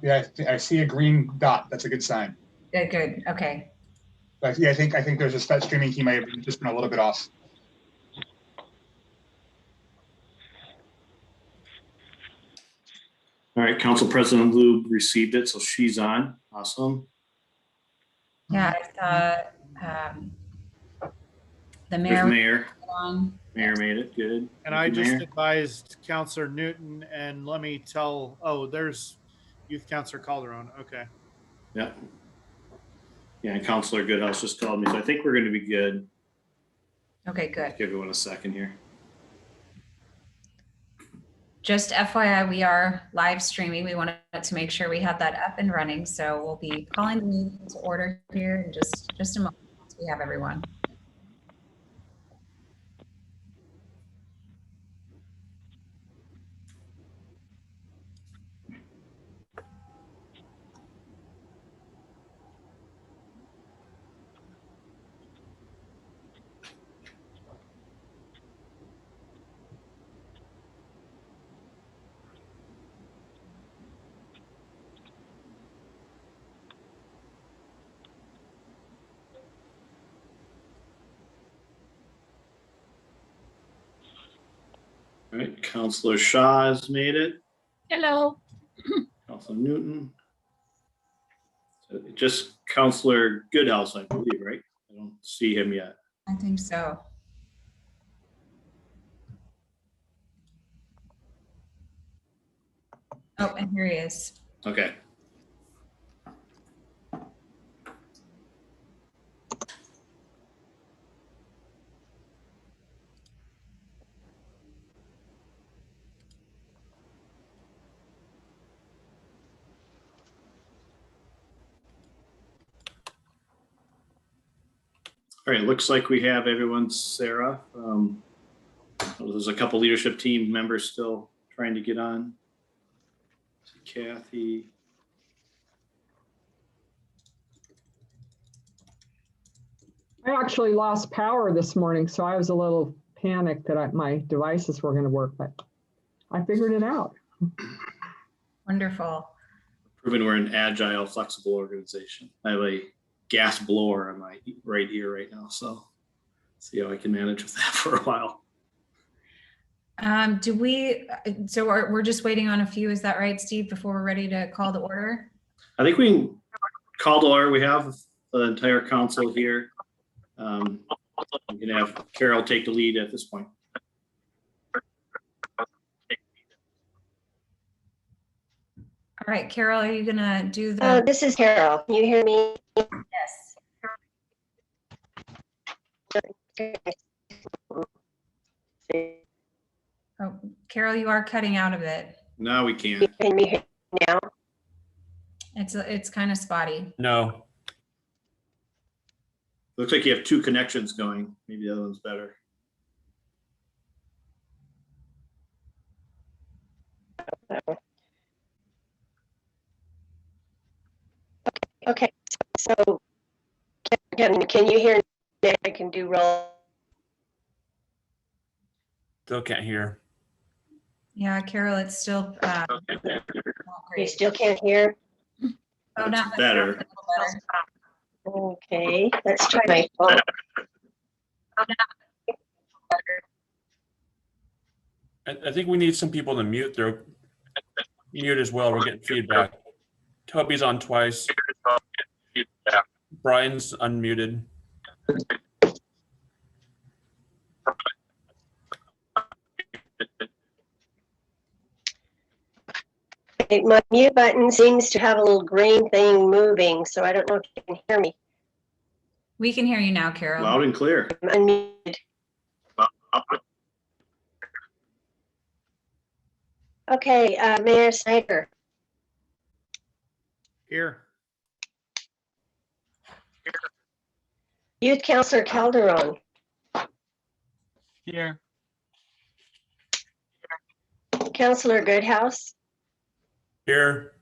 Yeah, I see a green dot. That's a good sign. Good. Okay. But yeah, I think there's that streaming key may have just been a little bit off. All right, Council President Lube received it, so she's on. Awesome. Yeah, I thought the mayor. Mayor. On. Mayor made it. Good. And I just advised Councilor Newton, and let me tell. Oh, there's Youth Councilor Calderon. Okay. Yep. Yeah, and Councilor Goodhouse just called me, so I think we're going to be good. Okay, good. Give everyone a second here. Just FYI, we are live streaming. We wanted to make sure we had that up and running. So we'll be calling the meeting to order here in just a moment once we have everyone. All right, Councilor Shaw has made it. Hello. Councilor Newton. So just Councilor Goodhouse, I believe, right? I don't see him yet. I think so. Oh, and here he is. Okay. All right, looks like we have everyone, Sarah. There's a couple leadership team members still trying to get on. Kathy. I actually lost power this morning, so I was a little panicked that my devices were going to work, but I figured it out. Wonderful. Proving we're an agile, flexible organization. I have a gas blower on my right ear right now, so see how I can manage with that for a while. So we're just waiting on a few, is that right, Steve, before we're ready to call the order? I think we can call to order. We have the entire council here. I'm going to have Carol take the lead at this point. All right, Carol, are you gonna do the? This is Carol. Can you hear me? Yes. Oh, Carol, you are cutting out of it. No, we can't. Can you hear me now? It's kind of spotty. No. Looks like you have two connections going. Maybe the other one's better. Okay, so can you hear me? I can do roll. Still can't hear. Yeah, Carol, it's still not You great. still can't hear? Oh, not better. Okay, let's try my phone. I think we need some people to mute their mute as well. We're getting feedback. Toby's on twice. Brian's unmuted. My mute button seems to have a little green thing moving, so I don't know if you can hear me. We can hear you now, Carol. Loud and clear. I'm unmuted. Okay, Mayor Snyder. Here. Youth Councilor Calderon. Here. Councilor Goodhouse. Here.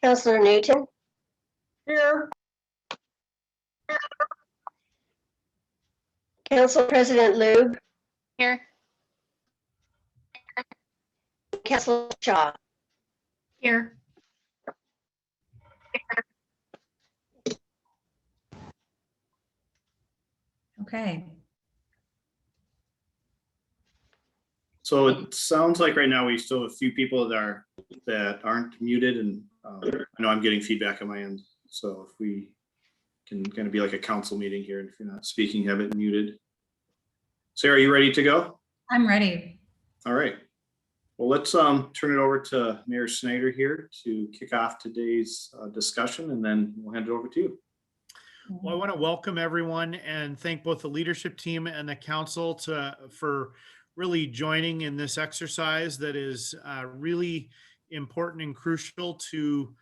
Councilor Newton. Here. Council President Lube. Here. Councilor Shaw. Here. Okay. So it sounds like right now we still have a few people that aren't muted, and I know I'm getting feedback on my end. So if we can kind of be like a council meeting here, and if you're not speaking, have it muted. Sarah, are you ready to go? I'm ready. All right. Well, let's turn it over to Mayor Snyder here to kick off today's discussion, and then we'll hand it over to you. Well, I want to welcome everyone and thank both the leadership team and the council for really joining in this exercise that is really important and crucial to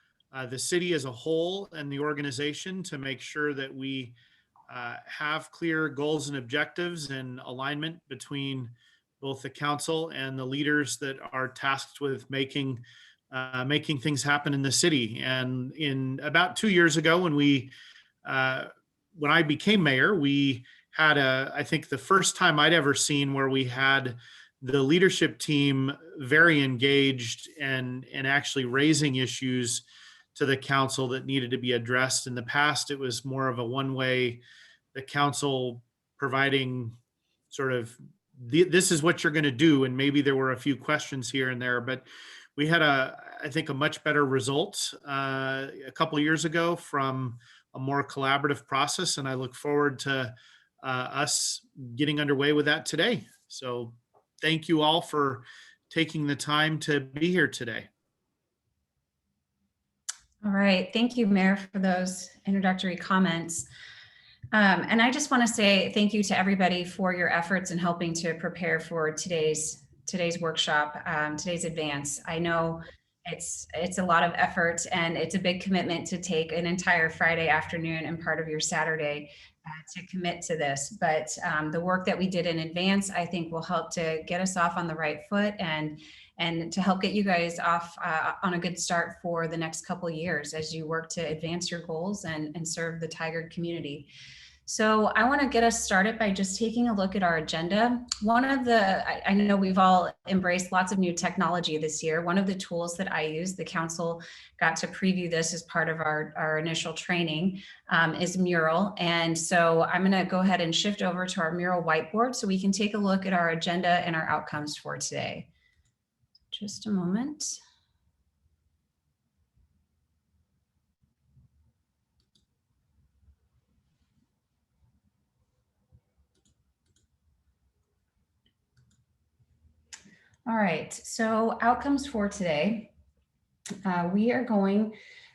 the city as a whole and the organization, to make sure that we have clear goals and objectives and alignment between both the council and the leaders that are tasked with making things happen in the city. And in about 2 years ago, when I became mayor, we had I think the first time I'd ever seen where we had the leadership team very engaged and actually raising issues to the council that needed to be addressed. In the past, it was more of a one-way, the council providing sort of, this is what you're going to do. And maybe there were a few questions here and there, but we had I think a much better result a couple of years ago from a more collaborative process. And I look forward to us getting underway with that today. So thank you all for taking the time to be here today. All right. Thank you, Mayor, for those introductory comments. And I just want to say thank you to everybody for your efforts in helping to prepare for today's workshop, today's advance. I know it's a lot of effort, and it's a big commitment to take an entire Friday afternoon and part of your Saturday to commit to this. But the work that we did in advance, I think, will help to get us off on the right foot and to help get you guys off on a good start for the next couple of years as you work to advance your goals and serve the Tigard community. So I want to get us started by just taking a look at our agenda. I know we've all embraced lots of new technology this year. One of the tools that I use, the council got to preview this as part of our initial training, is Mural. And so I'm going to go ahead and shift over to our Mural whiteboard so we can take a look at our agenda and our outcomes for today. Just a moment. All right, so outcomes for today. We are going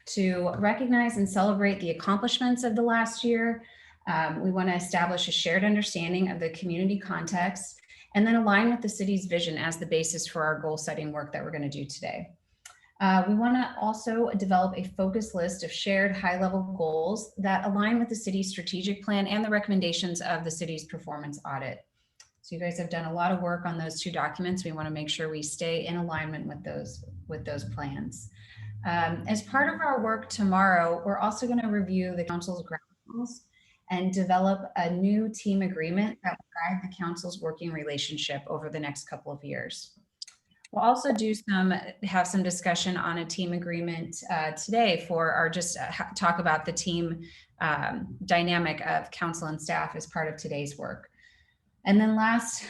to recognize and celebrate the accomplishments of the last year. We want to establish a shared understanding of the community context, and then align with the city's vision as the basis for our goal setting work that we're going to do today. We want to also develop a focus list of shared high-level goals that align with the city's strategic plan and the recommendations of the city's performance audit. So you guys have done a lot of work on those two documents. We want to make sure we stay in alignment with those plans. As part of our work tomorrow, we're also going to review the council's ground rules and develop a new team agreement that will guide the council's working relationship over the next couple of years. We'll also have some discussion on a team agreement today talk about the team dynamic of council and staff as part of today's work. And then last,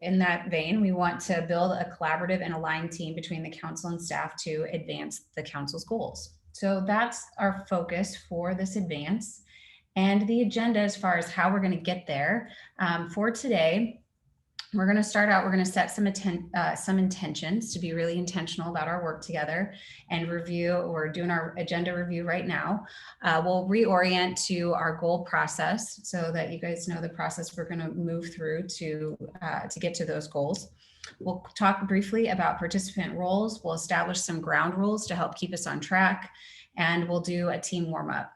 in that vein, we want to build a collaborative and aligned team between the council and staff to advance the council's goals. So that's our focus for this advance. And the agenda as far as how we're going to get there. For today, we're going to start out, we're going to set some intentions to be really intentional about our work together and review. We're doing our agenda review right now. We'll reorient to our goal process so that you guys know the process we're going to move through to get to those goals. We'll talk briefly about participant roles. We'll establish some ground rules to help keep us on track, and we'll do a team warm up.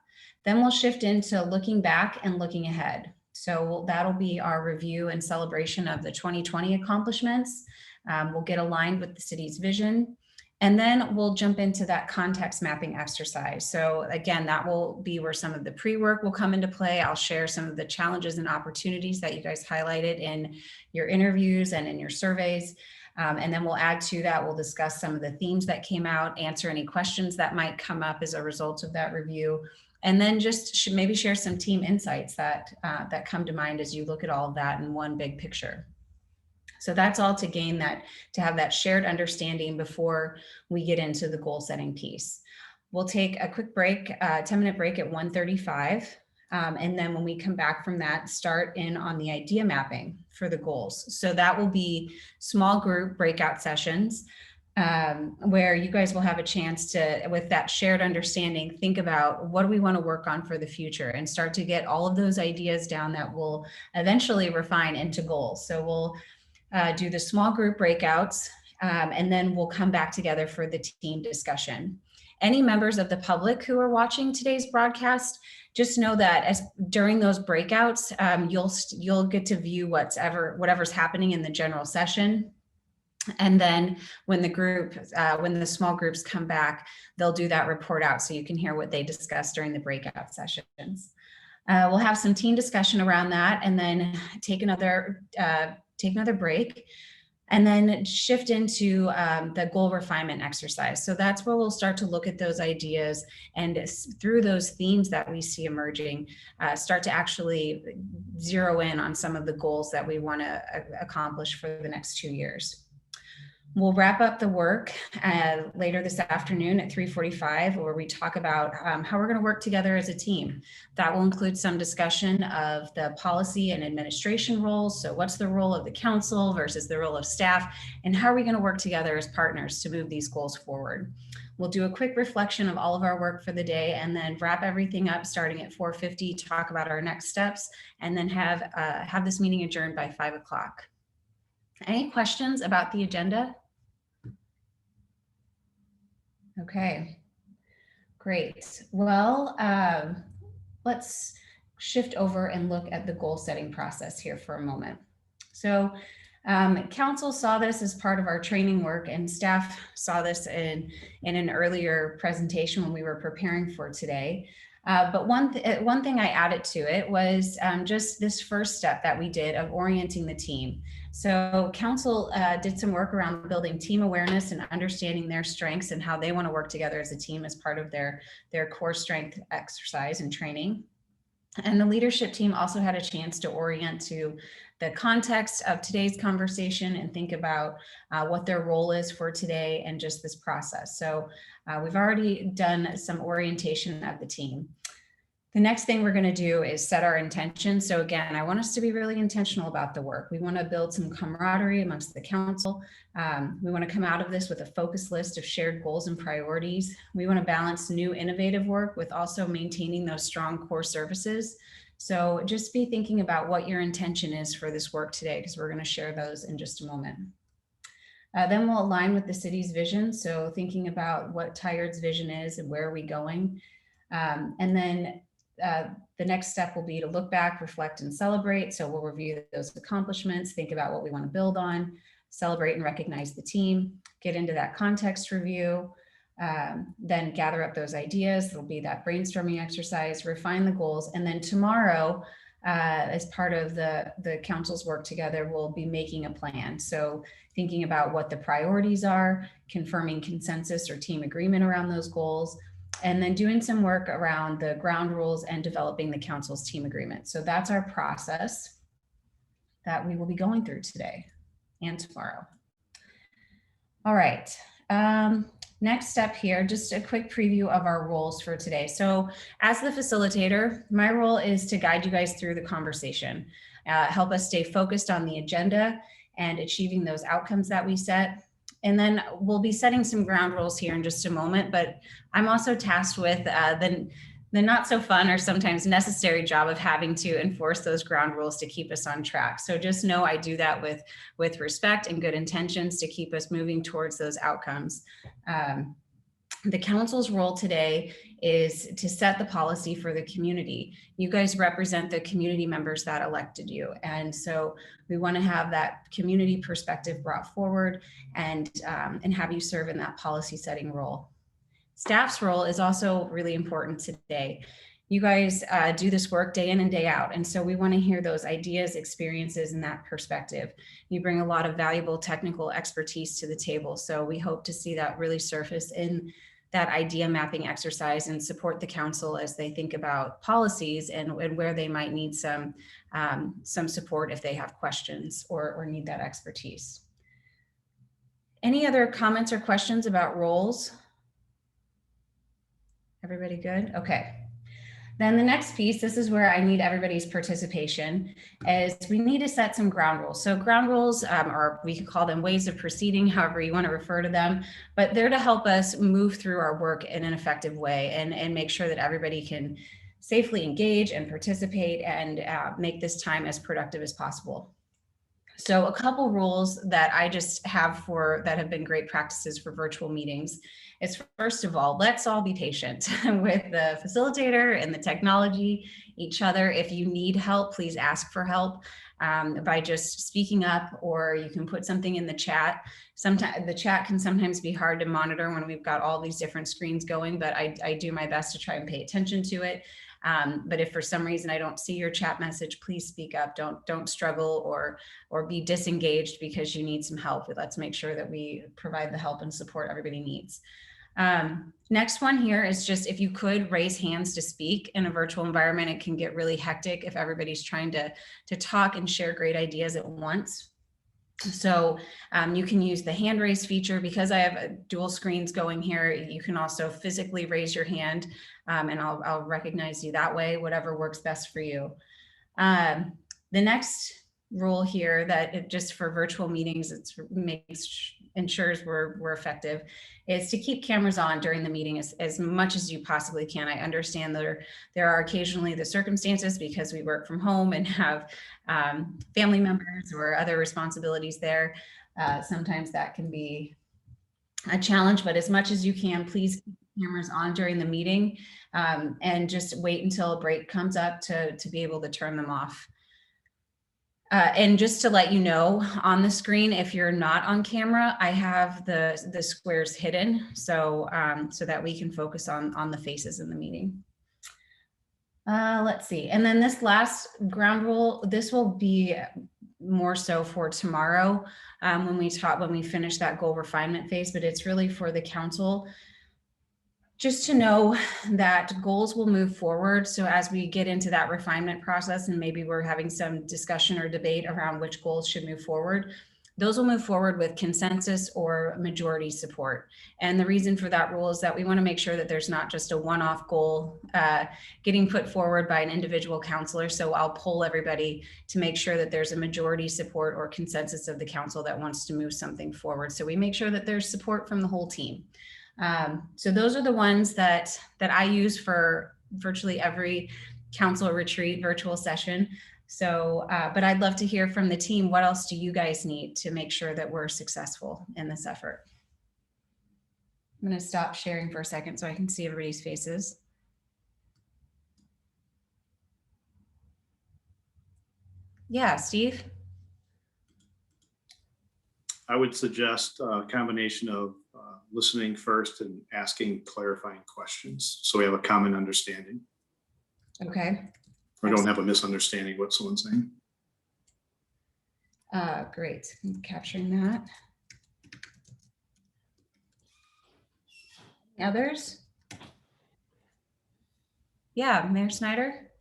Then we'll shift into looking back and looking ahead. So that'll be our review and celebration of the 2020 accomplishments. We'll get aligned with the city's vision, and then we'll jump into that context mapping exercise. So again, that will be where some of the pre-work will come into play. I'll share some of the challenges and opportunities that you guys highlighted in your interviews and in your surveys. And then we'll add to that, we'll discuss some of the themes that came out, answer any questions that might come up as a result of that review, and then just maybe share some team insights that, that come to mind as you look at all of that in one big picture. So that's all to gain that, to have that shared understanding before we get into the goal setting piece. We'll take a quick break, 10-minute break at 1:35. And then when we come back from that, start in on the idea mapping for the goals. So that will be small group breakout sessions where you guys will have a chance to, with that shared understanding, think about what do we want to work on for the future and start to get all of those ideas down that will eventually refine into goals. So we'll do the small group breakouts and then we'll come back together for the team discussion. Any members of the public who are watching today's broadcast, just know that as during those breakouts, you'll get to view whatever's happening in the general session. And then when the small groups come back, they'll do that report out so you can hear what they discussed during the breakout sessions. We'll have some team discussion around that and then take another break. And then shift into the goal refinement exercise. So that's where we'll start to look at those ideas and through those themes that we see emerging, start to actually zero in on some of the goals that we want to accomplish for the next 2 years. We'll wrap up the work later this afternoon at 3:45, where we talk about how we're going to work together as a team. That will include some discussion of the policy and administration roles. So what's the role of the council versus the role of staff, and how are we going to work together as partners to move these goals forward? We'll do a quick reflection of all of our work for the day and then wrap everything up starting at 4:50, talk about our next steps, and then have this meeting adjourned by 5 o'clock. Any questions about the agenda? Okay, great. Well, let's shift over and look at the goal setting process here for a moment. So council saw this as part of our training work, and staff saw this in an earlier presentation when we were preparing for today. But one thing I added to it was just this first step that we did of orienting the team. So council did some work around building team awareness and understanding their strengths and how they want to work together as a team as part of their core strength exercise and training. And the leadership team also had a chance to orient to the context of today's conversation and think about what their role is for today and just this process. So we've already done some orientation of the team. The next thing we're going to do is set our intention. So again, I want us to be really intentional about the work. We want to build some camaraderie amongst the council. We want to come out of this with a focused list of shared goals and priorities. We want to balance new innovative work with also maintaining those strong core services. So just be thinking about what your intention is for this work today, because we're going to share those in just a moment. Then we'll align with the city's vision. So thinking about what Tigard's vision is and where are we going. And then the next step will be to look back, reflect, and celebrate. So we'll review those accomplishments, think about what we want to build on, celebrate and recognize the team, get into that context review, then gather up those ideas. There'll be that brainstorming exercise, refine the goals, and then tomorrow, as part of the council's work together, we'll be making a plan. So thinking about what the priorities are, confirming consensus or team agreement around those goals, and then doing some work around the ground rules and developing the council's team agreement. So that's our process that we will be going through today and tomorrow. All right. Next step here, just a quick preview of our roles for today. So as the facilitator, my role is to guide you guys through the conversation, help us stay focused on the agenda and achieving those outcomes that we set. And then we'll be setting some ground rules here in just a moment, but I'm also tasked with the not so fun or sometimes necessary job of having to enforce those ground rules to keep us on track. So just know I do that with respect and good intentions to keep us moving towards those outcomes. The council's role today is to set the policy for the community. You guys represent the community members that elected you. And so we want to have that community perspective brought forward and have you serve in that policy setting role. Staff's role is also really important today. You guys do this work day in and day out. And so we want to hear those ideas, experiences, and that perspective. You bring a lot of valuable technical expertise to the table. So we hope to see that really surface in that idea mapping exercise and support the council as they think about policies and where they might need some support if they have questions or need that expertise. Any other comments or questions about roles? Everybody good? Okay. Then the next piece, this is where I need everybody's participation, is we need to set some ground rules. So ground rules, or we could call them ways of proceeding, however you want to refer to them, but they're to help us move through our work in an effective way and make sure that everybody can safely engage and participate and make this time as productive as possible. So a couple rules that I just have that have been great practices for virtual meetings is, first of all, let's all be patient with the facilitator and the technology, each other. If you need help, please ask for help by just speaking up, or you can put something in the chat. Sometimes the chat can sometimes be hard to monitor when we've got all these different screens going, but I do my best to try and pay attention to it. But if for some reason I don't see your chat message, please speak up. Don't struggle or be disengaged because you need some help. Let's make sure that we provide the help and support everybody needs. Next one here is just, if you could raise hands to speak in a virtual environment. It can get really hectic if everybody's trying to talk and share great ideas at once. So you can use the hand raise feature. Because I have dual screens going here, you can also physically raise your hand and I'll recognize you that way, whatever works best for you. The next rule here that just for virtual meetings, ensures we're effective, is to keep cameras on during the meeting as much as you possibly can. I understand there are occasionally the circumstances, because we work from home and have family members or other responsibilities there. Sometimes that can be a challenge, but as much as you can, please keep cameras on during the meeting and just wait until a break comes up to be able to turn them off. And just to let you know, on the screen, if you're not on camera, I have the squares hidden, so so that we can focus on the faces in the meeting. Let's see. And then this last ground rule, this will be more so for tomorrow when we finish that goal refinement phase, but it's really for the council. Just to know that goals will move forward. So as we get into that refinement process, and maybe we're having some discussion or debate around which goals should move forward, those will move forward with consensus or majority support. And the reason for that rule is that we want to make sure that there's not just a one-off goal getting put forward by an individual counselor. So I'll poll everybody to make sure that there's a majority support or consensus of the council that wants to move something forward. So we make sure that there's support from the whole team. So those are the ones that I use for virtually every council retreat virtual session. So, but I'd love to hear from the team. What else do you guys need to make sure that we're successful in this effort? I'm going to stop sharing for a second so I can see everybody's faces. Yeah, Steve? I would suggest a combination of listening first and asking clarifying questions, so we have a common understanding. Okay. Or don't have a misunderstanding what someone's saying. Great, I'm capturing that. Others? Yeah, Mayor Snyder?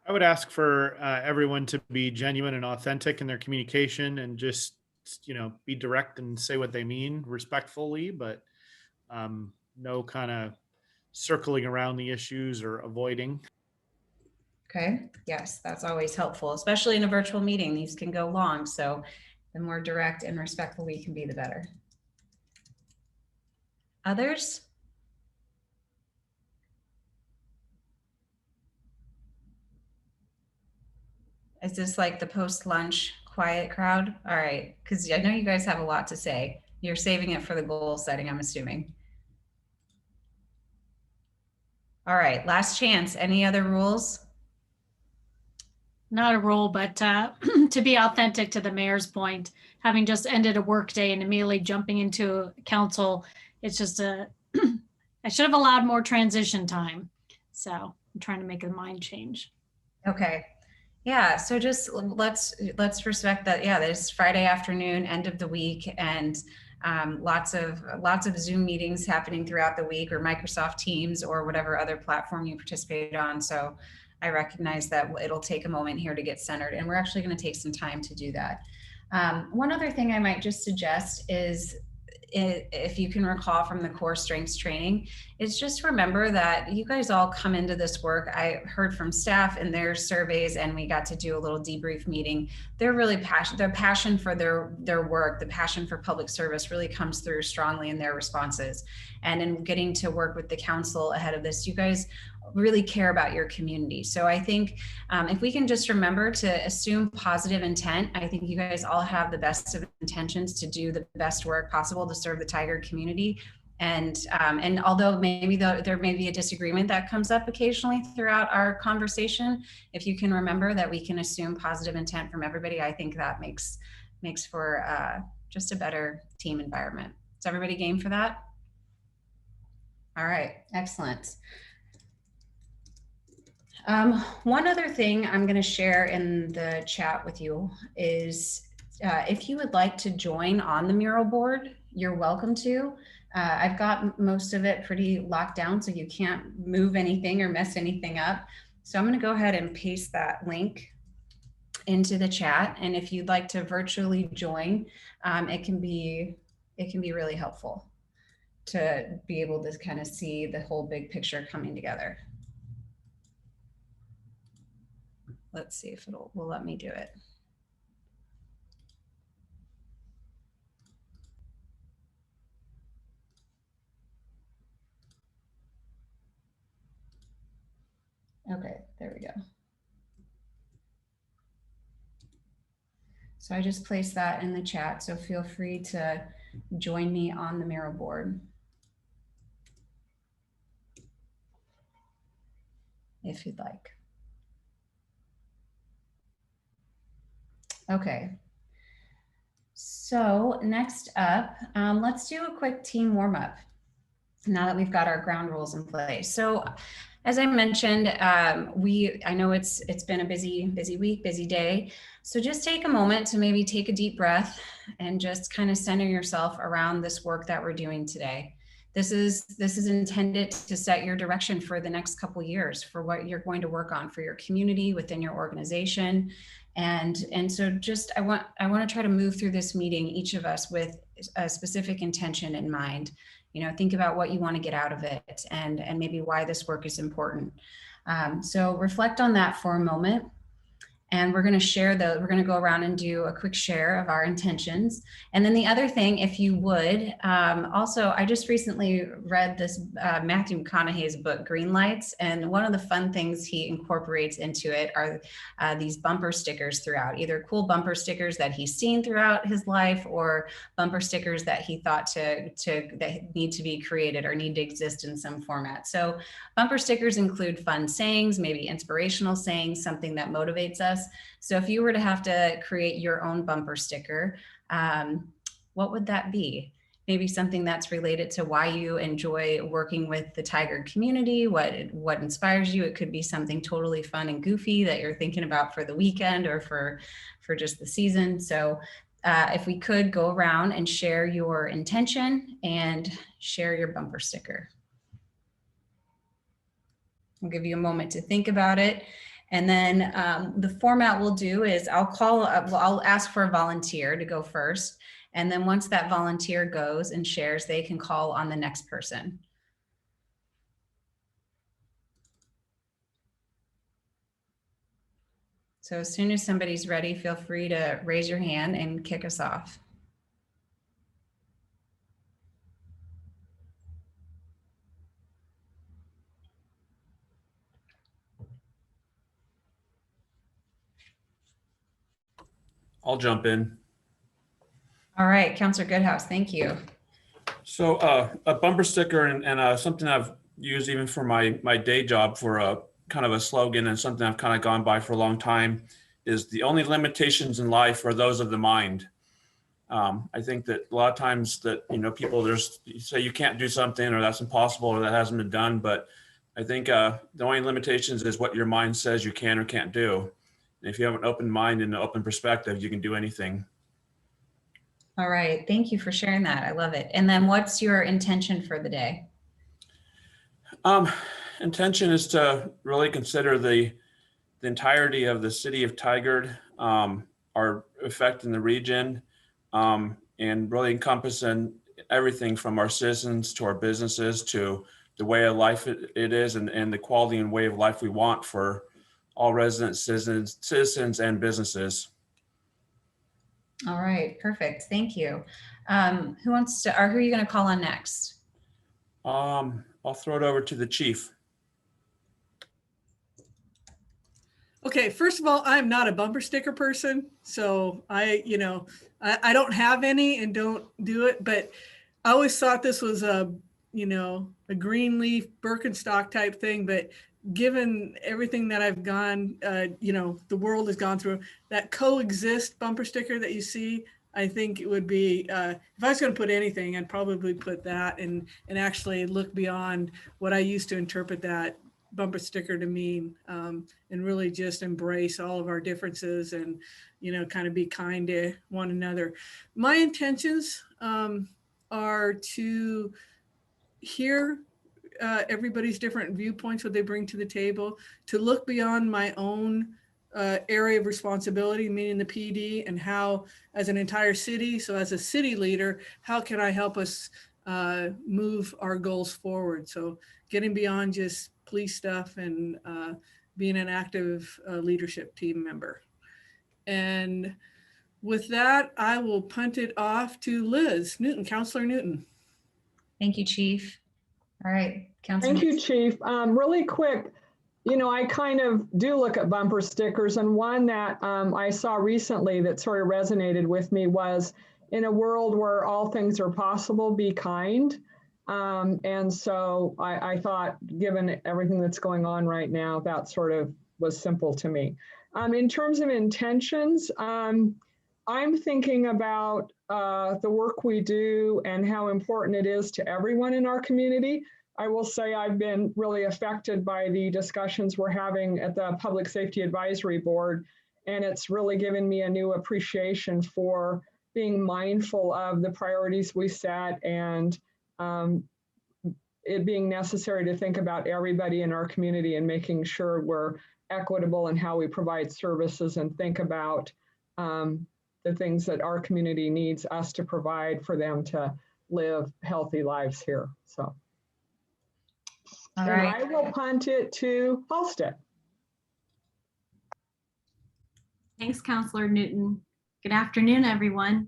I would ask for everyone to be genuine and authentic in their communication, and just, be direct and say what they mean respectfully, but no kind of circling around the issues or avoiding. Okay, yes, that's always helpful, especially in a virtual meeting. These can go long, so the more direct and respectful we can be, the better. Others? Is this like the post-lunch quiet crowd? All right, because I know you guys have a lot to say. You're saving it for the goal setting, I'm assuming. All right, last chance. Any other rules? Not a rule, but to be authentic to the mayor's point, having just ended a work day and immediately jumping into council, it's just I should have allowed more transition time. So I'm trying to make a mind change. Okay. Yeah, so just let's respect that. Yeah, this Friday afternoon, end of the week, and lots of Zoom meetings happening throughout the week, or Microsoft Teams, or whatever other platform you participate on. So I recognize that it'll take a moment here to get centered, and we're actually going to take some time to do that. One other thing I might just suggest is, if you can recall from the core strengths training, is just remember that you guys all come into this work. I heard from staff in their surveys, and we got to do a little debrief meeting. They're really passionate. Their passion for their work, the passion for public service, really comes through strongly in their responses. And in getting to work with the council ahead of this, you guys really care about your community. So I think if we can just remember to assume positive intent, I think you guys all have the best of intentions to do the best work possible to serve the Tigard community. And although maybe there may be a disagreement that comes up occasionally throughout our conversation, if you can remember that we can assume positive intent from everybody, I think that makes for just a better team environment. Is everybody game for that? All right, excellent. One other thing I'm going to share in the chat with you is if you would like to join on the mural board, you're welcome to. I've got most of it pretty locked down, so you can't move anything or mess anything up. So I'm going to go ahead and paste that link into the chat. And if you'd like to virtually join, it can be really helpful to be able to kind of see the whole big picture coming together. Let's see if will let me do it. Okay, there we go. So I just placed that in the chat, so feel free to join me on the mural board if you'd like. Okay, so next up, let's do a quick team warm-up now that we've got our ground rules in place. So as I mentioned, I know it's been a busy week, busy day. So just take a moment to maybe take a deep breath and just kind of center yourself around this work that we're doing today. This is intended to set your direction for the next couple of years for what you're going to work on for your community, within your organization. And so just I want to try to move through this meeting, each of us, with a specific intention in mind. You know, think about what you want to get out of it, and maybe why this work is important. So reflect on that for a moment. And we're going to go around and do a quick share of our intentions. And then the other thing, if you would, also, I just recently read this Matthew McConaughey's book, Green Lights. And one of the fun things he incorporates into it are these bumper stickers throughout, either cool bumper stickers that he's seen throughout his life, or bumper stickers that he thought that need to be created or need to exist in some format. So bumper stickers include fun sayings, maybe inspirational sayings, something that motivates us. So if you were to have to create your own bumper sticker, what would that be? Maybe something that's related to why you enjoy working with the Tigard community, what inspires you. It could be something totally fun and goofy that you're thinking about for the weekend or for just the season. So if we could go around and share your intention and share your bumper sticker. I'll give you a moment to think about it. And then the format we'll do is I'll ask for a volunteer to go first. And then once that volunteer goes and shares, they can call on the next person. So as soon as somebody's ready, feel free to raise your hand and kick us off. I'll jump in. All right, Councilor Goodhouse, thank you. So a bumper sticker and something I've used even for my day job for a kind of a slogan, and something I've kind of gone by for a long time, is the only limitations in life are those of the mind. I think that a lot of times that, people say you can't do something, or that's impossible, or that hasn't been done. But I think the only limitations is what your mind says you can or can't do. And if you have an open mind and an open perspective, you can do anything. All right. Thank you for sharing that. I love it. And then what's your intention for the day? Intention is to really consider the entirety of the city of Tigard, our effect in the region, and really encompassing everything from our citizens to our businesses to the way of life it is, and the quality and way of life we want for all residents, citizens and businesses. All right. Perfect. Thank you. Who wants to, or who are you going to call on next? I'll throw it over to the chief. Okay, first of all, I'm not a bumper sticker person, so I don't have any and don't do it, but I always thought this was a green leaf Birkenstock type thing, but given everything that I've gone, the world has gone through, that coexist bumper sticker that you see, I think it would be, if I was going to put anything, I'd probably put that and actually look beyond what I used to interpret that bumper sticker to mean, and really just embrace all of our differences and, kind of be kind to one another. My intentions are to hear everybody's different viewpoints, what they bring to the table, to look beyond my own area of responsibility, meaning the PD, and how, as an entire city, so as a city leader, how can I help us move our goals forward? So getting beyond just police stuff and being an active leadership team member. And with that, I will punt it off to Liz Newton, Councilor Newton. Thank you, Chief. All right, Councilor. Thank you, Chief. Really quick, I kind of do look at bumper stickers, and one that I saw recently that sort of resonated with me was, in a world where all things are possible, be kind. And so I thought, given everything that's going on right now, that sort of was simple to me. In terms of intentions, I'm thinking about the work we do and how important it is to everyone in our community. I will say I've been really affected by the discussions we're having at the Public Safety Advisory Board, and it's really given me a new appreciation for being mindful of the priorities we set, and it being necessary to think about everybody in our community and making sure we're equitable in how we provide services and think about the things that our community needs us to provide for them to live healthy lives here. So, All right. I will punt it to Halstead. Thanks, Councilor Newton. Good afternoon, everyone.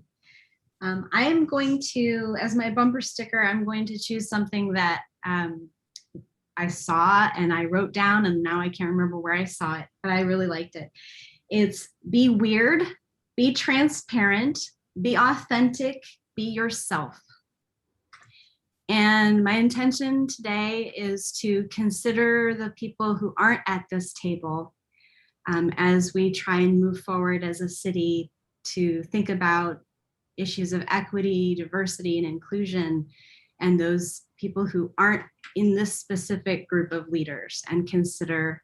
I am going to, as my bumper sticker, I'm going to choose something that I saw and I wrote down, and now I can't remember where I saw it, but I really liked it. It's be weird, be transparent, be authentic, be yourself. And my intention today is to consider the people who aren't at this table as we try and move forward as a city to think about issues of equity, diversity, and inclusion, and those people who aren't in this specific group of leaders, and consider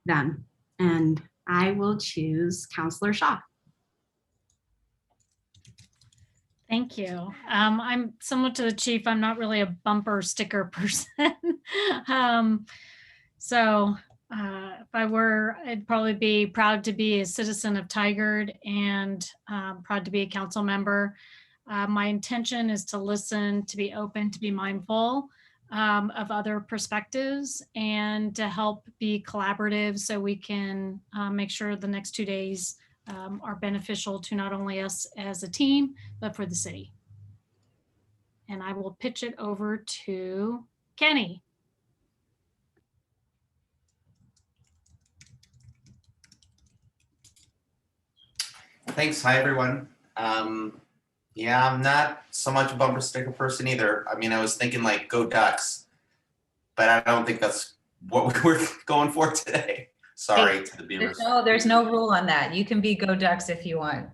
them. And I will choose Councilor Shaw. Thank you. I'm similar to the chief. I'm not really a bumper sticker person. If I were, I'd probably be proud to be a citizen of Tigard and proud to be a council member. My intention is to listen, to be open, to be mindful of other perspectives, and to help be collaborative so we can make sure the next 2 days are beneficial to not only us as a team, but for the city. And I will pitch it over to Kenny. Thanks. Hi, everyone. Yeah, I'm not so much a bumper sticker person either. I mean, I was thinking like go Ducks, but I don't think that's what we're going for today. Sorry to the Beavers. There's no rule on that. You can be go Ducks if you want.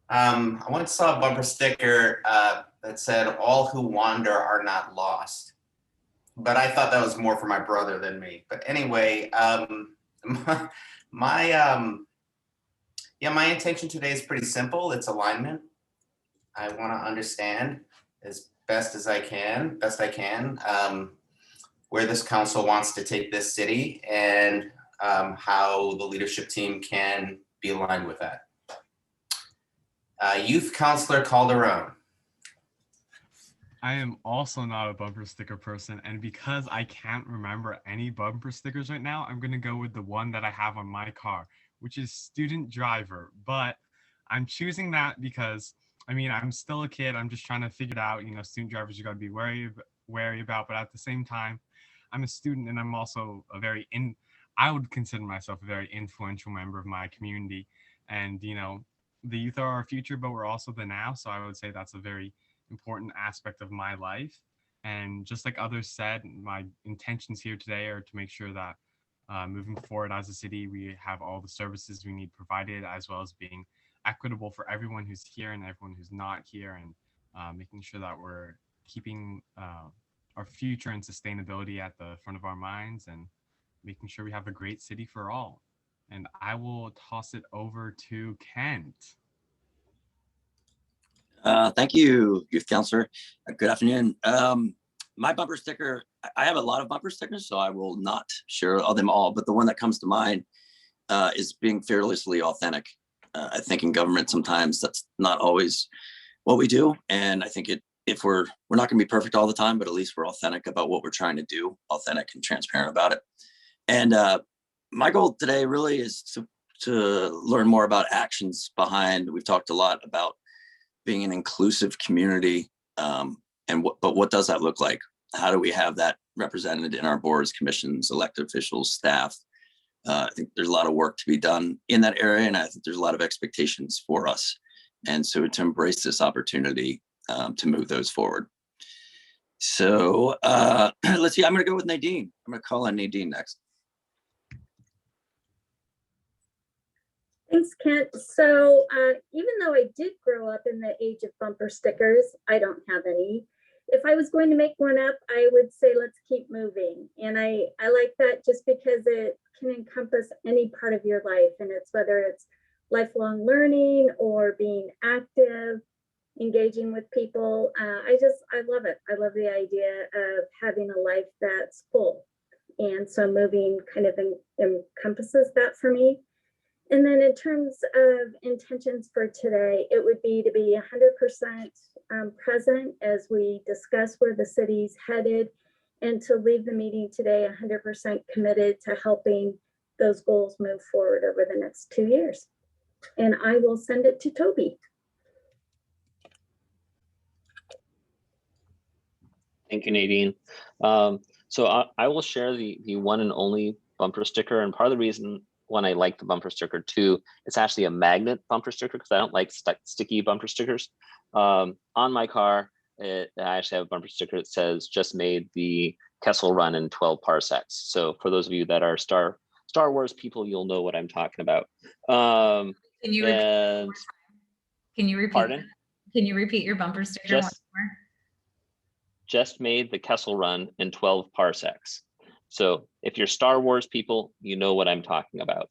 I once saw a bumper sticker that said, "All who wander are not lost," but I thought that was more for my brother than me. But anyway, my intention today is pretty simple. It's alignment. I want to understand as best I can, where this council wants to take this city and how the leadership team can be aligned with that. Youth Councilor Calderon. I am also not a bumper sticker person, and because I can't remember any bumper stickers right now, I'm going to go with the one that I have on my car, which is student driver. But I'm choosing that because, I mean, I'm still a kid. I'm just trying to figure it out. You know, student drivers you got to be wary about, but at the same time, I'm a student and I'm also I would consider myself a very influential member of my community. And, you know, the youth are our future, but we're also the now. So I would say that's a very important aspect of my life. And just like others said, my intentions here today are to make sure that moving forward as a city, we have all the services we need provided, as well as being equitable for everyone who's here and everyone who's not here, and making sure that we're keeping our future and sustainability at the front of our minds, and making sure we have a great city for all. And I will toss it over to Kent. Thank you, Youth Councilor. Good afternoon. My bumper sticker, I have a lot of bumper stickers, so I will not share them all, but the one that comes to mind is being fearlessly authentic. I think in government, sometimes that's not always what we do. And I think if we're not gonna be perfect all the time, but at least we're authentic about what we're trying to do, authentic and transparent about it. And my goal today really is to learn more about actions behind. We've talked a lot about being an inclusive community, but what does that look like? How do we have that represented in our boards, commissions, elected officials, staff? I think there's a lot of work to be done in that area, and I think there's a lot of expectations for us. And so to embrace this opportunity to move those forward. So let's see, I'm gonna go with Nadine. I'm gonna call on Nadine next. Thanks, Kent. So even though I did grow up in the age of bumper stickers, I don't have any. If I was going to make one up, I would say let's keep moving. And I like that just because it can encompass any part of your life. And it's whether it's lifelong learning or being active, engaging with people. I love it. I love the idea of having a life that's full. And so moving kind of encompasses that for me. And then in terms of intentions for today, it would be to be 100% present as we discuss where the city's headed, and to leave the meeting today 100% committed to helping those goals move forward over the next 2 years. And I will send it to Toby. Thank you, Nadine. So I will share the one and only bumper sticker, and part of the reason when I like the bumper sticker too, it's actually a magnet bumper sticker because I don't like sticky bumper stickers. On my car, I actually have a bumper sticker that says "Just made the Kessel Run in 12 parsecs." So for those of you that are Star Wars people, you'll know what I'm talking about. Can you and repeat? Can you repeat? Pardon? Can you repeat your bumper sticker once more? Just made the Kessel Run in 12 parsecs. So if you're Star Wars people, you know what I'm talking about.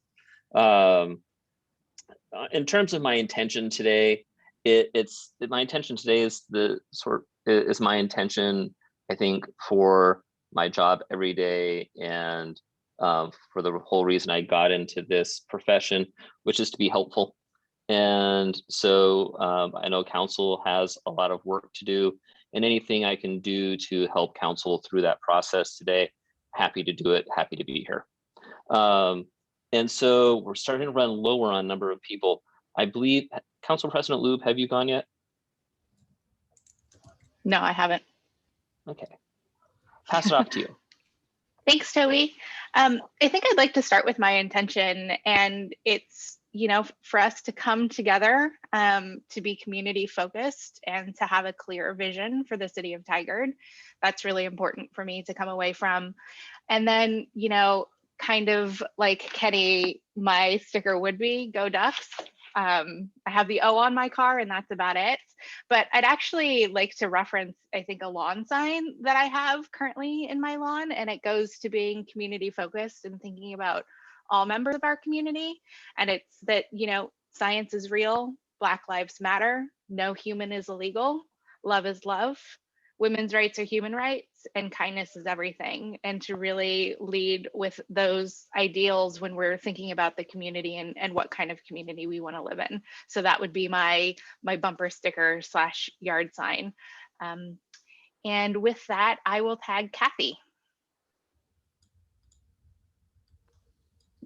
In terms of my intention today, my intention today is my intention, I think, for my job every day, and for the whole reason I got into this profession, which is to be helpful. And so I know council has a lot of work to do, and anything I can do to help council through that process today, happy to do it, happy to be here. And so we're starting to run lower on number of people. I believe, Council President Lube, have you gone yet? No, I haven't. Okay, pass it off to you. Thanks, Toby. I think I'd like to start with my intention, and it's, you know, for us to come together to be community focused and to have a clear vision for the city of Tigard. That's really important for me to come away from. And then, you know, kind of like Kenny, my sticker would be "Go Ducks." I have the O on my car and that's about it. But I'd actually like to reference, I think, a lawn sign that I have currently in my lawn, and it goes to being community focused and thinking about all members of our community. And it's that, science is real, Black lives matter, no human is illegal, love is love, women's rights are human rights, and kindness is everything. And to really lead with those ideals when we're thinking about the community and what kind of community we want to live in. So that would be my bumper sticker / yard sign. And with that, I will tag Kathy.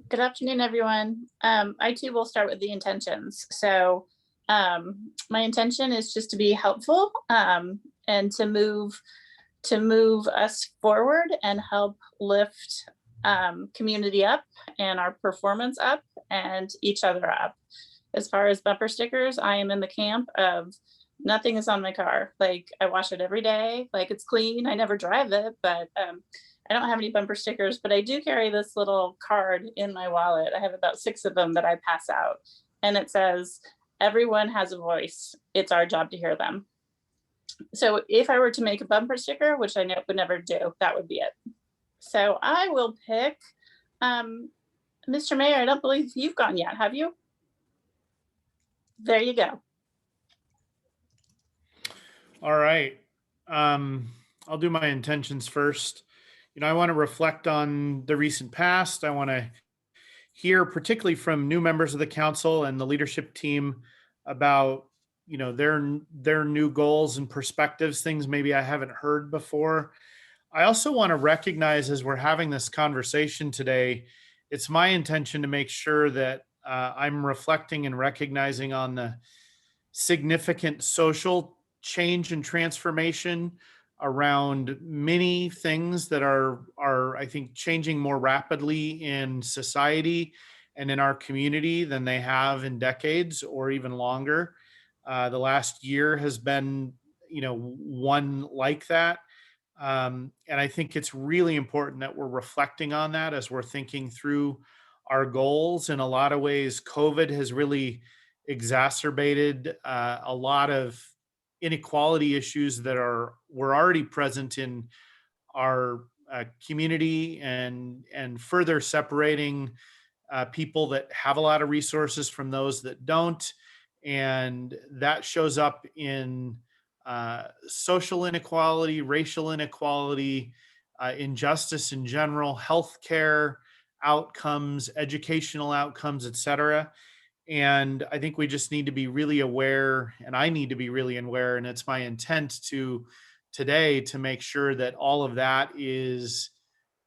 Good afternoon, everyone. I too will start with the intentions. So my intention is just to be helpful and to move us forward and help lift community up and our performance up and each other up. As far as bumper stickers, I am in the camp of nothing is on my car. Like, I wash it every day, like it's clean. I never drive it, but I don't have any bumper stickers, but I do carry this little card in my wallet. I have about 6 of them that I pass out. And it says, everyone has a voice. It's our job to hear them. So if I were to make a bumper sticker, which I would never do, that would be it. So I will pick, Mr. Mayor, I don't believe you've gone yet, have you? There you go. All right. I'll do my intentions first. I want to reflect on the recent past. I want to hear particularly from new members of the council and the leadership team about, their new goals and perspectives, things maybe I haven't heard before. I also want to recognize, as we're having this conversation today, it's my intention to make sure that I'm reflecting and recognizing on the significant social change and transformation around many things that are, I think, changing more rapidly in society and in our community than they have in decades or even longer. The last year has been, one like that. And I think it's really important that we're reflecting on that as we're thinking through our goals. In a lot of ways, COVID has really exacerbated a lot of inequality issues that were already present in our community, and further separating people that have a lot of resources from those that don't. And that shows up in social inequality, racial inequality, injustice in general, healthcare outcomes, educational outcomes, et cetera. And I think we just need to be really aware, and I need to be really aware, and it's my intent today to make sure that all of that is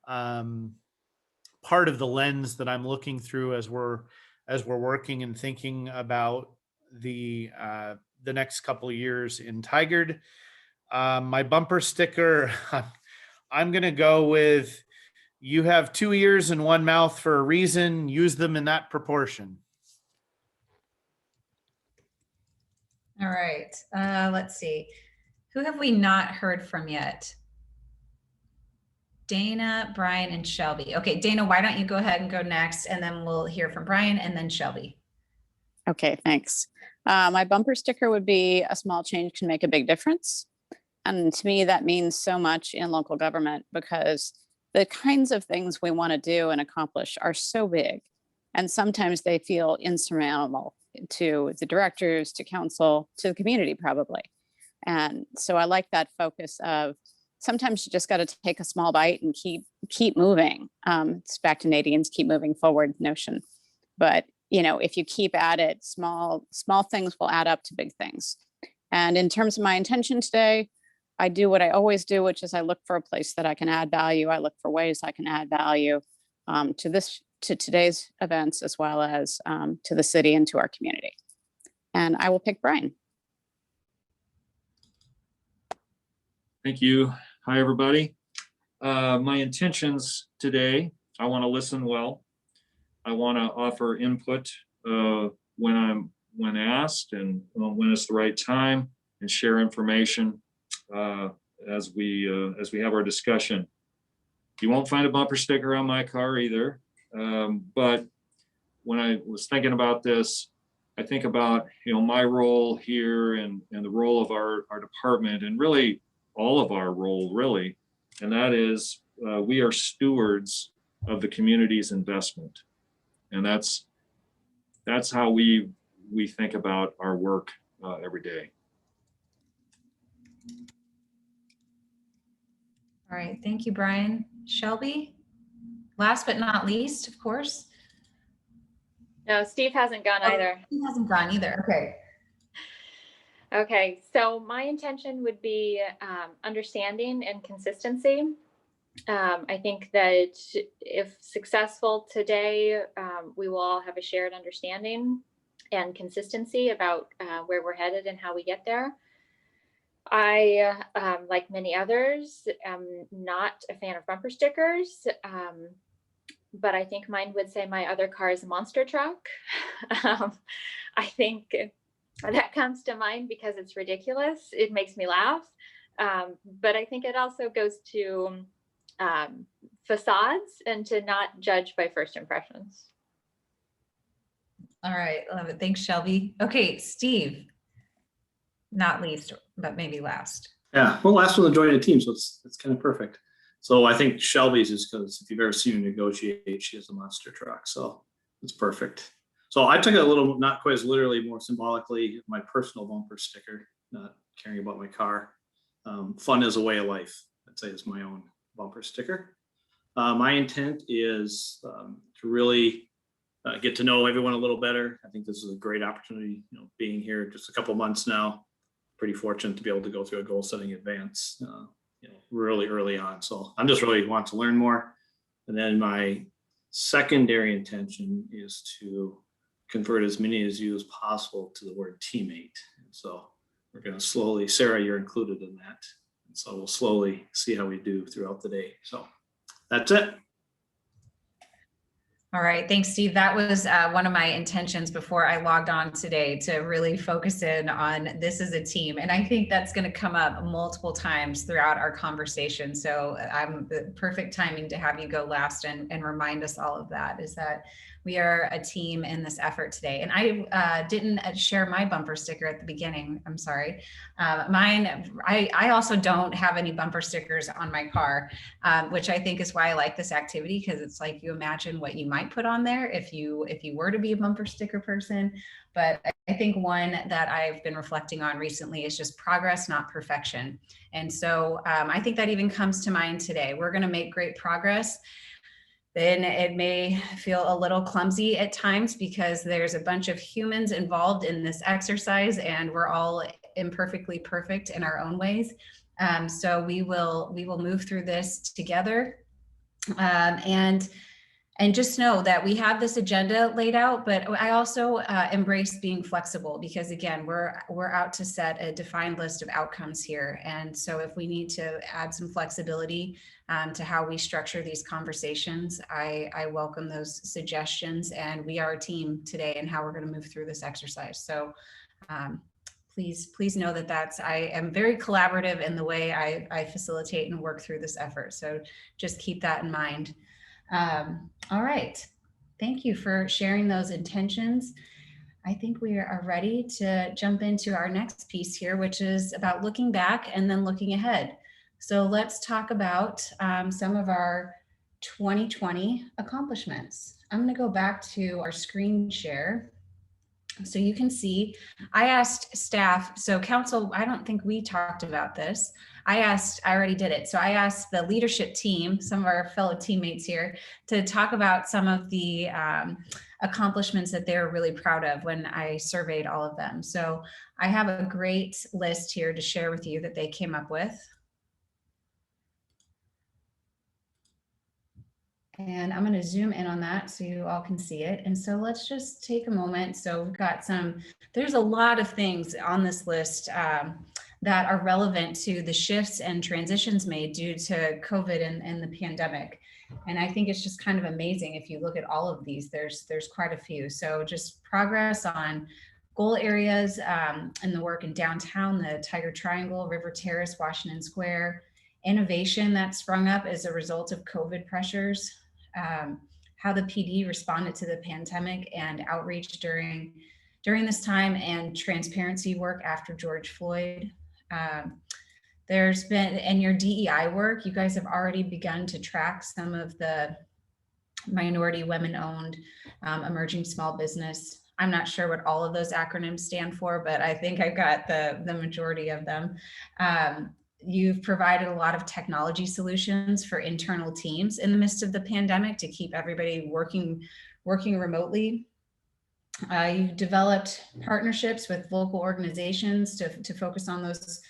part of the lens that I'm looking through as we're working and thinking about the next couple of years in Tigard. My bumper sticker, I'm going to go with, you have 2 ears and 1 mouth for a reason. Use them in that proportion. All right, let's see. Who have we not heard from yet? Dana, Brian, and Shelby. Okay, Dana, why don't you go ahead and go next, and then we'll hear from Brian and then Shelby. Okay, thanks. My bumper sticker would be, a small change can make a big difference. And to me, that means so much in local government, because the kinds of things we want to do and accomplish are so big. And sometimes they feel insurmountable to the directors, to council, to the community probably. And so I like that focus of, sometimes you just got to take a small bite and keep moving. It's back to Nadine's keep moving forward notion. But if you keep at it, small things will add up to big things. And in terms of my intention today, I do what I always do, which is I look for a place that I can add value. I look for ways I can add value to today's events, as well as to the city and to our community. And I will pick Brian. Thank you. Hi, everybody. My intentions today, I want to listen well. I want to offer input when asked, and when it's the right time, and share information as we have our discussion. You won't find a bumper sticker on my car either. But when I was thinking about this, I think about, my role here and the role of our department, and really all of our role, really. And that is, we are stewards of the community's investment. And that's how we think about our work every day. All right, thank you, Brian. Shelby, last but not least, of course. No, Steve hasn't gone either. He hasn't gone either. Okay. Okay, so my intention would be understanding and consistency. I think that if successful today, we will all have a shared understanding and consistency about where we're headed and how we get there. I, like many others, am not a fan of bumper stickers, but I think mine would say my other car is a monster truck. I think that comes to mind because it's ridiculous. It makes me laugh. But I think it also goes to facades and to not judge by first impressions. All right, love it. Thanks, Shelby. Okay, Steve, not least, but maybe last. Yeah, well, last one to join a team, so it's kind of perfect. So I think Shelby's is because if you've ever seen her negotiate, she has a monster truck, so it's perfect. So I took it a little, not quite as literally, more symbolically, my personal bumper sticker, not caring about my car. Fun is a way of life, I'd say, is my own bumper sticker. My intent is to really get to know everyone a little better. I think this is a great opportunity, being here just a couple months now. Pretty fortunate to be able to go through a goal setting advance, really early on. So I'm just really want to learn more. And then my secondary intention is to convert as many as you as possible to the word teammate. And so we're going to slowly, Sarah, you're included in that. And so we'll slowly see how we do throughout the day. So that's it. All right, thanks, Steve. That was one of my intentions before I logged on today, to really focus in on this as a team. And I think that's going to come up multiple times throughout our conversation. So I'm the perfect timing to have you go last and remind us all of that, is that we are a team in this effort today. And I didn't share my bumper sticker at the beginning. I'm sorry. Mine, I also don't have any bumper stickers on my car, which I think is why I like this activity, because it's like you imagine what you might put on there if you were to be a bumper sticker person. But I think one that I've been reflecting on recently is just progress, not perfection. And so I think that even comes to mind today. We're going to make great progress. Then it may feel a little clumsy at times because there's a bunch of humans involved in this exercise and we're all imperfectly perfect in our own ways. So we will move through this together. And just know that we have this agenda laid out, but I also embrace being flexible, because again, we're out to set a defined list of outcomes here. And so if we need to add some flexibility to how we structure these conversations, I welcome those suggestions, and we are a team today in how we're going to move through this exercise. So please know that I am very collaborative in the way I facilitate and work through this effort. So just keep that in mind. All right. Thank you for sharing those intentions. I think we are ready to jump into our next piece here, which is about looking back and then looking ahead. So let's talk about some of our 2020 accomplishments. I'm going to go back to our screen share. So you can see, I asked staff, so council, I don't think we talked about this. I already did it. So I asked the leadership team, some of our fellow teammates here, to talk about some of the accomplishments that they're really proud of when I surveyed all of them. So I have a great list here to share with you that they came up with. And I'm going to zoom in on that so you all can see it. And so let's just take a moment. So we've got there's a lot of things on this list that are relevant to the shifts and transitions made due to COVID and the pandemic. And I think it's just kind of amazing. If you look at all of these, there's quite a few. So just progress on goal areas in the work in downtown, the Tigard Triangle, River Terrace, Washington Square, innovation that sprung up as a result of COVID pressures, how the PD responded to the pandemic and outreach during during this time and transparency work after George Floyd. There's been, and your DEI work, you guys have already begun to track some of the minority, women-owned, emerging small business. I'm not sure what all of those acronyms stand for, but I think I got the majority of them. You've provided a lot of technology solutions for internal teams in the midst of the pandemic to keep everybody working remotely. You developed partnerships with local organizations to focus on those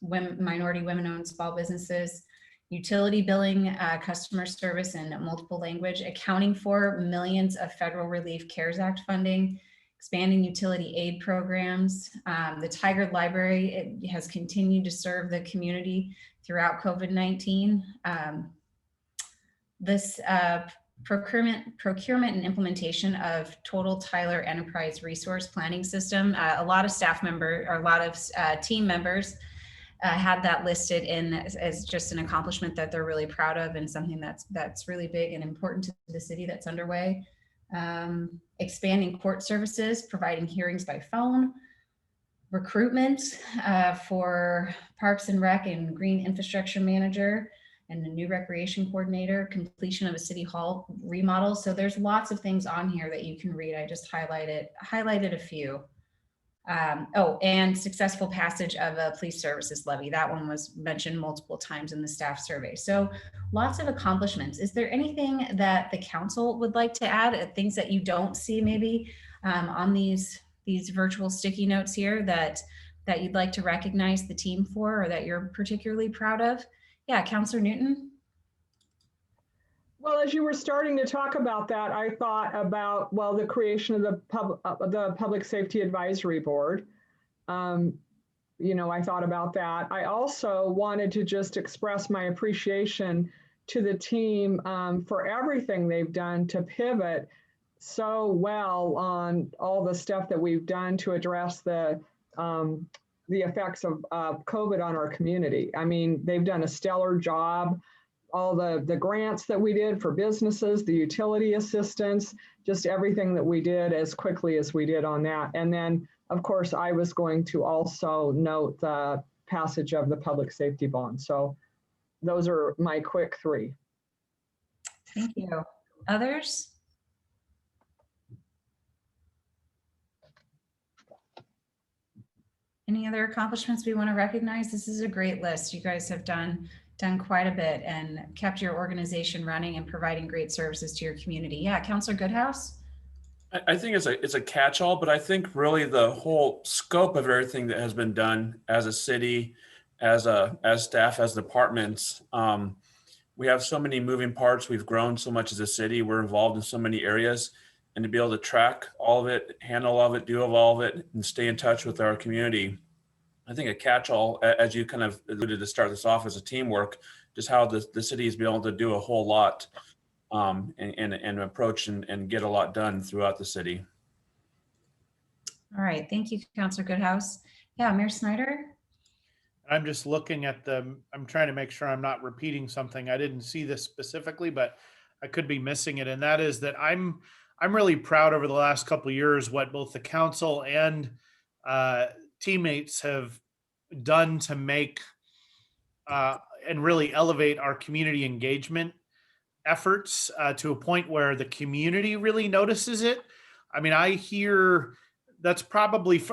minority, women-owned small businesses. Utility billing, customer service in multiple language, accounting for millions of federal relief CARES Act funding, expanding utility aid programs. The Tigard Library, it has continued to serve the community throughout COVID-19. This procurement and implementation of Total Tyler Enterprise Resource Planning System. A lot of staff members, or a lot of team members had that listed in as just an accomplishment that they're really proud of, and something that's really big and important to the city that's underway. Expanding court services, providing hearings by phone, recruitment for Parks and Rec and Green Infrastructure Manager, and a new recreation coordinator, completion of a city hall remodel. So there's lots of things on here that you can read. I just highlighted a few. And successful passage of a police services levy. That one was mentioned multiple times in the staff survey. So lots of accomplishments. Is there anything that the council would like to add, things that you don't see maybe on these virtual sticky notes here that you'd like to recognize the team for, or that you're particularly proud of? Yeah, Councilor Newton. Well, as you were starting to talk about that, I thought about, well, the creation of the Public Safety Advisory Board. You know, I thought about that. I also wanted to just express my appreciation to the team for everything they've done to pivot so well on all the stuff that we've done to address the effects of COVID on our community. I mean, they've done a stellar job. All the grants that we did for businesses, the utility assistance, just everything that we did as quickly as we did on that. And then, of course, I was going to also note the passage of the public safety bond. So those are my quick three. Thank you. Others? Any other accomplishments we want to recognize? This is a great list. You guys have done quite a bit and kept your organization running and providing great services to your community. Yeah, Councilor Goodhouse. I think it's a catch-all, but I think really the whole scope of everything that has been done as a city, as staff, as departments, we have so many moving parts. We've grown so much as a city. We're involved in so many areas, and to be able to track all of it, handle all of it, do all of it, and stay in touch with our community. I think a catch-all, as you kind of alluded to start this off, as a teamwork, just how the city has been able to do a whole lot and approach and get a lot done throughout the city. All right, thank you, Councilor Goodhouse. Yeah, Mayor Snyder. I'm just looking at I'm trying to make sure I'm not repeating something. I didn't see this specifically, but I could be missing it. And that is that I'm really proud over the last couple of years what both the council and teammates have done to make and really elevate our community engagement efforts to a point where the community really notices it. I mean, I hear that's probably,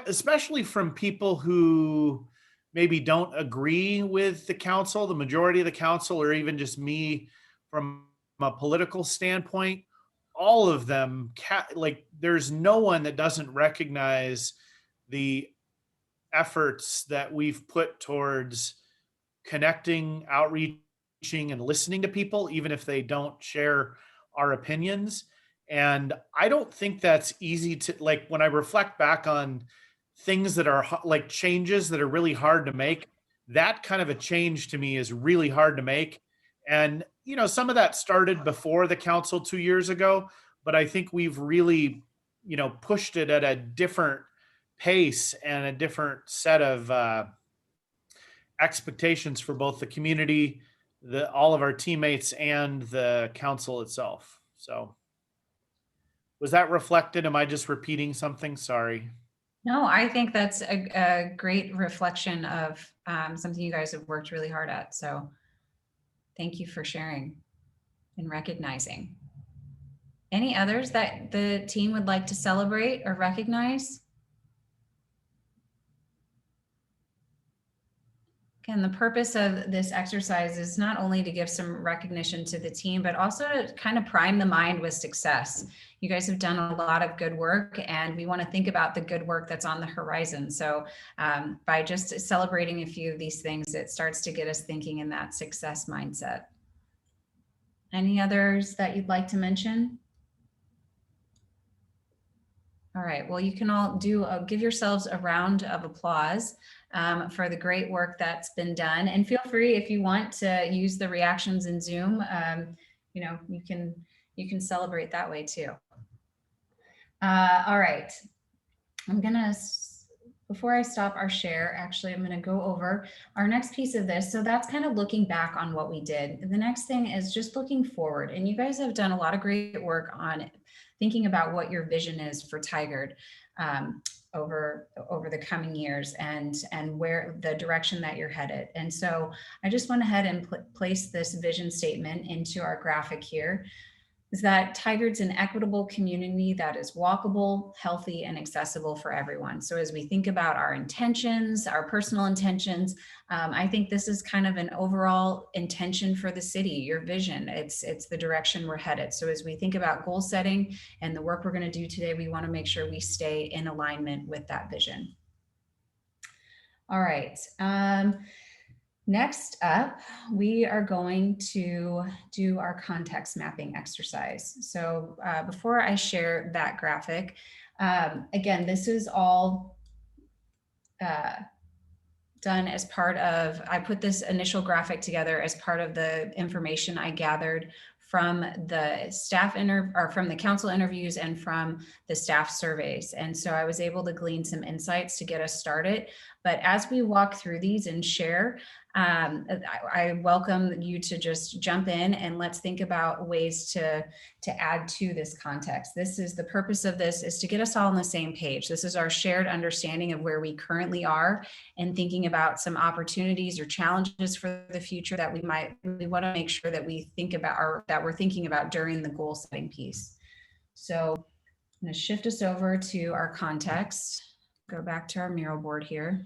especially from people who maybe don't agree with the council, the majority of the council, or even just me from a political standpoint, all of them, like there's no one that doesn't recognize the efforts that we've put towards connecting, outreaching, and listening to people, even if they don't share our opinions. And I don't think that's easy to, like, when I reflect back on things that are like changes that are really hard to make, that kind of a change to me is really hard to make. And, you know, some of that started before the council 2 years ago, but I think we've really, you know, pushed it at a different pace and a different set of expectations for both the community, all of our teammates, and the council itself. So Was that reflected? Am I just repeating something? Sorry. No, I think that's a great reflection of something you guys have worked really hard at. So thank you for sharing and recognizing. Any others that the team would like to celebrate or recognize? Again, the purpose of this exercise is not only to give some recognition to the team, but also to kind of prime the mind with success. You guys have done a lot of good work, and we want to think about the good work that's on the horizon. So by just celebrating a few of these things, it starts to get us thinking in that success mindset. Any others that you'd like to mention? All right, well, you can all give yourselves a round of applause for the great work that's been done. And feel free, if you want to use the reactions in Zoom, you know, you can celebrate that way too. All right, before I stop our share, actually, I'm gonna go over our next piece of this. So that's kind of looking back on what we did. The next thing is just looking forward. And you guys have done a lot of great work on thinking about what your vision is for Tigard over the coming years and where the direction that you're headed. And so I just went ahead and place this vision statement into our graphic here. Is that Tigard's an equitable community that is walkable, healthy, and accessible for everyone. So as we think about our intentions, our personal intentions, I think this is kind of an overall intention for the city, your vision. It's the direction we're headed. So as we think about goal setting and the work we're going to do today, we want to make sure we stay in alignment with that vision. All right. Next up, we are going to do our context mapping exercise. So before I share that graphic, again, this is all done as part of, I put this initial graphic together as part of the information I gathered from the staff from the council interviews and from the staff surveys. And so I was able to glean some insights to get us started. But as we walk through these and share, I welcome you to just jump in and let's think about ways to add to this context. This is the purpose of this, is to get us all on the same page. This is our shared understanding of where we currently are and thinking about some opportunities or challenges for the future that we want to make sure that we think about, or that we're thinking about during the goal setting piece. So I'm going to shift us over to our context, go back to our mural board here.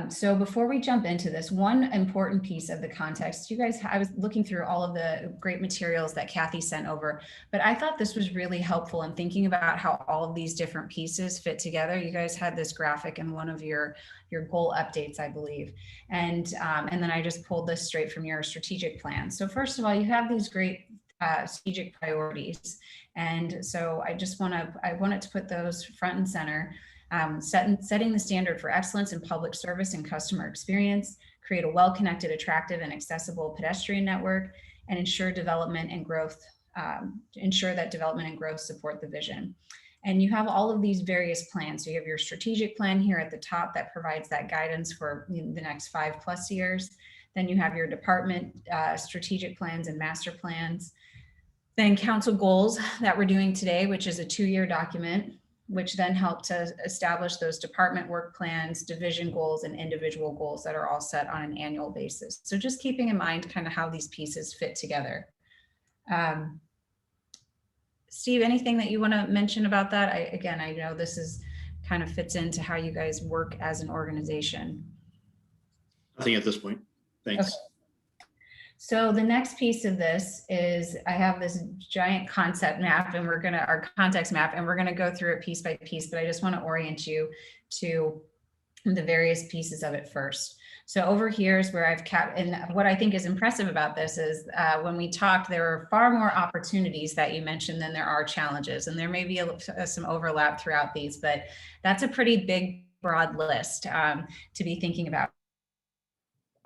So before we jump into this, one important piece of the context, you guys, I was looking through all of the great materials that Kathy sent over, but I thought this was really helpful in thinking about how all of these different pieces fit together. You guys had this graphic in one of your goal updates, I believe. And then I just pulled this straight from your strategic plan. So first of all, you have these great strategic priorities. And so I wanted to put those front and center. Setting the standard for excellence in public service and customer experience, create a well-connected, attractive, and accessible pedestrian network, and ensure development and growth, ensure that development and growth support the vision. And you have all of these various plans. So you have your strategic plan here at the top that provides that guidance for the next 5+ years. Then you have your department strategic plans and master plans. Then council goals that we're doing today, which is a 2-year document, which then help to establish those department work plans, division goals, and individual goals that are all set on an annual basis. So just keeping in mind kind of how these pieces fit together. Steve, anything that you want to mention about that? I know this is kind of fits into how you guys work as an organization. Nothing at this point. Thanks. Okay. So the next piece of this is I have this giant concept map and our context map, and we're gonna go through it piece by piece, but I just want to orient you to the various pieces of it first. So over here is where I've kept, and what I think is impressive about this is when we talked, there are far more opportunities that you mentioned than there are challenges. And there may be some overlap throughout these, but that's a pretty big, broad list to be thinking about.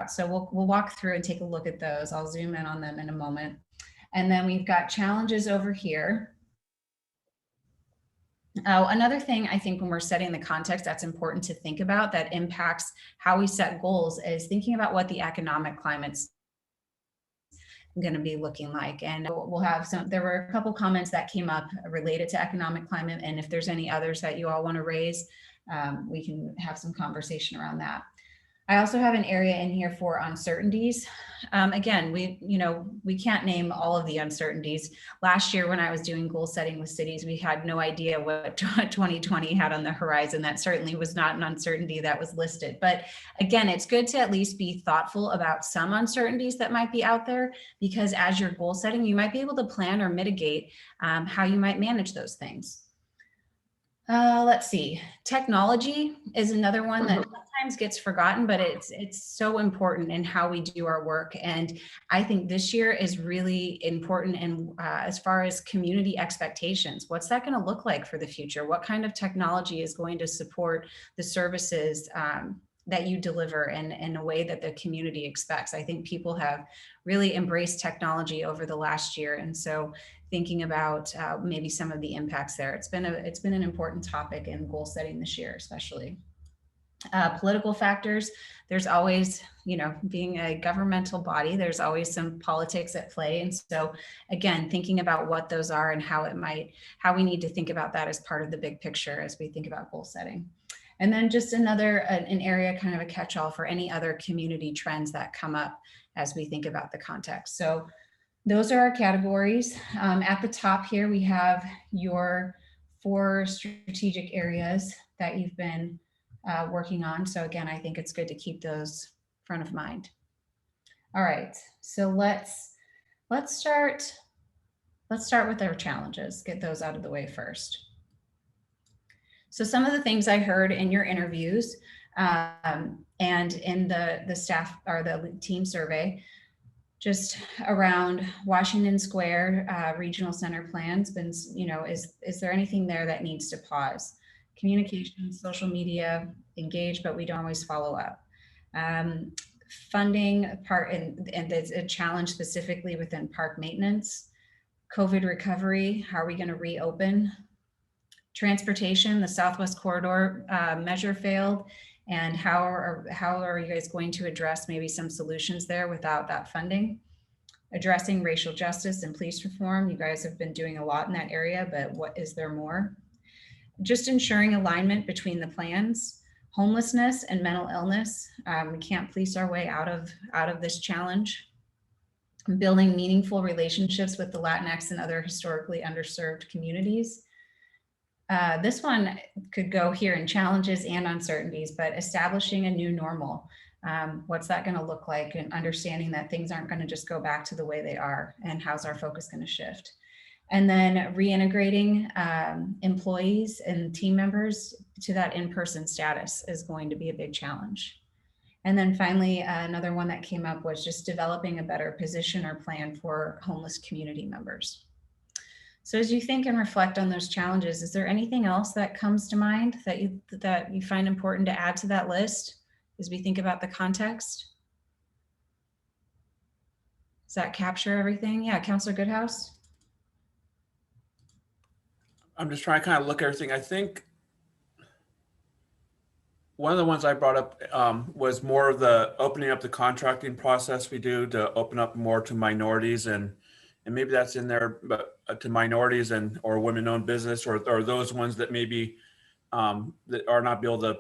So we'll walk through and take a look at those. I'll zoom in on them in a moment. And then we've got challenges over here. Another thing I think when we're setting the context that's important to think about that impacts how we set goals is thinking about what the economic climate's going to be looking like. And we'll have there were a couple comments that came up related to economic climate. And if there's any others that you all want to raise, we can have some conversation around that. I also have an area in here for uncertainties. Again, we can't name all of the uncertainties. Last year when I was doing goal setting with cities, we had no idea what 2020 had on the horizon. That certainly was not an uncertainty that was listed. But again, it's good to at least be thoughtful about some uncertainties that might be out there, because as you're goal setting, you might be able to plan or mitigate how you might manage those things. Let's see. Technology is another one that sometimes gets forgotten, but it's so important in how we do our work. And I think this year is really important. And as far as community expectations, what's that going to look like for the future? What kind of technology is going to support the services that you deliver in a way that the community expects? I think people have really embraced technology over the last year. And so thinking about maybe some of the impacts there. It's been an important topic in goal setting this year, especially. Political factors, there's always, being a governmental body, there's always some politics at play. And so again, thinking about what those are and how we need to think about that as part of the big picture as we think about goal setting. And then just an area, kind of a catch-all for any other community trends that come up as we think about the context. So those are our categories. At the top here, we have your 4 strategic areas that you've been working on. So again, I think it's good to keep those front of mind. All right, so let's start with our challenges, get those out of the way first. So some of the things I heard in your interviews and in the staff or the team survey, just around Washington Square regional center plans, is there anything there that needs to pause? Communication, social media, engage, but we don't always follow up. Funding part, and there's a challenge specifically within park maintenance. COVID recovery, how are we going to reopen? Transportation, the Southwest Corridor measure failed, and how are you guys going to address maybe some solutions there without that funding? Addressing racial justice and police reform, you guys have been doing a lot in that area, but what is there more? Just ensuring alignment between the plans. Homelessness and mental illness, we can't police our way out of this challenge. Building meaningful relationships with the Latinx and other historically underserved communities. This one could go here in challenges and uncertainties, but establishing a new normal. What's that going to look like, and understanding that things aren't going to just go back to the way they are, and how's our focus going to shift? And then reintegrating employees and team members to that in-person status is going to be a big challenge. And then finally, another one that came up was just developing a better position or plan for homeless community members. So as you think and reflect on those challenges, is there anything else that comes to mind that you find important to add to that list as we think about the context? Does that capture everything? Yeah, Councilor Goodhouse? I'm just trying to kind of look at everything. I think one of the ones I brought up was more of the opening up the contracting process we do to open up more to minorities, and maybe that's in there, but to minorities and or women-owned business, or those ones that maybe that are not able to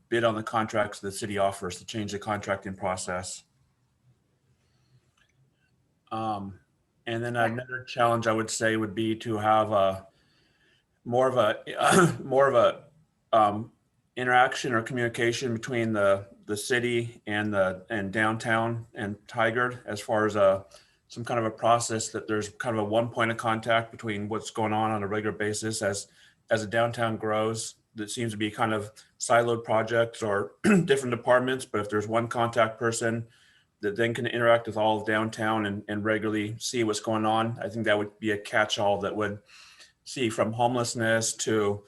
bid on the contracts the city offers, to change the contracting process. And then another challenge I would say would be to have more of a interaction or communication between the city and downtown and Tigard, as far as some kind of a process that there's kind of a one point of contact between what's going on a regular basis as the downtown grows. That seems to be kind of siloed projects or different departments, but if there's one contact person that then can interact with all of downtown and regularly see what's going on, I think that would be a catch-all that would see from homelessness to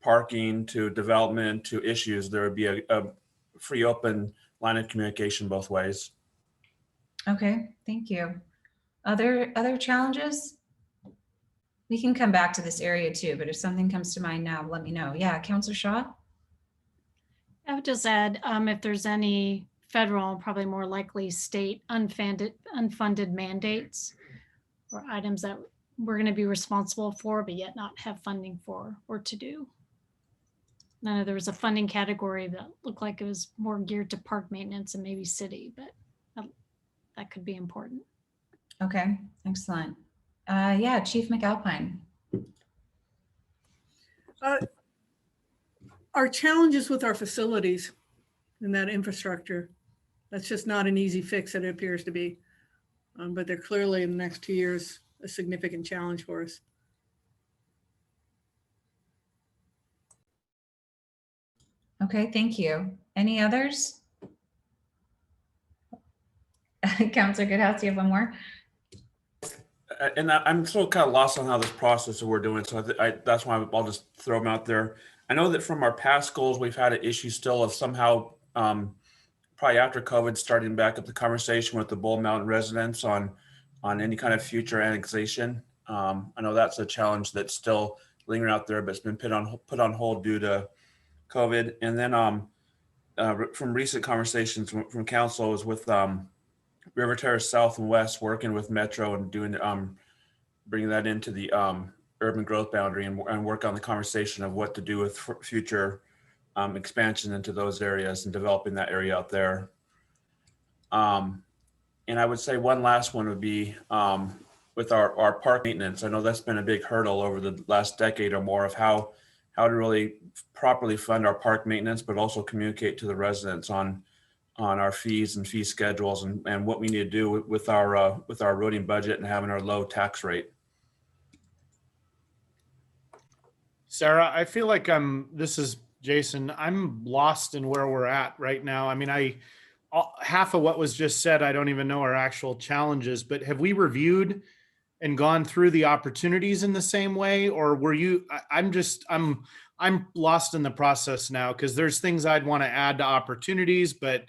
parking to development to issues. There would be a free, open line of communication both ways. Okay, thank you. Other challenges? We can come back to this area too, but if something comes to mind now, let me know. Yeah, Councilor Shaw? I would just add, if there's any federal and probably more likely state unfunded mandates or items that we're going to be responsible for, but yet not have funding for or to do. There was a funding category that looked like it was more geared to park maintenance and maybe city, but that could be important. Okay, excellent. Yeah, Chief McAlpine. Our challenges with our facilities and that infrastructure, that's just not an easy fix, it appears to be. But they're clearly in the next 2 years a significant challenge for us. Okay, thank you. Any others? Councilor Goodhouse, do you have one more? And I'm still kind of lost on how this process that we're doing. So that's why I'll just throw them out there. I know that from our past goals, we've had an issue still of somehow, probably after COVID, starting back up the conversation with the Bull Mountain residents on any kind of future annexation. I know that's a challenge that's still lingering out there, but it's been put on hold due to COVID. And then from recent conversations from council is with River Terrace South and West, working with Metro and doing bringing that into the urban growth boundary and work on the conversation of what to do with future expansion into those areas and developing that area out there. And I would say one last one would be with our park maintenance. I know that's been a big hurdle over the last decade or more of how to really properly fund our park maintenance, but also communicate to the residents on our fees and fee schedules and what we need to do with our roading budget and having our low tax rate. Sarah, I feel like this is Jason. I'm lost in where we're at right now. I mean, half of what was just said, I don't even know our actual challenges, but have we reviewed and gone through the opportunities in the same way? Or were you, I'm lost in the process now because there's things I'd want to add to opportunities, but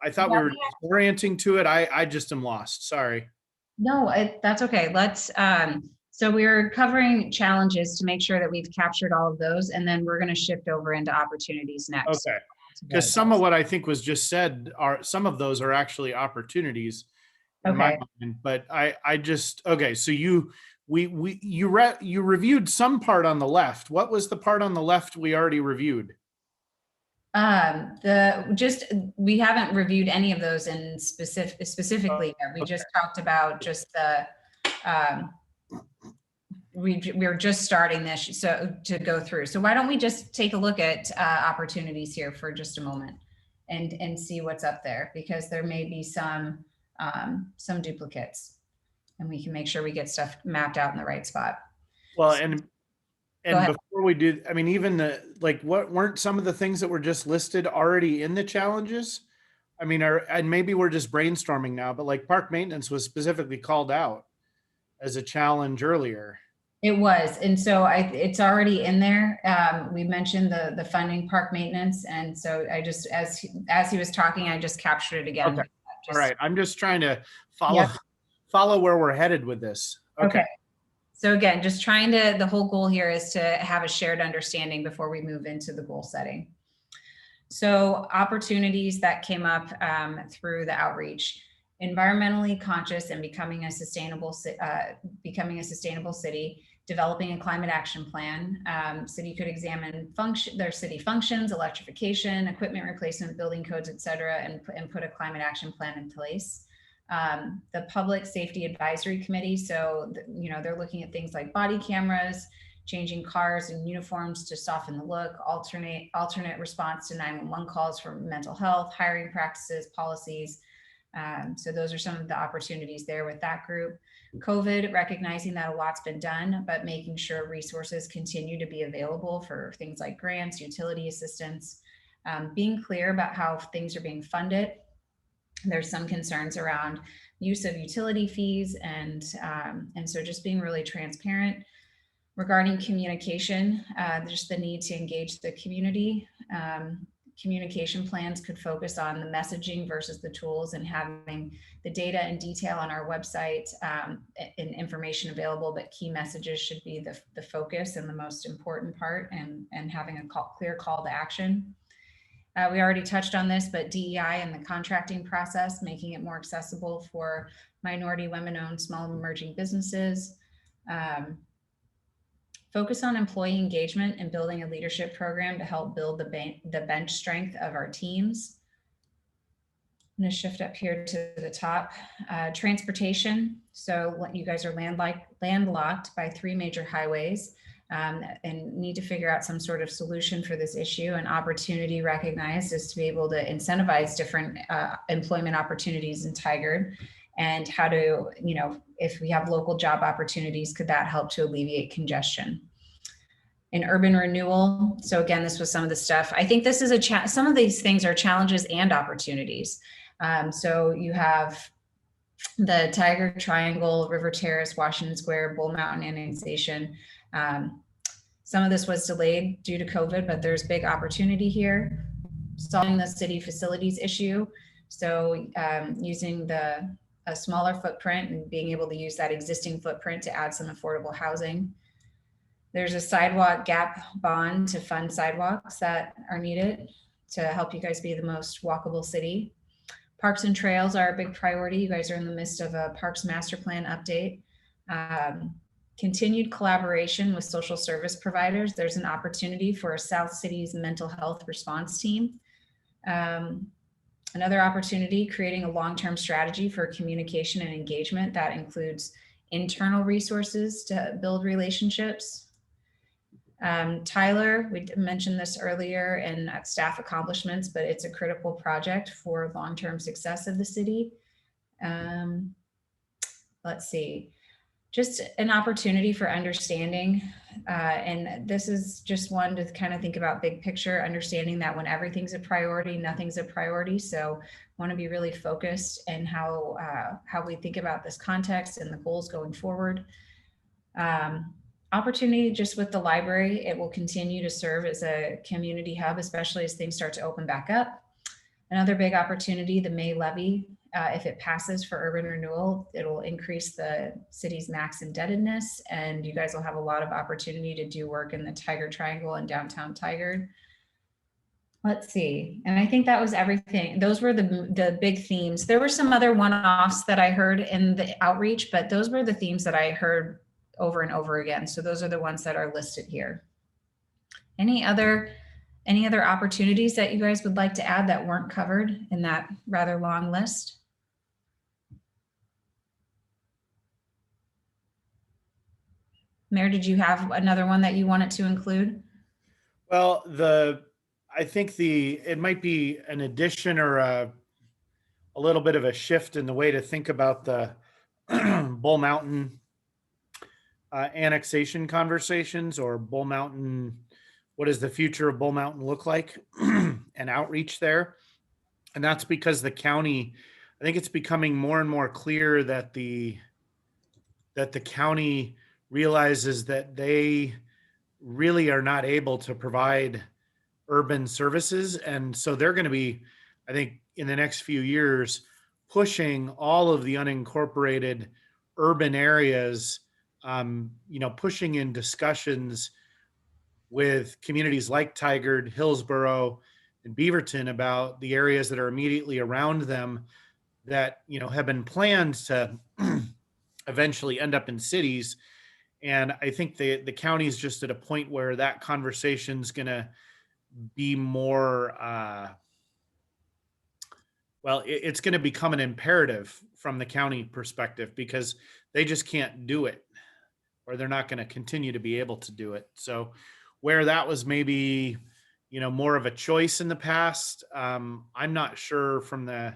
I thought we were orienting to it. I just am lost. Sorry. No, that's okay. Let's, so we're covering challenges to make sure that we've captured all of those, and then we're going to shift over into opportunities next. Okay. Because some of what I think was just said some of those are actually opportunities in my mind, but I just, okay. So you reviewed some part on the left. What was the part on the left we already reviewed? We haven't reviewed any of those in specifically. We just talked about just the, we're just starting this to go through. So why don't we just take a look at opportunities here for just a moment and see what's up there, because there may be some duplicates and we can make sure we get stuff mapped out in the right spot. Well, and before we do, I mean, even what weren't some of the things that were just listed already in the challenges? I mean, and maybe we're just brainstorming now, but like park maintenance was specifically called out as a challenge earlier. It was, and so it's already in there. We mentioned the funding park maintenance, and so I just, as he was talking, I just captured it again. Okay. All right, I'm just trying to follow where we're headed with this. Okay. So again, just trying to, the whole goal here is to have a shared understanding before we move into the goal setting. So opportunities that came up through the outreach: environmentally conscious and becoming a sustainable city, developing a climate action plan. City could examine their city functions, electrification, equipment replacement, building codes, et cetera, and put a climate action plan in place. The Public Safety Advisory Committee, so they're looking at things like body cameras, changing cars and uniforms to soften the look, alternate response to 911 calls for mental health, hiring practices, policies. So those are some of the opportunities there with that group. COVID, recognizing that a lot's been done, but making sure resources continue to be available for things like grants, utility assistance, being clear about how things are being funded. There's some concerns around use of utility fees, and so just being really transparent. Regarding communication, there's the need to engage the community. Communication plans could focus on the messaging versus the tools, and having the data and detail on our website and information available, but key messages should be the focus and the most important part, and having a clear call to action. We already touched on this, but DEI and the contracting process, making it more accessible for minority, women-owned, small and emerging businesses. Focus on employee engagement and building a leadership program to help build the bench strength of our teams. I'm going to shift up here to the top. Transportation. So you guys are landlocked by 3 major highways and need to figure out some sort of solution for this issue. An opportunity recognized is to be able to incentivize different employment opportunities in Tigard, and how to, you know, if we have local job opportunities, could that help to alleviate congestion? In urban renewal. So again, this was some of the stuff. I think this is some of these things are challenges and opportunities. So you have the Tigard Triangle, River Terrace, Washington Square, Bull Mountain annexation. Some of this was delayed due to COVID, but there's big opportunity here. Solving the city facilities issue. So using a smaller footprint and being able to use that existing footprint to add some affordable housing. There's a sidewalk gap bond to fund sidewalks that are needed to help you guys be the most walkable city. Parks and trails are a big priority. You guys are in the midst of a parks master plan update. Continued collaboration with social service providers. There's an opportunity for a South City's mental health response team. Another opportunity, creating a long-term strategy for communication and engagement that includes internal resources to build relationships. Tyler, we mentioned this earlier, and staff accomplishments, but it's a critical project for long-term success of the city. Let's see, just an opportunity for understanding. And this is just one to kind of think about big picture, understanding that when everything's a priority, nothing's a priority. So want to be really focused in how we think about this context and the goals going forward. Opportunity just with the library, it will continue to serve as a community hub, especially as things start to open back up. Another big opportunity, the May levy, if it passes for urban renewal, it'll increase the city's max indebtedness, and you guys will have a lot of opportunity to do work in the Tigard Triangle and downtown Tigard. Let's see, and I think that was everything. Those were the big themes. There were some other one-offs that I heard in the outreach, but those were the themes that I heard over and over again. So those are the ones that are listed here. Any other opportunities that you guys would like to add that weren't covered in that rather long list? Mayor, did you have another one that you wanted to include? Well, I think it might be an addition or a little bit of a shift in the way to think about the Bull Mountain annexation conversations, or Bull Mountain, what does the future of Bull Mountain look like, and outreach there. And that's because the county, I think it's becoming more and more clear that the county realizes that they really are not able to provide urban services. And so they're going to be, I think, in the next few years, pushing all of the unincorporated urban areas, pushing in discussions with communities like Tigard, Hillsborough, and Beaverton about the areas that are immediately around them that, have been planned to eventually end up in cities. And I think the county is just at a point where that conversation is going to be more, it's going to become an imperative from the county perspective, because they just can't do it, or they're not going to continue to be able to do it. So where that was maybe, more of a choice in the past, I'm not sure from the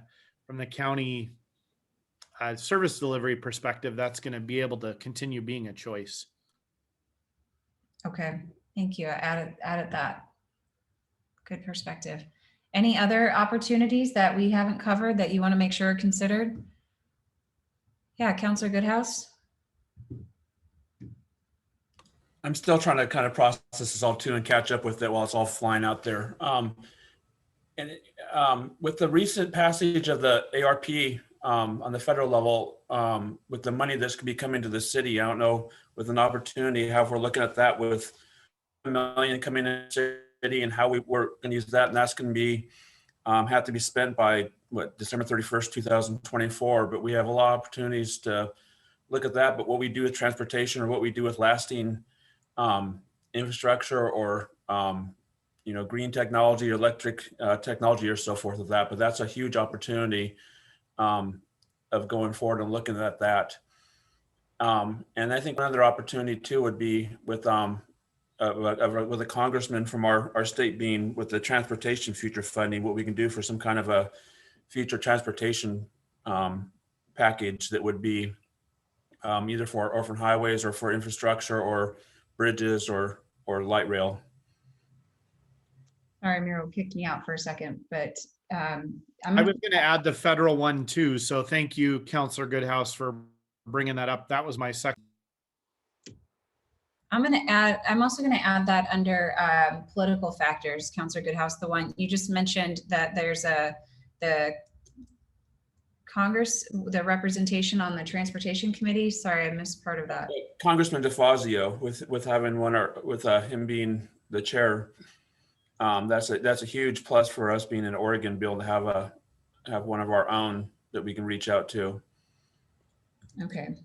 county service delivery perspective, that's going to be able to continue being a choice. Okay, thank you. I added that. Good perspective. Any other opportunities that we haven't covered that you want to make sure are considered? Yeah, Councilor Goodhouse. I'm still trying to kind of process this all too and catch up with it while it's all flying out there. With the recent passage of the ARP on the federal level, with the money that's going to be coming to the city, I don't know, with an opportunity, how if we're looking at that with $1 million coming in city and how we're going to use that. And that's going to be, have to be spent by December 31st, 2024. But we have a lot of opportunities to look at that. But what we do with transportation or what we do with lasting infrastructure or, green technology, electric technology or so forth of that. But that's a huge opportunity of going forward and looking at that. And I think another opportunity too would be with a congressman from our state being with the transportation future funding, what we can do for some kind of a future transportation package that would be either for orphan highways or for infrastructure or bridges or light rail. Sorry, Muriel kicked me out for a second, but I was going to add the federal one too. So thank you, Councilor Goodhouse, for bringing that up. That was my second. I'm also going to add that under political factors, Councilor Goodhouse, the one you just mentioned, that there's the Congress, the representation on the Transportation Committee. Sorry, I missed part of that. Congressman DeFazio, with having one, or with him being the chair, that's a huge plus for us being in Oregon, be able to have one of our own that we can reach out to. Okay.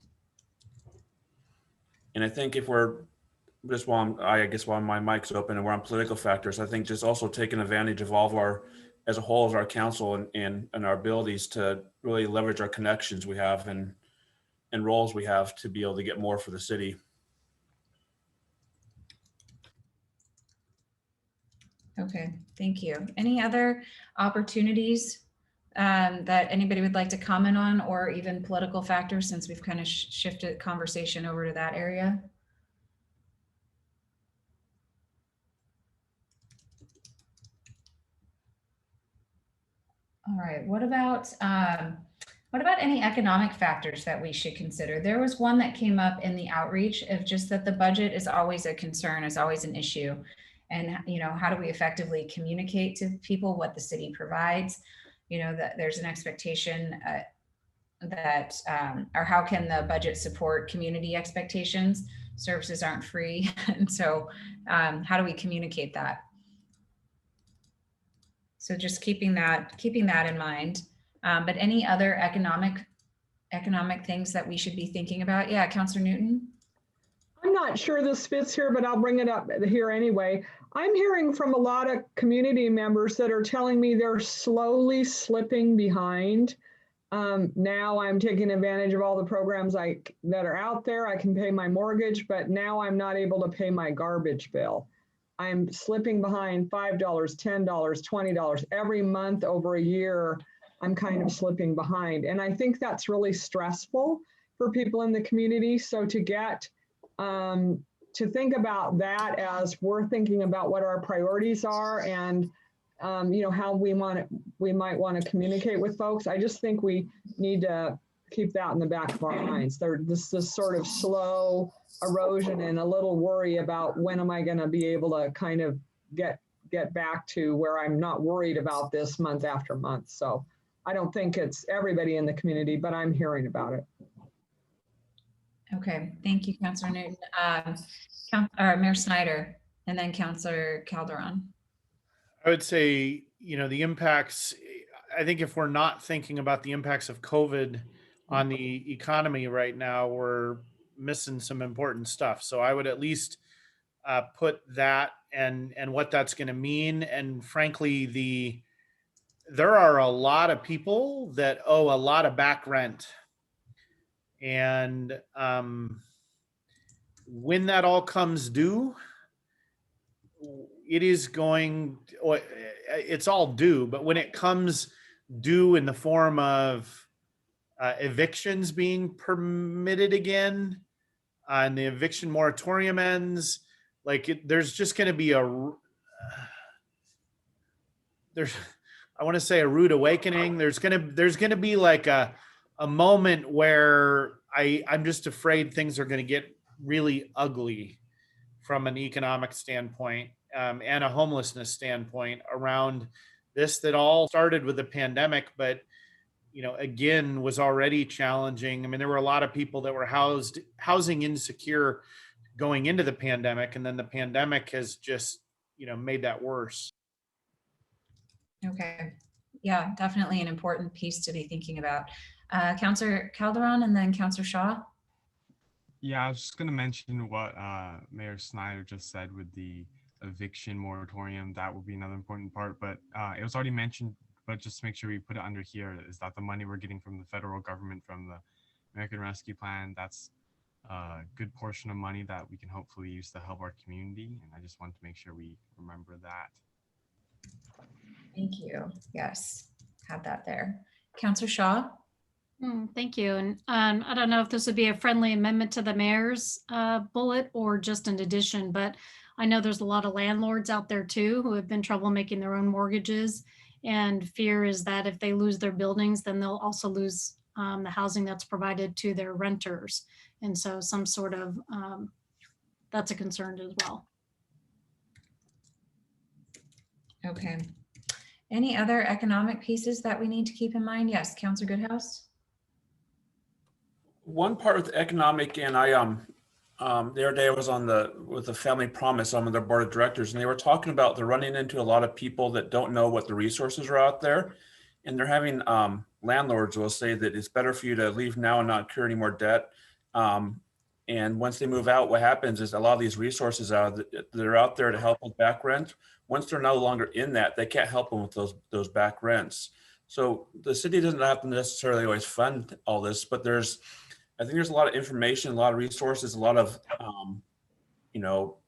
And I think if we're just while my mic's open and we're on political factors, I think just also taking advantage of all of our, as a whole, as our council and our abilities to really leverage our connections we have and roles we have to be able to get more for the city. Okay, thank you. Any other opportunities that anybody would like to comment on, or even political factors, since we've kind of shifted conversation over to that area? All right, what about any economic factors that we should consider? There was one that came up in the outreach of just that the budget is always a concern, is always an issue. And, how do we effectively communicate to people what the city provides? That there's an expectation that, or how can the budget support community expectations? Services aren't free. And so how do we communicate that? So just keeping that in mind. But any other economic things that we should be thinking about? Yeah, Councilor Newton. I'm not sure this fits here, but I'll bring it up here anyway. I'm hearing from a lot of community members that are telling me they're slowly slipping behind. Now I'm taking advantage of all the programs that are out there. I can pay my mortgage, but now I'm not able to pay my garbage bill. I'm slipping behind $5, $10, $20 every month over a year. I'm kind of slipping behind. And I think that's really stressful for people in the community. So to get to think about that as we're thinking about what our priorities are and how we might want to communicate with folks. I just think we need to keep that in the back of our minds. This sort of slow erosion and a little worry about when am I going to be able to kind of get back to where I'm not worried about this month after month. So I don't think it's everybody in the community, but I'm hearing about it. Okay, thank you, Councilor Newton. Mayor Snyder, and then Councilor Calderon. I would say, the impacts, I think if we're not thinking about the impacts of COVID on the economy right now, we're missing some important stuff. So I would at least put that and what that's going to mean. And frankly, there are a lot of people that owe a lot of back rent. And when that all comes due, it's all due, but when it comes due in the form of evictions being permitted again, and the eviction moratorium ends, there's just going to be I want to say a rude awakening. There's going to be like a moment where I'm just afraid things are going to get really ugly from an economic standpoint and a homelessness standpoint around this, that all started with the pandemic, but again, was already challenging. I mean, there were a lot of people that were housing insecure going into the pandemic, and then the pandemic has just, made that worse. Okay. Yeah, definitely an important piece to be thinking about. Councillor Calderon and then Councillor Shaw. Yeah, I was just going to mention what Mayor Snyder just said with the eviction moratorium. That would be another important part, but it was already mentioned, but just to make sure we put it under here, is that the money we're getting from the federal government, from the American Rescue Plan, that's a good portion of money that we can hopefully use to help our community. And I just want to make sure we remember that. Thank you. Yes, have that there. Councillor Shaw. Thank you. And I don't know if this would be a friendly amendment to the mayor's bullet or just an addition, but I know there's a lot of landlords out there too who have been trouble making their own mortgages, and fear is that if they lose their buildings, then they'll also lose the housing that's provided to their renters. And so some sort of, that's a concern as well. Okay. Any other economic pieces that we need to keep in mind? Yes, Councillor Goodhouse. One part with economic, and I the other day I was on with the Family Promise on their board of directors, and they were talking about they're running into a lot of people that don't know what the resources are out there, and they're having landlords will say that it's better for you to leave now and not incur any more debt. And once they move out, what happens is a lot of these resources that are out there to help with back rent. Once they're no longer in that, they can't help them with those back rents. So the city doesn't have to necessarily always fund all this, but I think there's a lot of information, a lot of resources, a lot of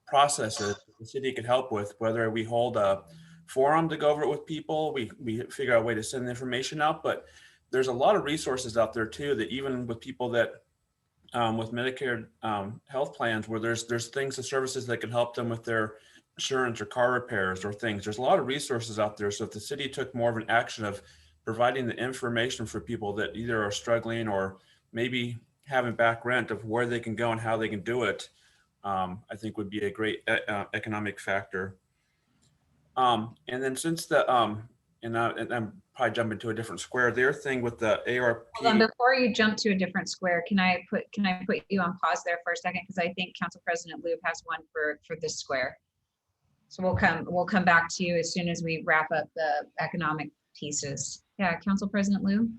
processes the city could help with, whether we hold a forum to go over it with people, we figure out a way to send the information out, but there's a lot of resources out there too, that even with people that with Medicare health plans, where there's things and services that can help them with their insurance or car repairs or things. There's a lot of resources out there. So if the city took more of an action of providing the information for people that either are struggling or maybe having back rent, of where they can go and how they can do it, I think would be a great economic factor. And then since and I'm probably jumping to a different square, their thing with the ARP. Hold on, before you jump to a different square, can I put you on pause there for a second? Because I think Council President Loop has one for this square. So we'll come back to you as soon as we wrap up the economic pieces. Yeah, Council President Loop.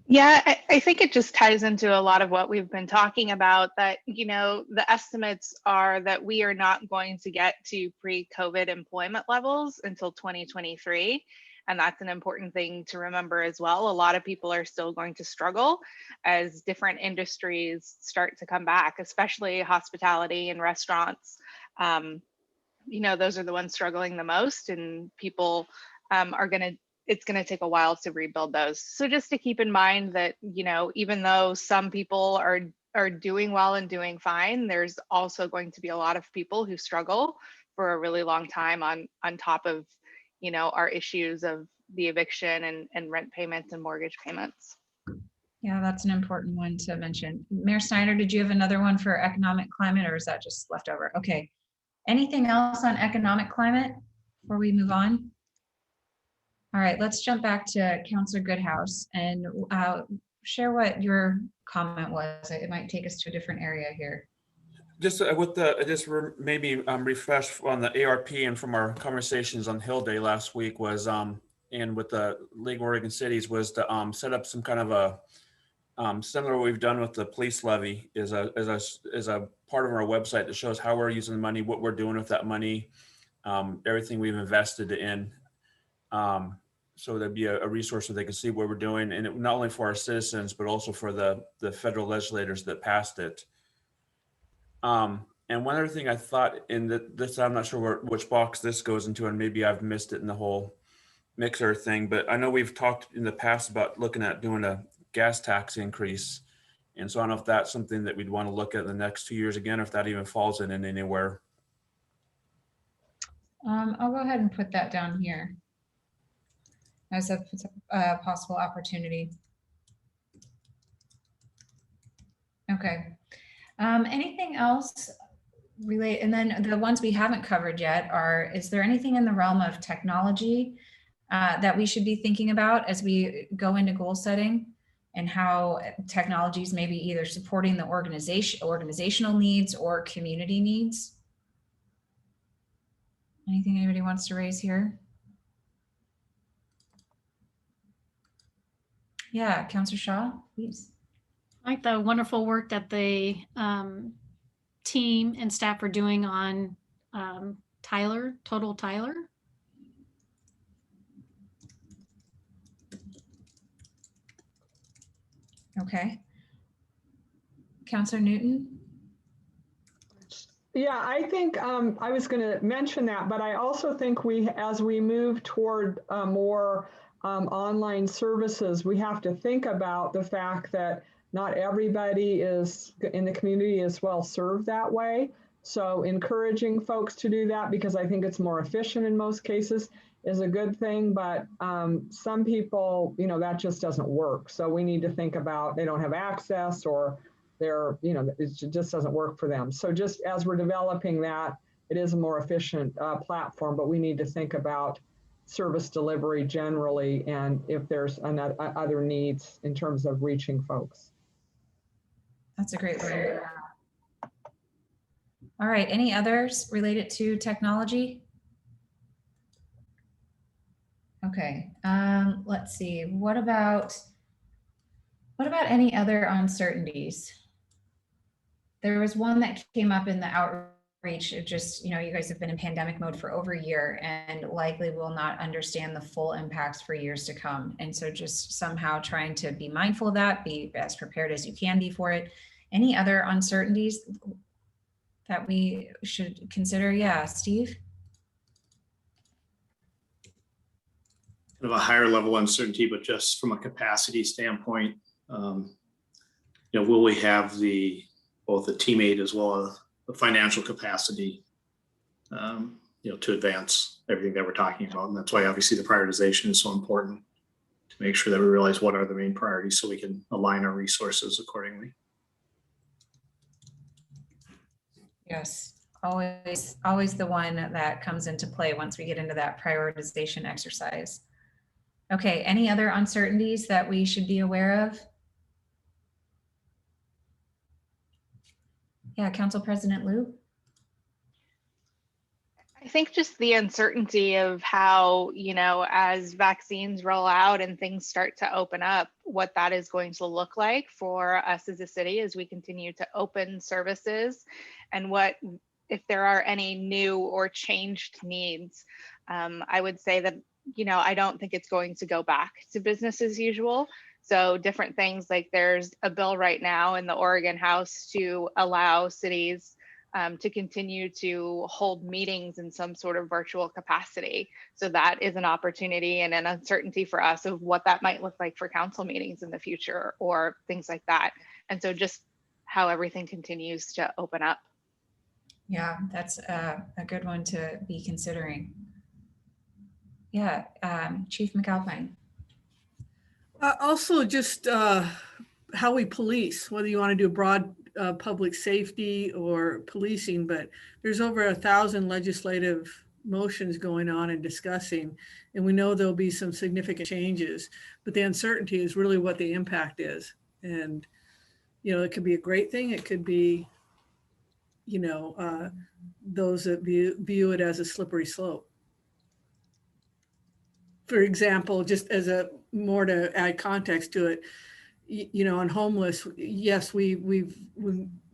Yeah, I think it just ties into a lot of what we've been talking about, that, the estimates are that we are not going to get to pre-COVID employment levels until 2023. And that's an important thing to remember as well. A lot of people are still going to struggle as different industries start to come back, especially hospitality and restaurants. Those are the ones struggling the most, and people it's going to take a while to rebuild those. So just to keep in mind that, even though some people are doing well and doing fine, there's also going to be a lot of people who struggle for a really long time on top of, our issues of the eviction and rent payments and mortgage payments. Yeah, that's an important one to mention. Mayor Snyder, did you have another one for economic climate, or is that just left over? Okay. Anything else on economic climate before we move on? All right, let's jump back to Councillor Goodhouse and share what your comment was. It might take us to a different area here. Just maybe refresh on the ARP and from our conversations on Hill Day last week was and with the League of Oregon Cities was to set up some kind of a similar to what we've done with the police levy is a part of our website that shows how we're using the money, what we're doing with that money, everything we've invested in. So there'd be a resource where they can see what we're doing, and not only for our citizens, but also for the federal legislators that passed it. And one other thing I thought this, I'm not sure which box this goes into, and maybe I've missed it in the whole mixer thing, but I know we've talked in the past about looking at doing a gas tax increase. And so I don't know if that's something that we'd want to look at in the next 2 years again, or if that even falls in anywhere. I'll go ahead and put that down here as a possible opportunity. Okay. Anything else relate? And then the ones we haven't covered yet is there anything in the realm of technology that we should be thinking about as we go into goal setting, and how technologies may be either supporting the organizational needs or community needs? Anything anybody wants to raise here? Yeah, Councillor Shaw, please. I like the wonderful work that the team and staff are doing on Total Tyler. Okay. Councillor Newton? Yeah, I think I was going to mention that, but I also think as we move toward more online services, we have to think about the fact that not everybody is in the community is well served that way. So encouraging folks to do that, because I think it's more efficient in most cases, is a good thing. But some people, that just doesn't work. So we need to think about they don't have access, or they're, it just doesn't work for them. So just as we're developing that, it is a more efficient platform, but we need to think about service delivery generally, and if there's other needs in terms of reaching folks. That's a great way. All right, any others related to technology? Okay, let's see. What about any other uncertainties? There was one that came up in the outreach. It just, you guys have been in pandemic mode for over a year and likely will not understand the full impacts for years to come. And so just somehow trying to be mindful of that, be as prepared as you can be for it. Any other uncertainties that we should consider? Yeah, Steve? Kind of a higher level uncertainty, but just from a capacity standpoint, will we have both the teammate as well as the financial capacity, to advance everything that we're talking about. And that's why obviously the prioritization is so important, to make sure that we realize what are the main priorities so we can align our resources accordingly. Yes, always the one that comes into play once we get into that prioritization exercise. Okay, any other uncertainties that we should be aware of? Yeah, Council President Liu. I think just the uncertainty of how, as vaccines roll out and things start to open up, what that is going to look like for us as a city as we continue to open services, and what if there are any new or changed needs. I would say that, I don't think it's going to go back to business as usual. So different things, like there's a bill right now in the Oregon House to allow cities to continue to hold meetings in some sort of virtual capacity. So that is an opportunity and an uncertainty for us of what that might look like for council meetings in the future or things like that. And so just how everything continues to open up. Yeah, that's a good one to be considering. Yeah, Chief McAlpine. Also, just how we police, whether you want to do broad public safety or policing, but there's over 1,000 legislative motions going on and discussing, and we know there'll be some significant changes, but the uncertainty is really what the impact is. And, it could be a great thing. It could be, those that view it as a slippery slope. For example, just as a more to add context to it, on homeless, yes, we've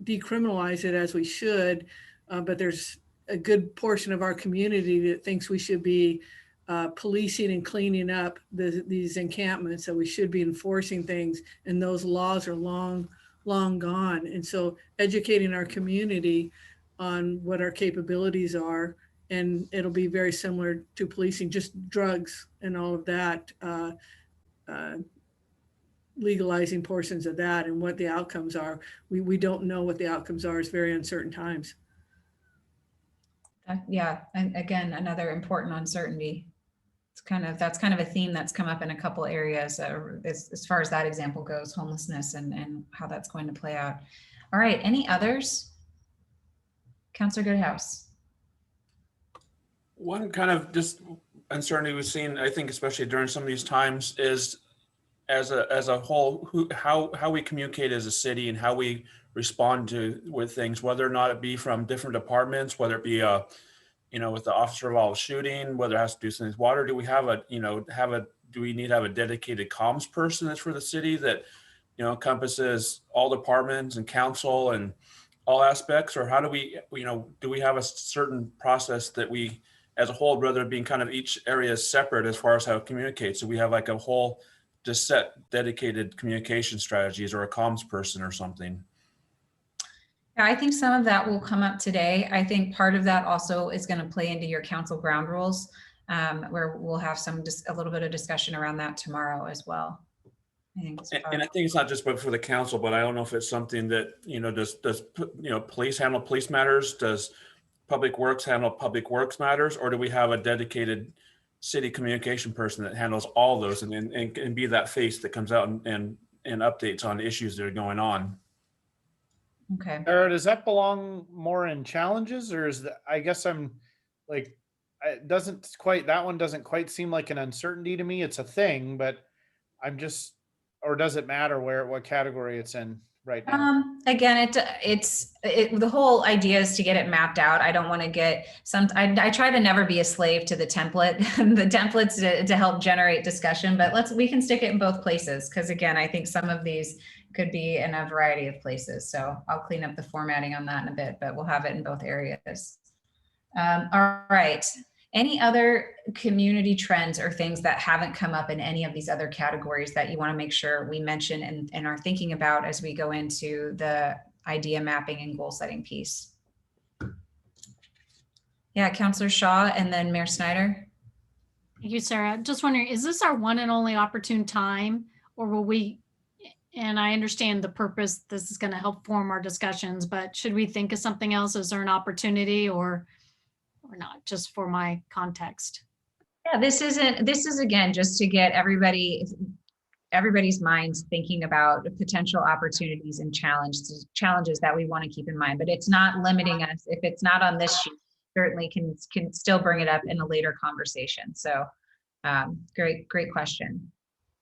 decriminalized it as we should, but there's a good portion of our community that thinks we should be policing and cleaning up these encampments, that we should be enforcing things, and those laws are long gone. And so educating our community on what our capabilities are, and it'll be very similar to policing, just drugs and all of that, legalizing portions of that and what the outcomes are. We don't know what the outcomes are. It's very uncertain times. Yeah, and again, another important uncertainty. That's kind of a theme that's come up in a couple areas as far as that example goes, homelessness and how that's going to play out. All right, any others? Councillor Goodhouse. One kind of just uncertainty we've seen, I think, especially during some of these times, is as a whole, how we communicate as a city and how we respond with things, whether or not it be from different departments, whether it be with the officer involved shooting, whether it has to do something with water? Do we have do we need to have a dedicated comms person that's for the city that, encompasses all departments and council and all aspects? Or how do we, do we have a certain process that we, as a whole, rather being kind of each area is separate as far as how it communicates? So we have like a whole just set dedicated communication strategies or a comms person or something. I think some of that will come up today. I think part of that also is going to play into your council ground rules, where we'll have a little bit of discussion around that tomorrow as well. I think and I think it's not just for the council, but I don't know if it's something that, does police handle police matters? Does public works handle public works matters? Or do we have a dedicated city communication person that handles all those and be that face that comes out and updates on issues that are going on? Okay. Sarah, does that belong more in challenges, or is that, I guess I'm like, that one doesn't quite seem like an uncertainty to me. It's a thing, but or does it matter what category it's in right now? Again, the whole idea is to get it mapped out. I don't want to get I try to never be a slave to the template, the templates to help generate discussion, but we can stick it in both places. Cause again, I think some of these could be in a variety of places. So I'll clean up the formatting on that in a bit, but we'll have it in both areas. All right. Any other community trends or things that haven't come up in any of these other categories that you want to make sure we mention and are thinking about as we go into the idea mapping and goal setting piece? Yeah, Councillor Shaw and then Mayor Snyder. Thank you, Sarah. Just wondering, is this our one and only opportune time, or will we, and I understand the purpose, this is going to help form our discussions, but should we think of something else? Is there an opportunity or not, just for my context? Yeah, this is again, just to get everybody's minds thinking about potential opportunities and challenges that we want to keep in mind, but it's not limiting us. If it's not on this sheet, certainly can still bring it up in a later conversation. So great question.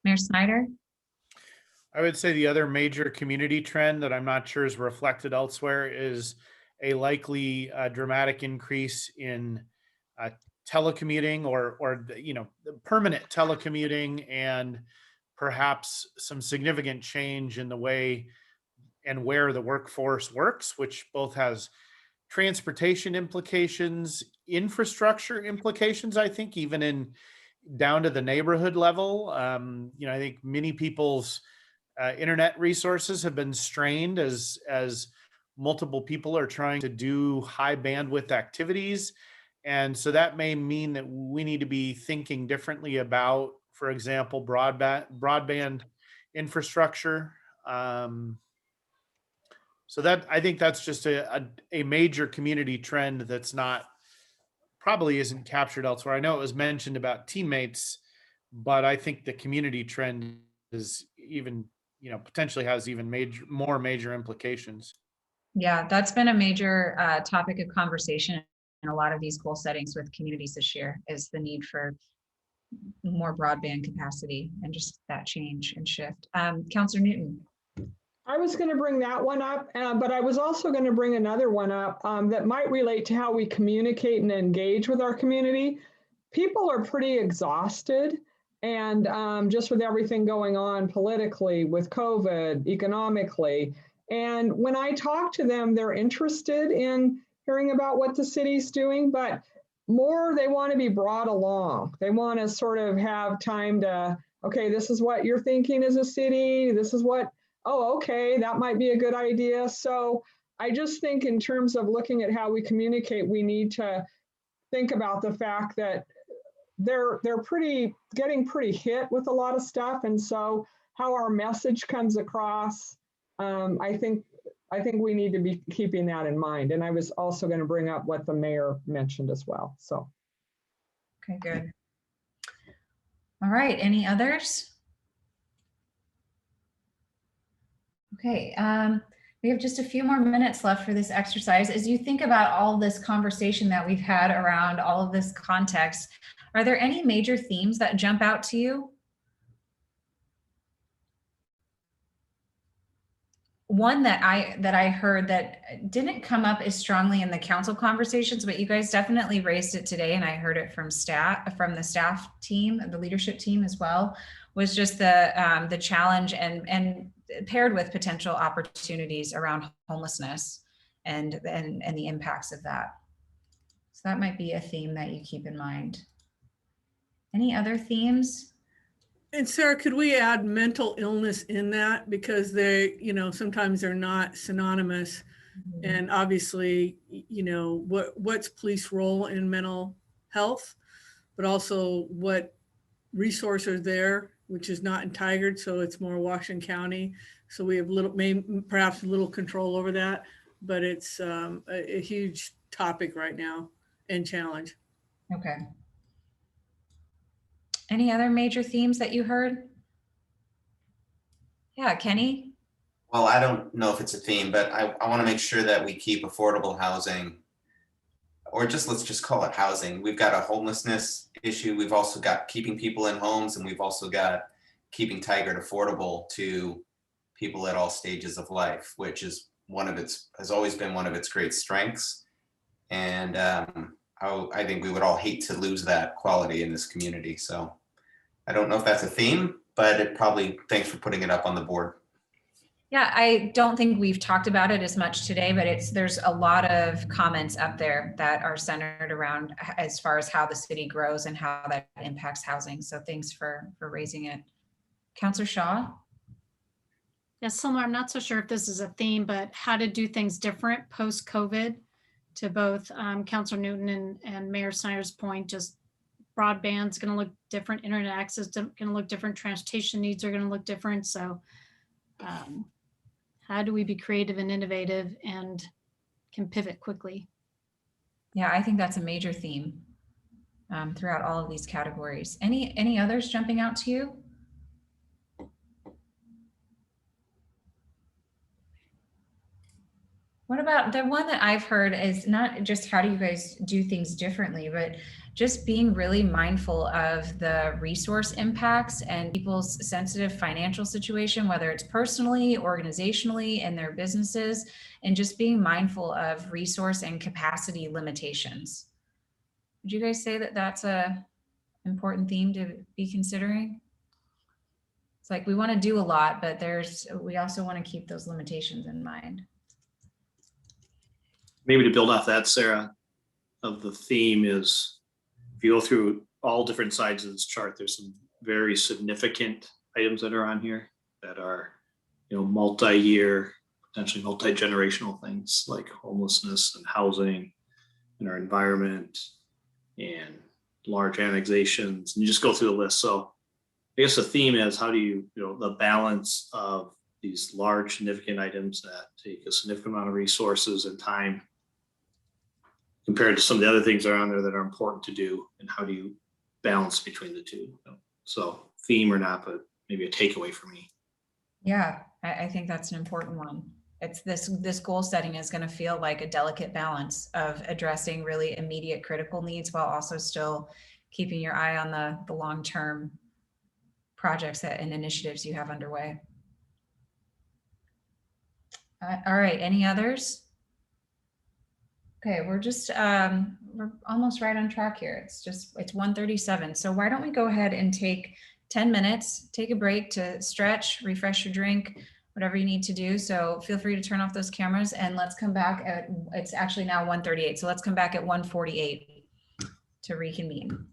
Mayor Snyder? I would say the other major community trend that I'm not sure is reflected elsewhere is a likely dramatic increase in telecommuting or permanent telecommuting, and perhaps some significant change in the way and where the workforce works, which both has transportation implications, infrastructure implications, I think, even down to the neighborhood level. I think many people's internet resources have been strained as multiple people are trying to do high bandwidth activities. And so that may mean that we need to be thinking differently about, for example, broadband infrastructure. So that, I think that's just a major community trend that's probably isn't captured elsewhere. I know it was mentioned about teammates, but I think the community trend is even, potentially has even more major implications. Yeah, that's been a major topic of conversation in a lot of these goal settings with communities this year, is the need for more broadband capacity and just that change and shift. Councillor Newton. I was going to bring that one up, but I was also going to bring another one up that might relate to how we communicate and engage with our community. People are pretty exhausted, and just with everything going on politically, with COVID, economically. And when I talk to them, they're interested in hearing about what the city's doing, but more they want to be brought along. They want to sort of have time to, okay, this is what you're thinking as a city. This is what, oh, okay, that might be a good idea. So I just think in terms of looking at how we communicate, we need to think about the fact that they're getting pretty hit with a lot of stuff. And so how our message comes across, I think we need to be keeping that in mind. And I was also going to bring up what the mayor mentioned as well. So. Okay, good. All right, any others? Okay, we have just a few more minutes left for this exercise. As you think about all this conversation that we've had around all of this context, are there any major themes that jump out to you? one that I heard that didn't come up as strongly in the council conversations, but you guys definitely raised it today, and I heard it from the staff team, the leadership team as well, was just the challenge and paired with potential opportunities around homelessness and the impacts of that. So that might be a theme that you keep in mind. Any other themes? And Sarah, could we add mental illness in that? Because they, sometimes they're not synonymous. And obviously, what's police role in mental health, but also what resources are there, which is not in Tigard, so it's more Washington County. So we have perhaps a little control over that, but it's a huge topic right now and challenge. Okay. Any other major themes that you heard? Yeah, Kenny? Well, I don't know if it's a theme, but I want to make sure that we keep affordable housing, or let's just call it housing. We've got a homelessness issue. We've also got keeping people in homes, and we've also got keeping Tigard affordable to people at all stages of life, which is has always been one of its great strengths. And I think we would all hate to lose that quality in this community. So I don't know if that's a theme, but thanks for putting it up on the board. Yeah, I don't think we've talked about it as much today, but there's a lot of comments up there that are centered around as far as how the city grows and how that impacts housing. So thanks for raising it. Councillor Shaw? Yes, Summer, I'm not so sure if this is a theme, but how to do things different post-COVID, to both Councillor Newton and Mayor Snyder's point. Just broadband's going to look different, internet access is going to look different, transportation needs are going to look different. So how do we be creative and innovative and can pivot quickly? Yeah, I think that's a major theme throughout all of these categories. Any others jumping out to you? What about the one that I've heard is not just how do you guys do things differently, but just being really mindful of the resource impacts and people's sensitive financial situation, whether it's personally, organizationally, in their businesses, and just being mindful of resource and capacity limitations. Would you guys say that that's a important theme to be considering? It's like we want to do a lot, but we also want to keep those limitations in mind. Maybe to build off that, Sarah, of the theme is, if you go through all different sides of this chart, there's some very significant items that are on here that are, multi-year, potentially multi-generational things like homelessness and housing and our environment and large annexations, and you just go through the list. So I guess the theme is, how do you, the balance of these large significant items that take a significant amount of resources and time compared to some of the other things that are on there that are important to do, and how do you balance between the two? So theme or not, but maybe a takeaway for me. Yeah, I think that's an important one. It's this goal setting is going to feel like a delicate balance of addressing really immediate critical needs while also still keeping your eye on the long-term projects and initiatives you have underway. All right, any others? Okay, we're almost right on track here. It's 1:37. So why don't we go ahead and take 10 minutes, take a break to stretch, refresh your drink, whatever you need to do. So feel free to turn off those cameras, and let's come back it's actually now 1:38. So let's come back at 1:48 to reconvene.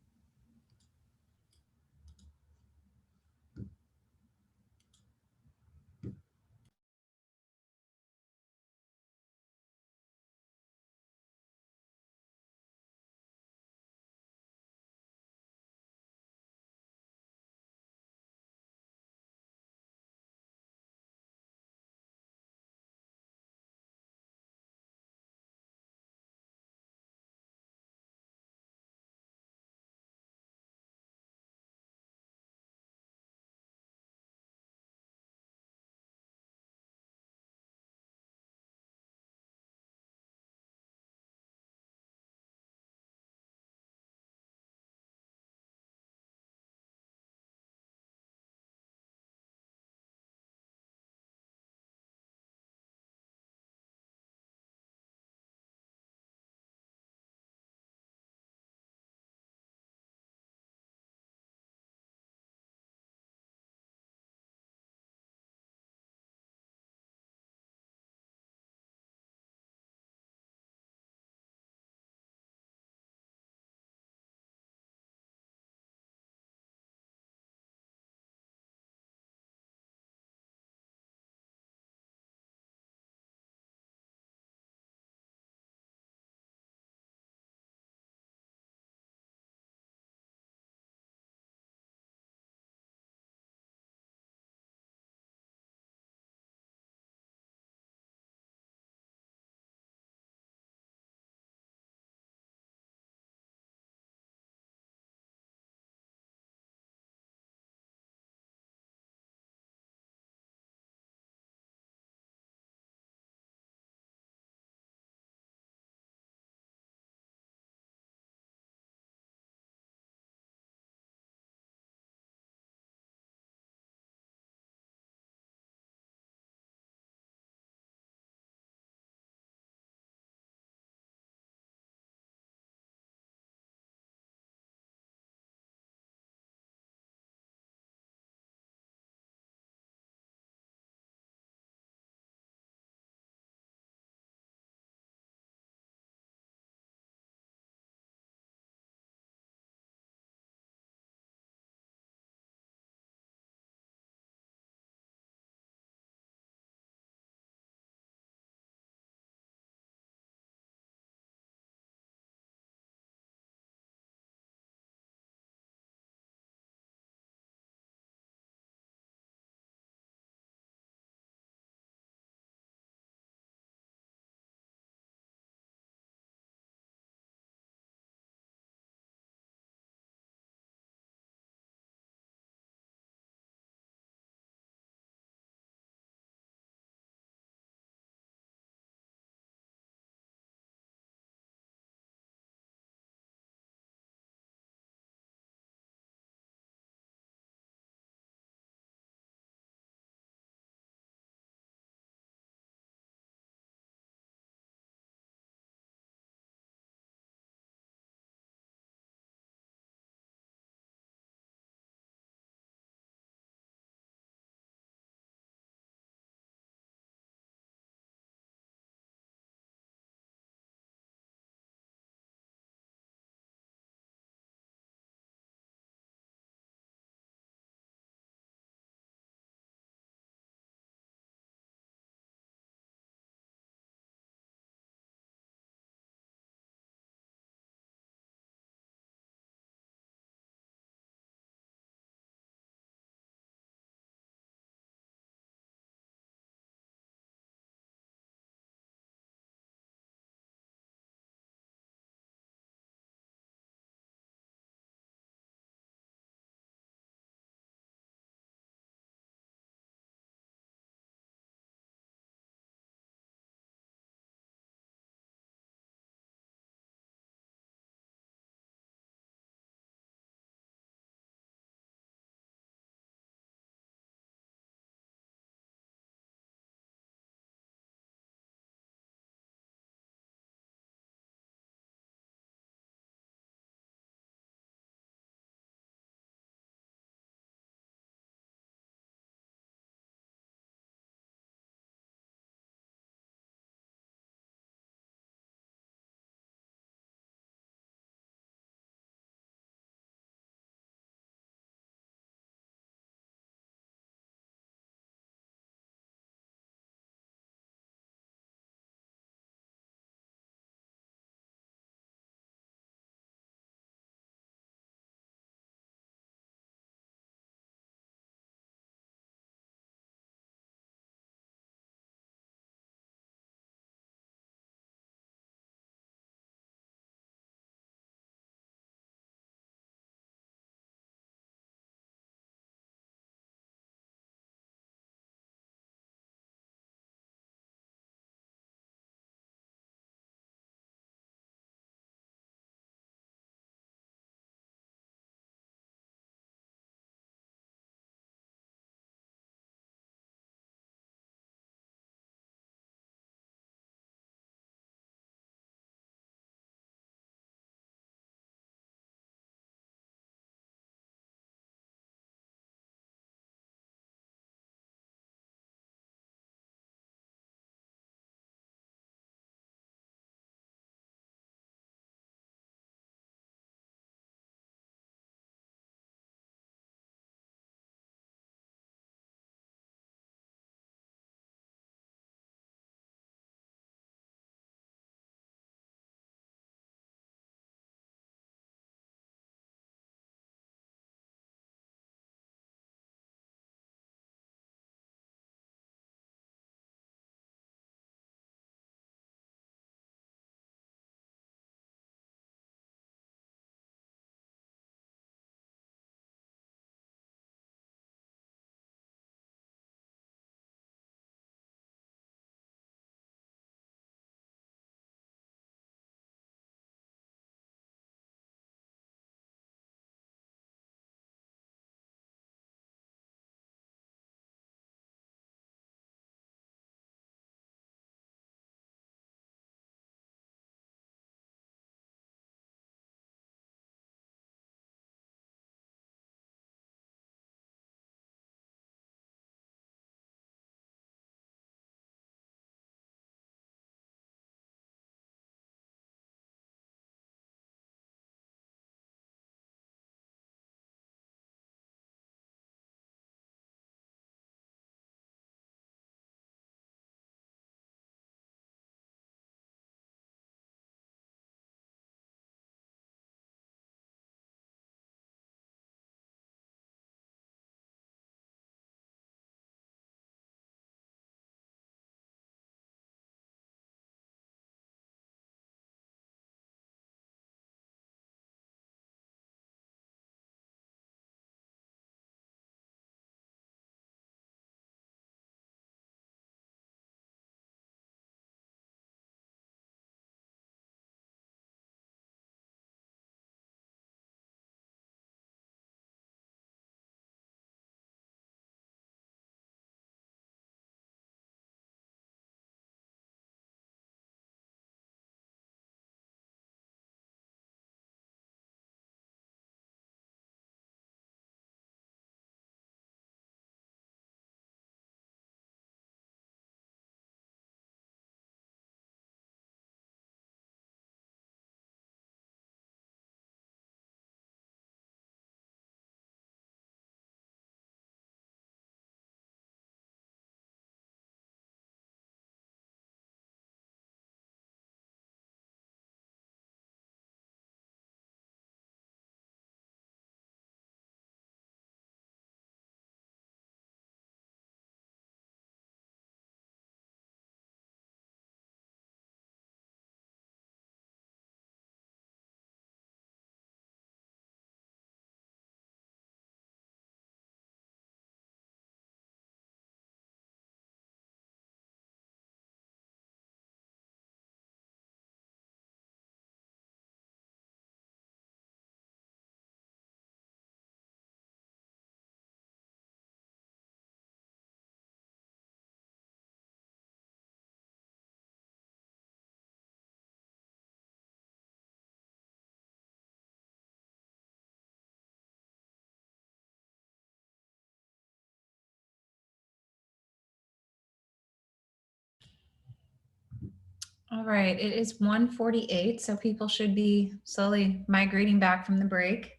All right, it is 1:48, so people should be slowly migrating back from the break.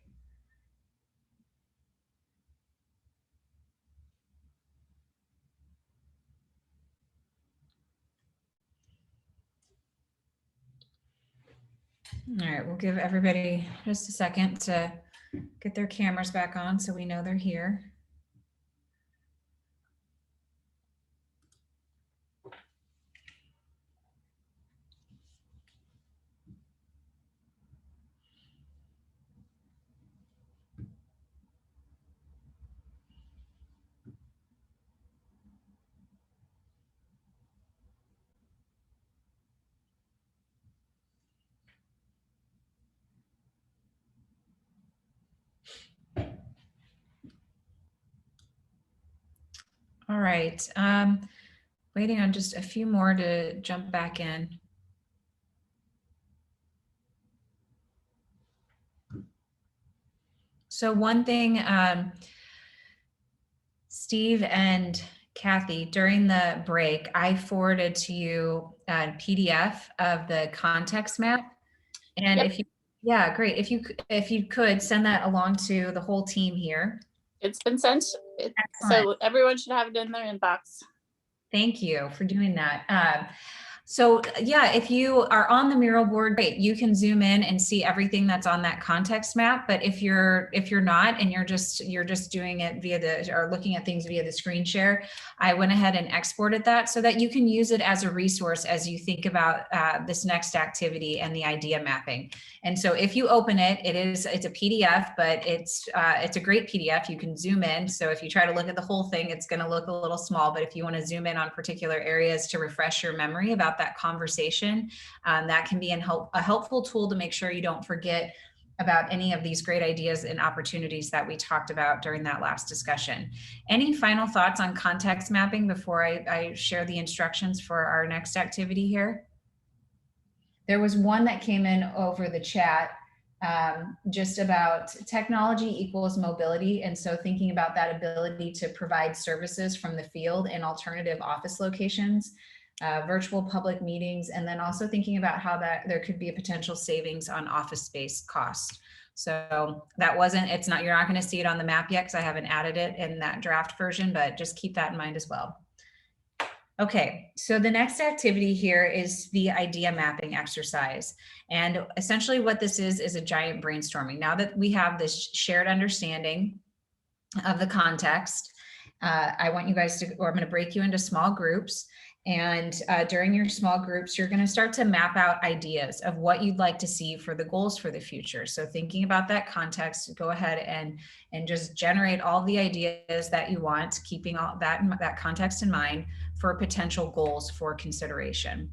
All right, we'll give everybody just a second to get their cameras back on so we know they're here. All right, waiting on just a few more to jump back in. So one thing, Steve and Kathy, during the break, I forwarded to you a PDF of the context map. And if you, yeah, great. If you could send that along to the whole team here. It's been sent. So everyone should have it in their inbox. Thank you for doing that. So yeah, if you are on the mural board, great, you can zoom in and see everything that's on that context map. But if you're not and you're just doing it via or looking at things via the screen share, I went ahead and exported that so that you can use it as a resource as you think about this next activity and the idea mapping. And so if you open it, it's a PDF, but it's a great PDF. You can zoom in. So if you try to look at the whole thing, it's going to look a little small. But if you want to zoom in on particular areas to refresh your memory about that conversation, that can be a helpful tool to make sure you don't forget about any of these great ideas and opportunities that we talked about during that last discussion. Any final thoughts on context mapping before I share the instructions for our next activity here? There was one that came in over the chat just about technology equals mobility. And so thinking about that ability to provide services from the field in alternative office locations, virtual public meetings, and then also thinking about how there could be a potential savings on office space cost. So that you're not going to see it on the map yet because I haven't added it in that draft version, but just keep that in mind as well. Okay, so the next activity here is the idea mapping exercise. And essentially what this is a giant brainstorming. Now that we have this shared understanding of the context, I want you guys I'm going to break you into small groups. And during your small groups, you're going to start to map out ideas of what you'd like to see for the goals for the future. So thinking about that context, go ahead and just generate all the ideas that you want, keeping all that context in mind for potential goals for consideration.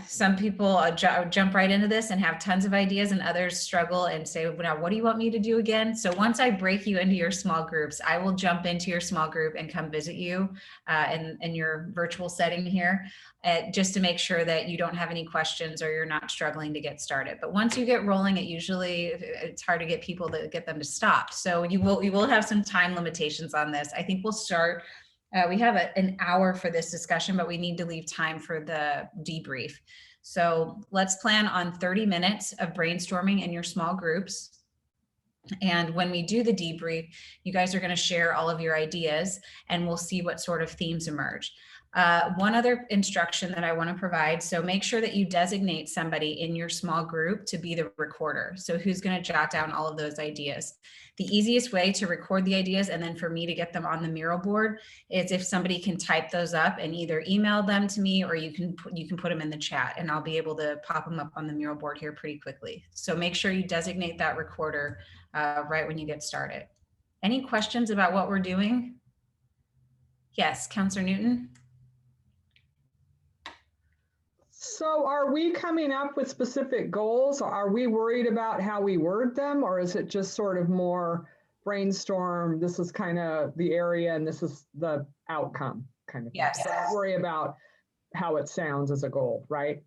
Some people jump right into this and have tons of ideas, and others struggle and say, now, what do you want me to do again? So once I break you into your small groups, I will jump into your small group and come visit you in your virtual setting here, just to make sure that you don't have any questions or you're not struggling to get started. But once you get rolling, it's hard to get them to stop. So you will have some time limitations on this. I think we'll start. We have an hour for this discussion, but we need to leave time for the debrief. So let's plan on 30 minutes of brainstorming in your small groups. And when we do the debrief, you guys are going to share all of your ideas and we'll see what sort of themes emerge. One other instruction that I want to provide, so make sure that you designate somebody in your small group to be the recorder. So who's going to jot down all of those ideas. The easiest way to record the ideas and then for me to get them on the mural board is if somebody can type those up and either email them to me or you can put them in the chat and I'll be able to pop them up on the mural board here pretty quickly. So make sure you designate that recorder right when you get started. Any questions about what we're doing? Yes, Councilor Newton. So are we coming up with specific goals? Are we worried about how we word them, or is it just sort of more brainstorm? This is kind of the area and this is the outcome kind of thing. Yes. So don't worry about how it sounds as a goal, right?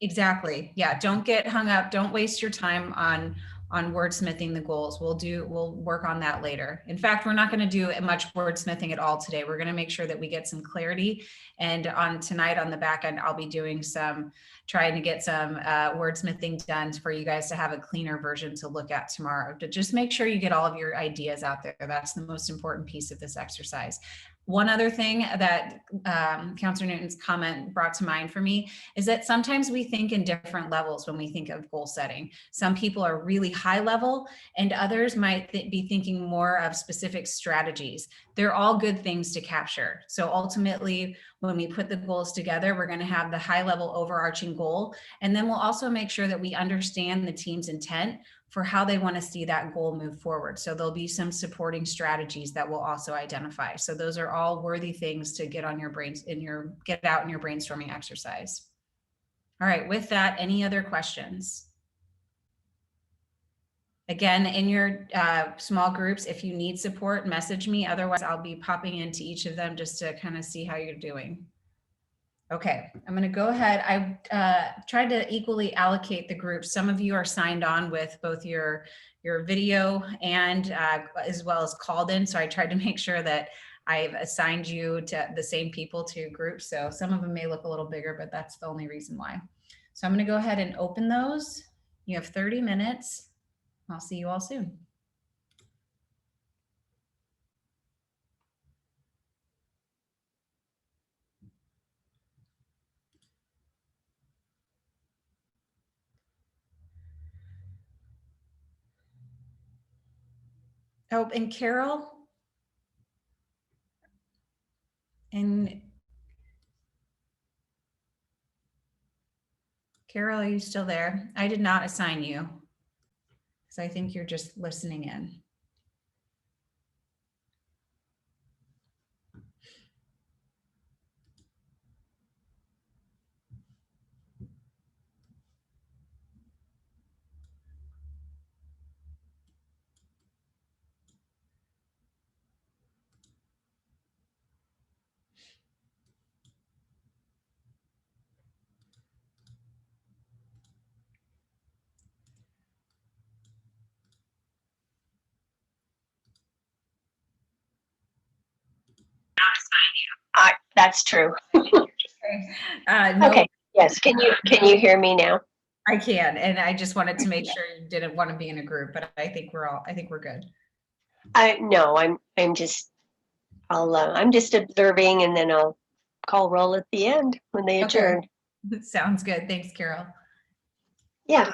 Exactly. Yeah. Don't get hung up. Don't waste your time on on wordsmithing the goals. We'll work on that later. In fact, we're not going to do much wordsmithing at all today. We're going to make sure that we get some clarity. And on tonight on the back end, I'll be doing trying to get some wordsmithing done for you guys to have a cleaner version to look at tomorrow. To just make sure you get all of your ideas out there. That's the most important piece of this exercise. One other thing that Councilor Newton's comment brought to mind for me is that sometimes we think in different levels when we think of goal setting. Some people are really high level and others might be thinking more of specific strategies. They're all good things to capture. So ultimately, when we put the goals together, we're going to have the high level overarching goal. And then we'll also make sure that we understand the team's intent for how they want to see that goal move forward. So there'll be some supporting strategies that we'll also identify. So those are all worthy things to get on your brains get out in your brainstorming exercise. All right, with that, any other questions? Again, in your small groups, if you need support, message me. Otherwise, I'll be popping into each of them just to kind of see how you're doing. Okay, I'm going to go ahead. I tried to equally allocate the groups. Some of you are signed on with both your video and as well as called in. So I tried to make sure that I've assigned you to the same people to groups. So some of them may look a little bigger, but that's the only reason why. So I'm going to go ahead and open those. You have 30 minutes. I'll see you all soon. Oh, and Carol and Carol, are you still there? I did not assign you because I think you're just listening in. That's true. No, Okay. Yes. Can you hear me now? I can, and I just wanted to make sure you didn't want to be in a group, but I think we're good. No, I'm just observing, and then I'll call roll at the end when they adjourn. Sounds good. Thanks, Carol. Yeah.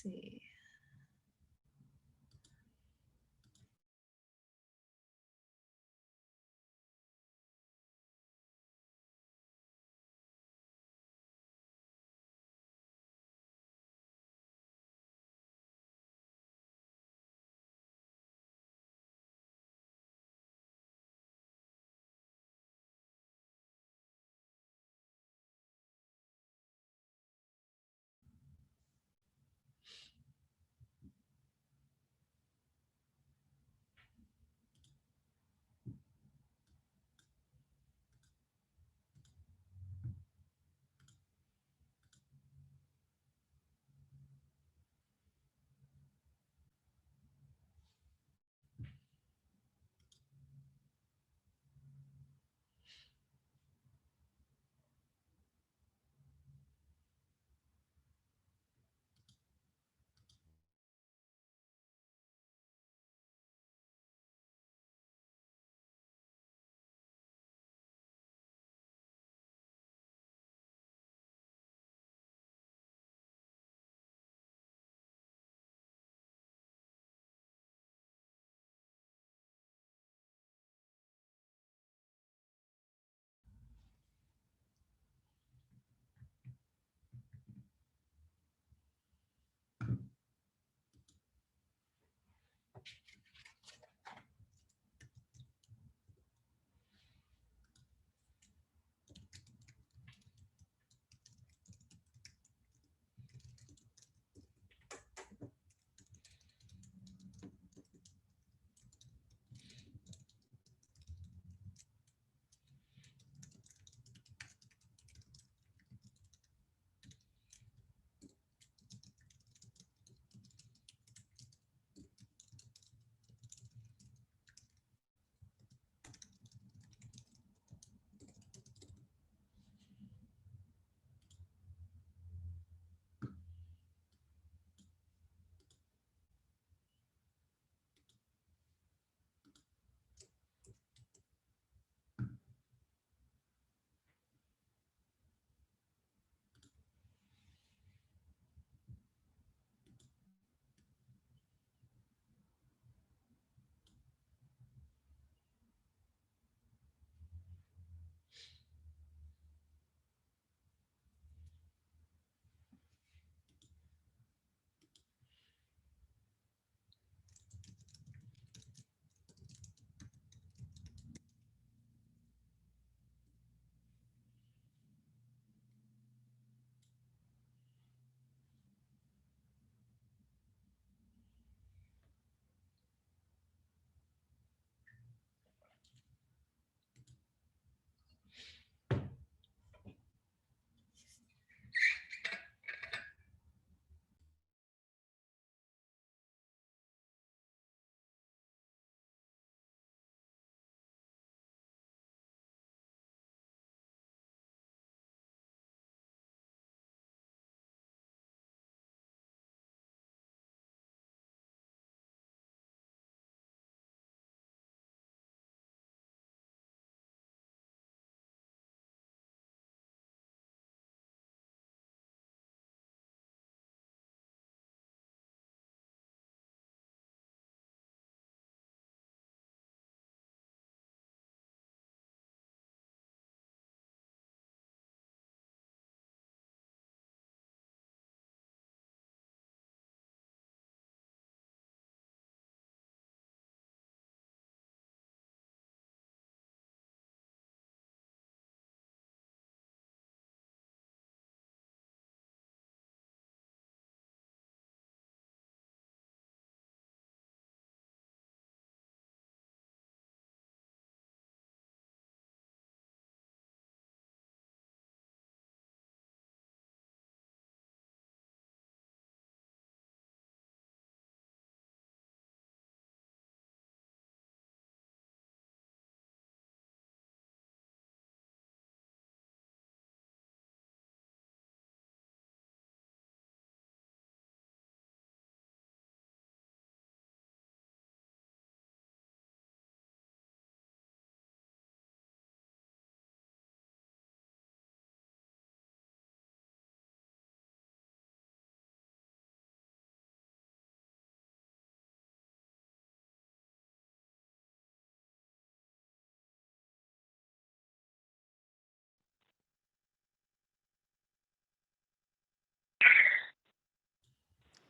see.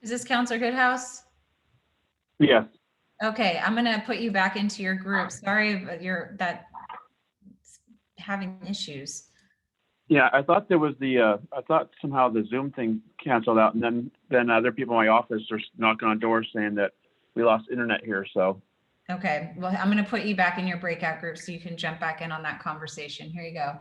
Is this Counselor Goodhouse? Yes. Okay, I'm gonna put you back into your group. Sorry, but you're having issues. Yeah, I thought there was I thought somehow the Zoom thing canceled out, and then other people in my office are knocking on doors saying that we lost internet here. So. Okay, well, I'm gonna put you back in your breakout group so you can jump back in on that conversation. Here you go.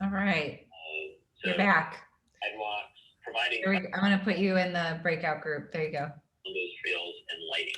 All right, you're back. I'm gonna put you in the breakout group. There you go. Those trails and lighting.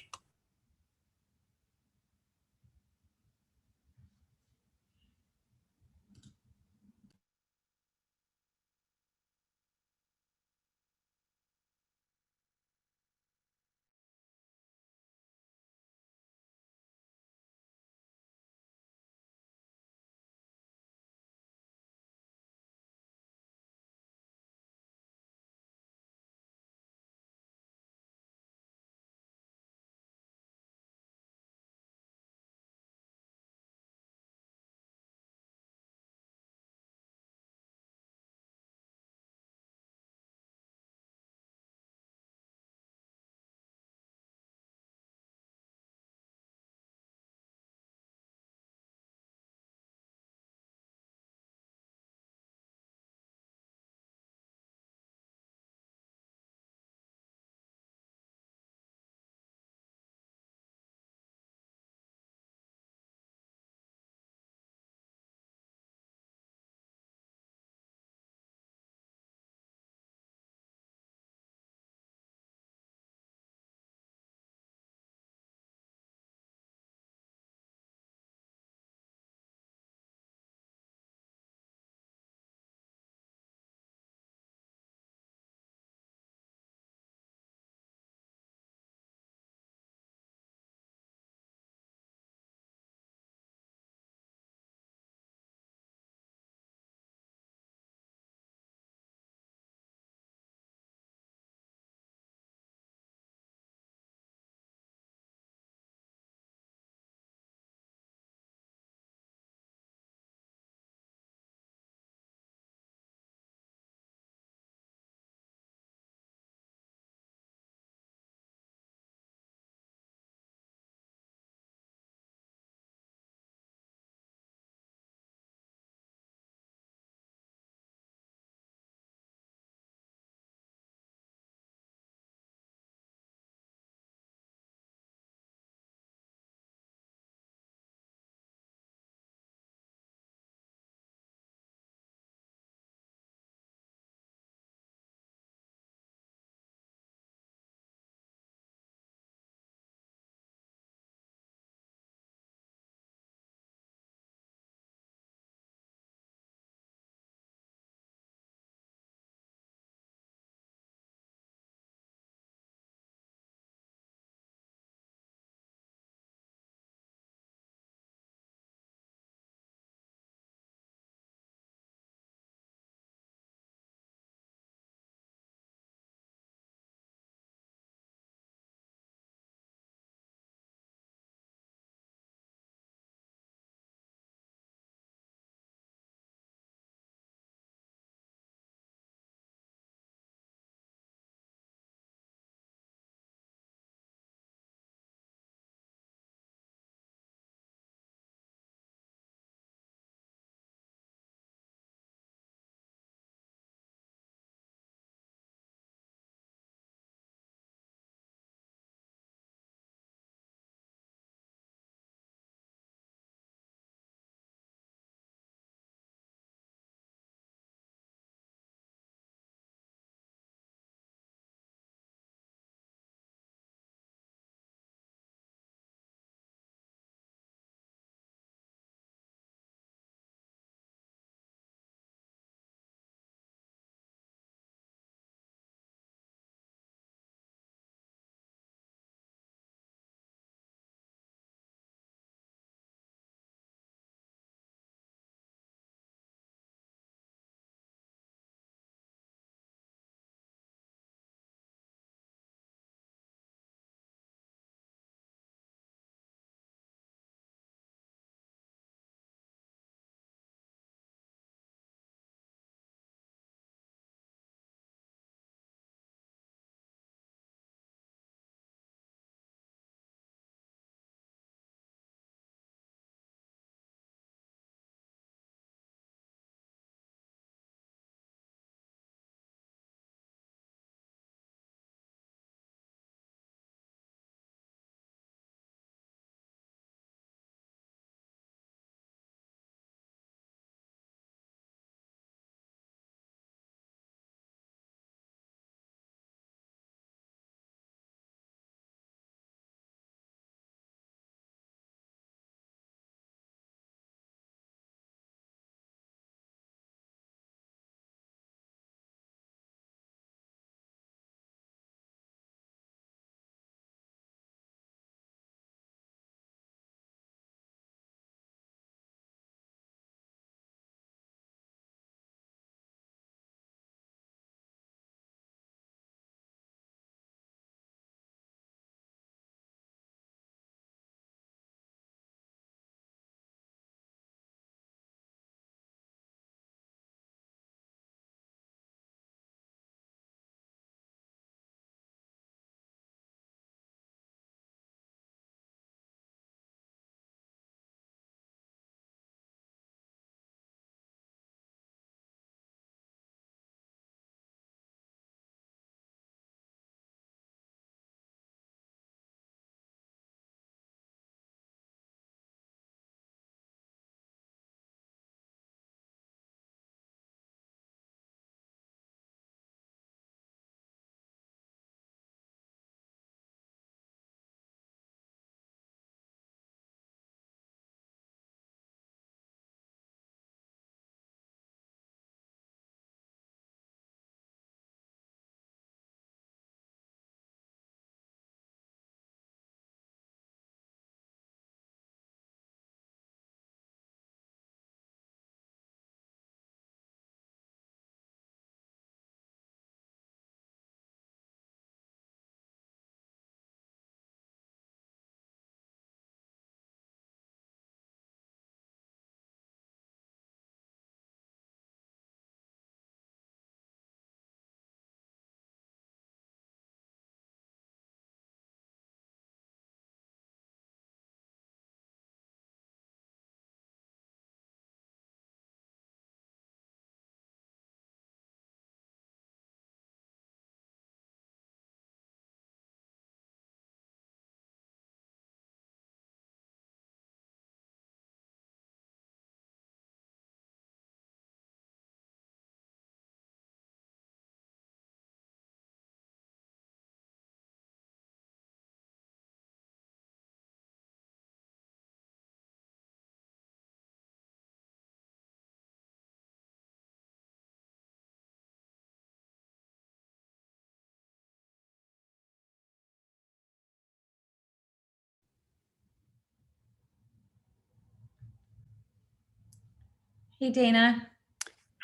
Hey, Dana.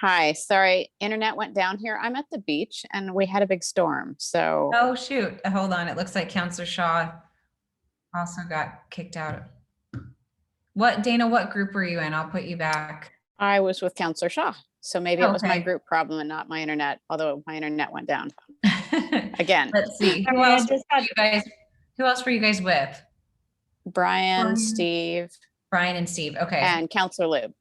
Hi, sorry, internet went down here. I'm at the beach and we had a big storm, so. Oh, shoot. Hold on. It looks like Counselor Shaw also got kicked out. Dana, what group were you in? I'll put you back. I was with Counselor Shaw, so maybe it was my Okay. group problem and not my internet, although my internet went down. Again. Let's see. Who Sorry, I else just were got- you guys? Who else were you guys with? Brian, Steve, Brian and Steve. Okay. and Counselor Lube.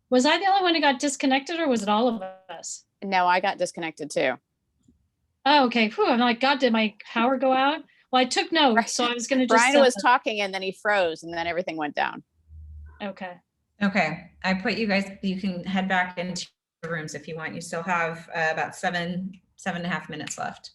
Was I the only one who got disconnected or was it all of us? No, I got disconnected too. Oh, okay. Whew, I'm like, God, did my power go out? Well, I took notes, so I was going to just. Brian was talking and then he froze and then everything went down. Okay. Okay. I put you guys, you can head back into your rooms if you want. You still have about 7.5 minutes left.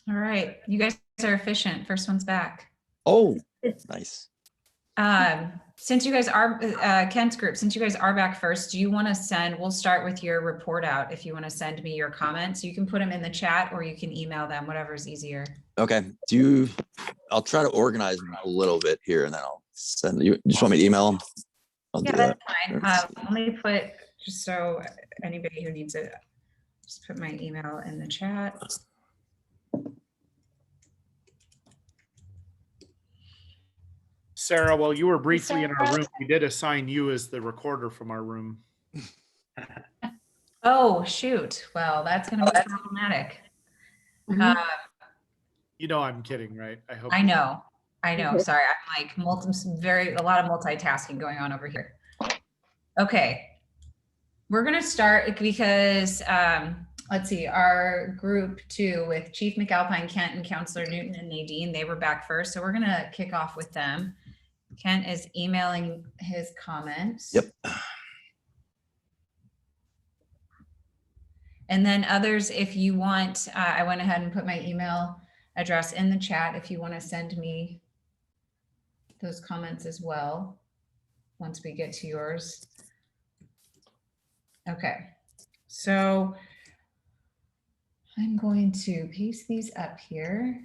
All right, you guys are efficient. First one's back. Oh, nice. Since you guys are, Kent's group, since you guys are back first, do you want to send, we'll start with your report out. If you want to send me your comments, you can put them in the chat or you can email them, whatever's easier. Okay. I'll try to organize them a little bit here and then I'll send you. Just want me to email them? I'll Yeah, do that's that. fine. Let me put, just so anybody who needs it, just put my email in the chat. Sarah, while you were briefly in our room, we did assign you as the recorder from our room. Oh, shoot. Well, that's going to be problematic. You know, I'm kidding, right? I hope. I know. Sorry. I'm like a lot of multitasking going on over here. Okay. We're going to start because, let's see, our group 2 with Chief McAlpine, Kent, and Counselor Newton and Nadine, they were back first. So we're going to kick off with them. Kent is emailing his comments. Yep. And then others, if you want, I went ahead and put my email address in the chat if you want to send me those comments as well, once we get to yours. Okay, so I'm going to paste these up here.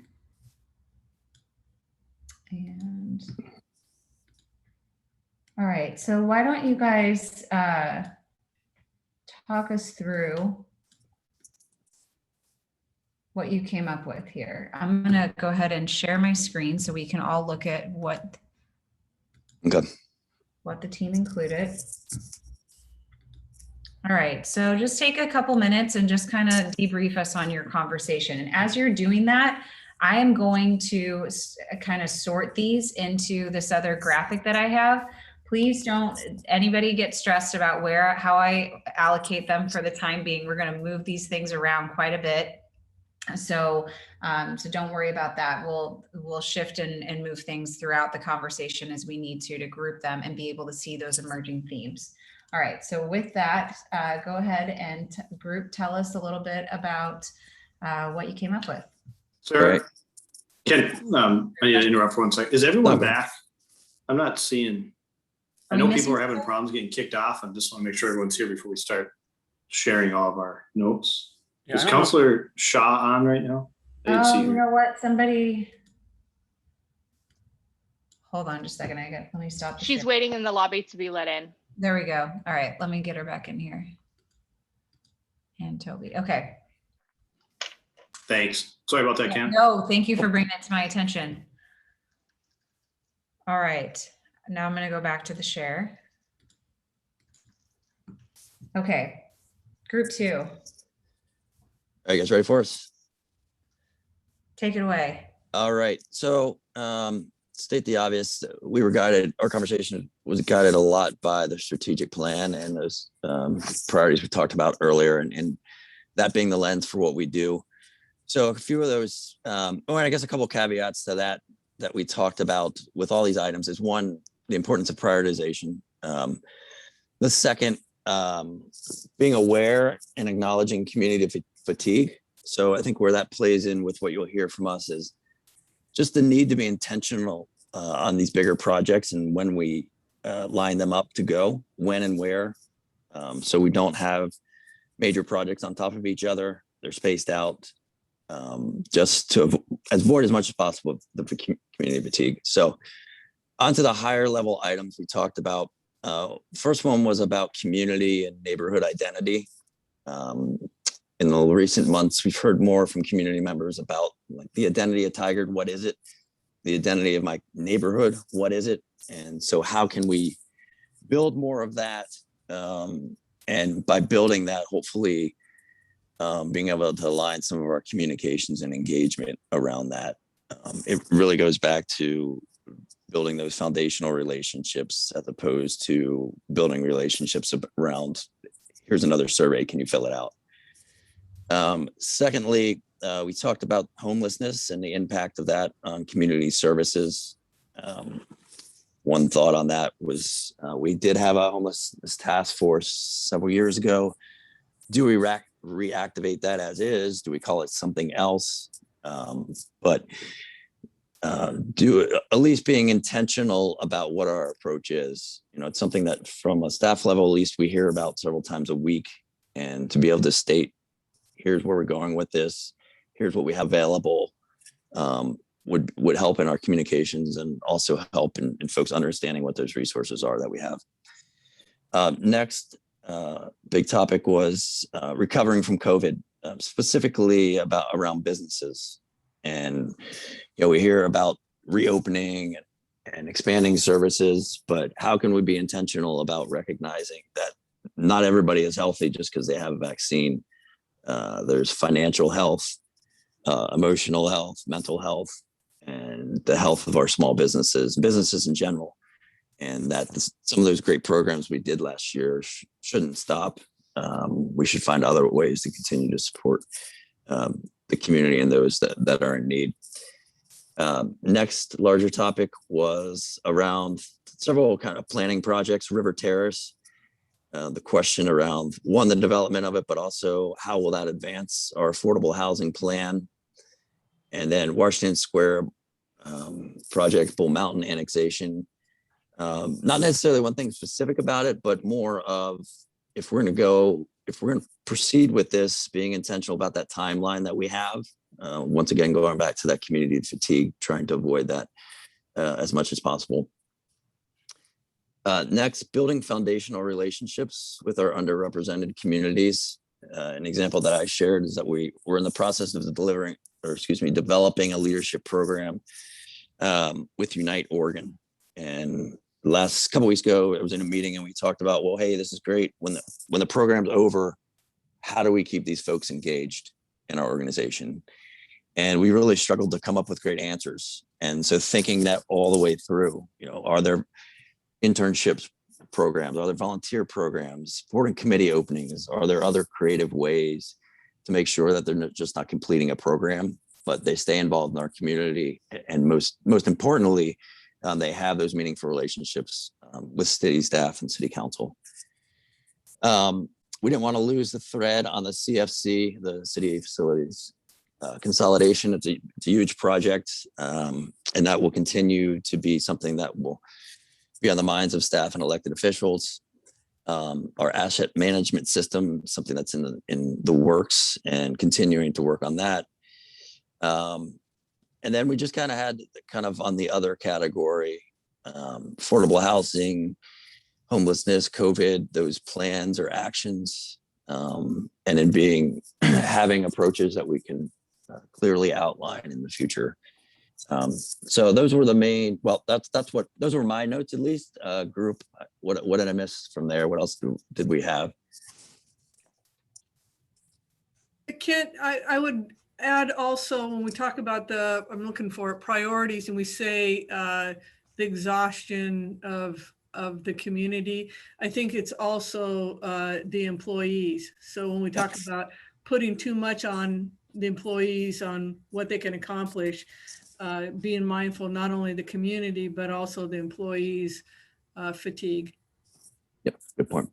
And all right, so why don't you guys talk us through what you came up with here. I'm gonna go ahead and share my screen so we can all look at what the team included. All right, so just take a couple minutes and just kind of debrief us on your conversation. And as you're doing that, I am going to kind of sort these into this other graphic that I have. Please don't anybody get stressed about how I allocate them for the time being. We're going to move these things around quite a bit. So don't worry about that. We'll shift and move things throughout the conversation as we need to group them and be able to see those emerging themes. All right, so with that, go ahead and tell us a little bit about what you came up with. Sarah, I need to interrupt for 1 second. Is everyone back? I'm not seeing, I know people are having problems getting kicked off. I just want to make sure everyone's here before we start sharing all of our notes. Is Counselor Shaw on right now? You know what? Somebody, hold on just a second. Let me stop. She's waiting in the lobby to be let in. There we go. All right, let me get her back in here. And Toby, okay. Thanks. Sorry about that, Cam. No, thank you for bringing it to my attention. All right, now I'm gonna go back to the share. Okay, group 2. Are you guys ready for us? Take it away. All right. So state the obvious. Our conversation was guided a lot by the strategic plan and those priorities we talked about earlier, and that being the lens for what we do. So a few of those, and I guess a couple of caveats to that we talked about with all these items is one, the importance of prioritization. The second, being aware and acknowledging community fatigue. So I think where that plays in with what you'll hear from us is just the need to be intentional on these bigger projects and when we line them up to go, when and where. So we don't have major projects on top of each other. They're spaced out just to avoid as much as possible the community fatigue. So onto the higher level items we talked about. First one was about community and neighborhood identity. In the recent months, we've heard more from community members about like the identity of Tigard. What is it? The identity of my neighborhood. What is it? And so how can we build more of that? And by building that, hopefully being able to align some of our communications and engagement around that. It really goes back to building those foundational relationships as opposed to building relationships around, here's another survey, can you fill it out? Secondly, we talked about homelessness and the impact of that on community services. One thought on that was we did have a homelessness task force several years ago. Do we reactivate that as is? Do we call it something else? But do at least being intentional about what our approach is. You know, it's something that from a staff level, at least we hear about several times a week, and to be able to state, here's where we're going with this, here's what we have available, would help in our communications and also help in folks understanding what those resources are that we have. Next big topic was recovering from COVID, specifically around businesses. And, you know, we hear about reopening and expanding services, but how can we be intentional about recognizing that not everybody is healthy just because they have a vaccine? There's financial health, emotional health, mental health, and the health of our small businesses in general. And that some of those great programs we did last year shouldn't stop. We should find other ways to continue to support the community and those that are in need. Next larger topic was around several kind of planning projects, River Terrace. The question around, one, the development of it, but also how will that advance our affordable housing plan? And then Washington Square project, Bull Mountain annexation. Not necessarily one thing specific about it, but more of if we're going to proceed with this, being intentional about that timeline that we have. Once again, going back to that community fatigue, trying to avoid that as much as possible. Next, building foundational relationships with our underrepresented communities. An example that I shared is that we're in the process of developing a leadership program with Unite Oregon. And last couple weeks ago, I was in a meeting and we talked about, well, hey, this is great. When the program's over, how do we keep these folks engaged in our organization? And we really struggled to come up with great answers. And so thinking that all the way through, you know, are there internships programs? Are there volunteer programs, board and committee openings? Are there other creative ways to make sure that they're just not completing a program, but they stay involved in our community? And most importantly, they have those meaningful relationships with city staff and city council. We didn't want to lose the thread on the CFC, the city facilities consolidation. It's a huge project, and that will continue to be something that will be on the minds of staff and elected officials. Our asset management system, something that's in the works, and continuing to work on that. And then we just kind of had on the other category, affordable housing, homelessness, COVID, those plans or actions, and in having approaches that we can clearly outline in the future. So those were the main, those were my notes, at least. Group, what did I miss from there? What else did we have? I would add also, when we talk about I'm looking for priorities, and we say the exhaustion of the community, I think it's also the employees. So when we talk about putting too much on the employees on what they can accomplish, being mindful not only the community, but also the employees' fatigue. Yep, good point.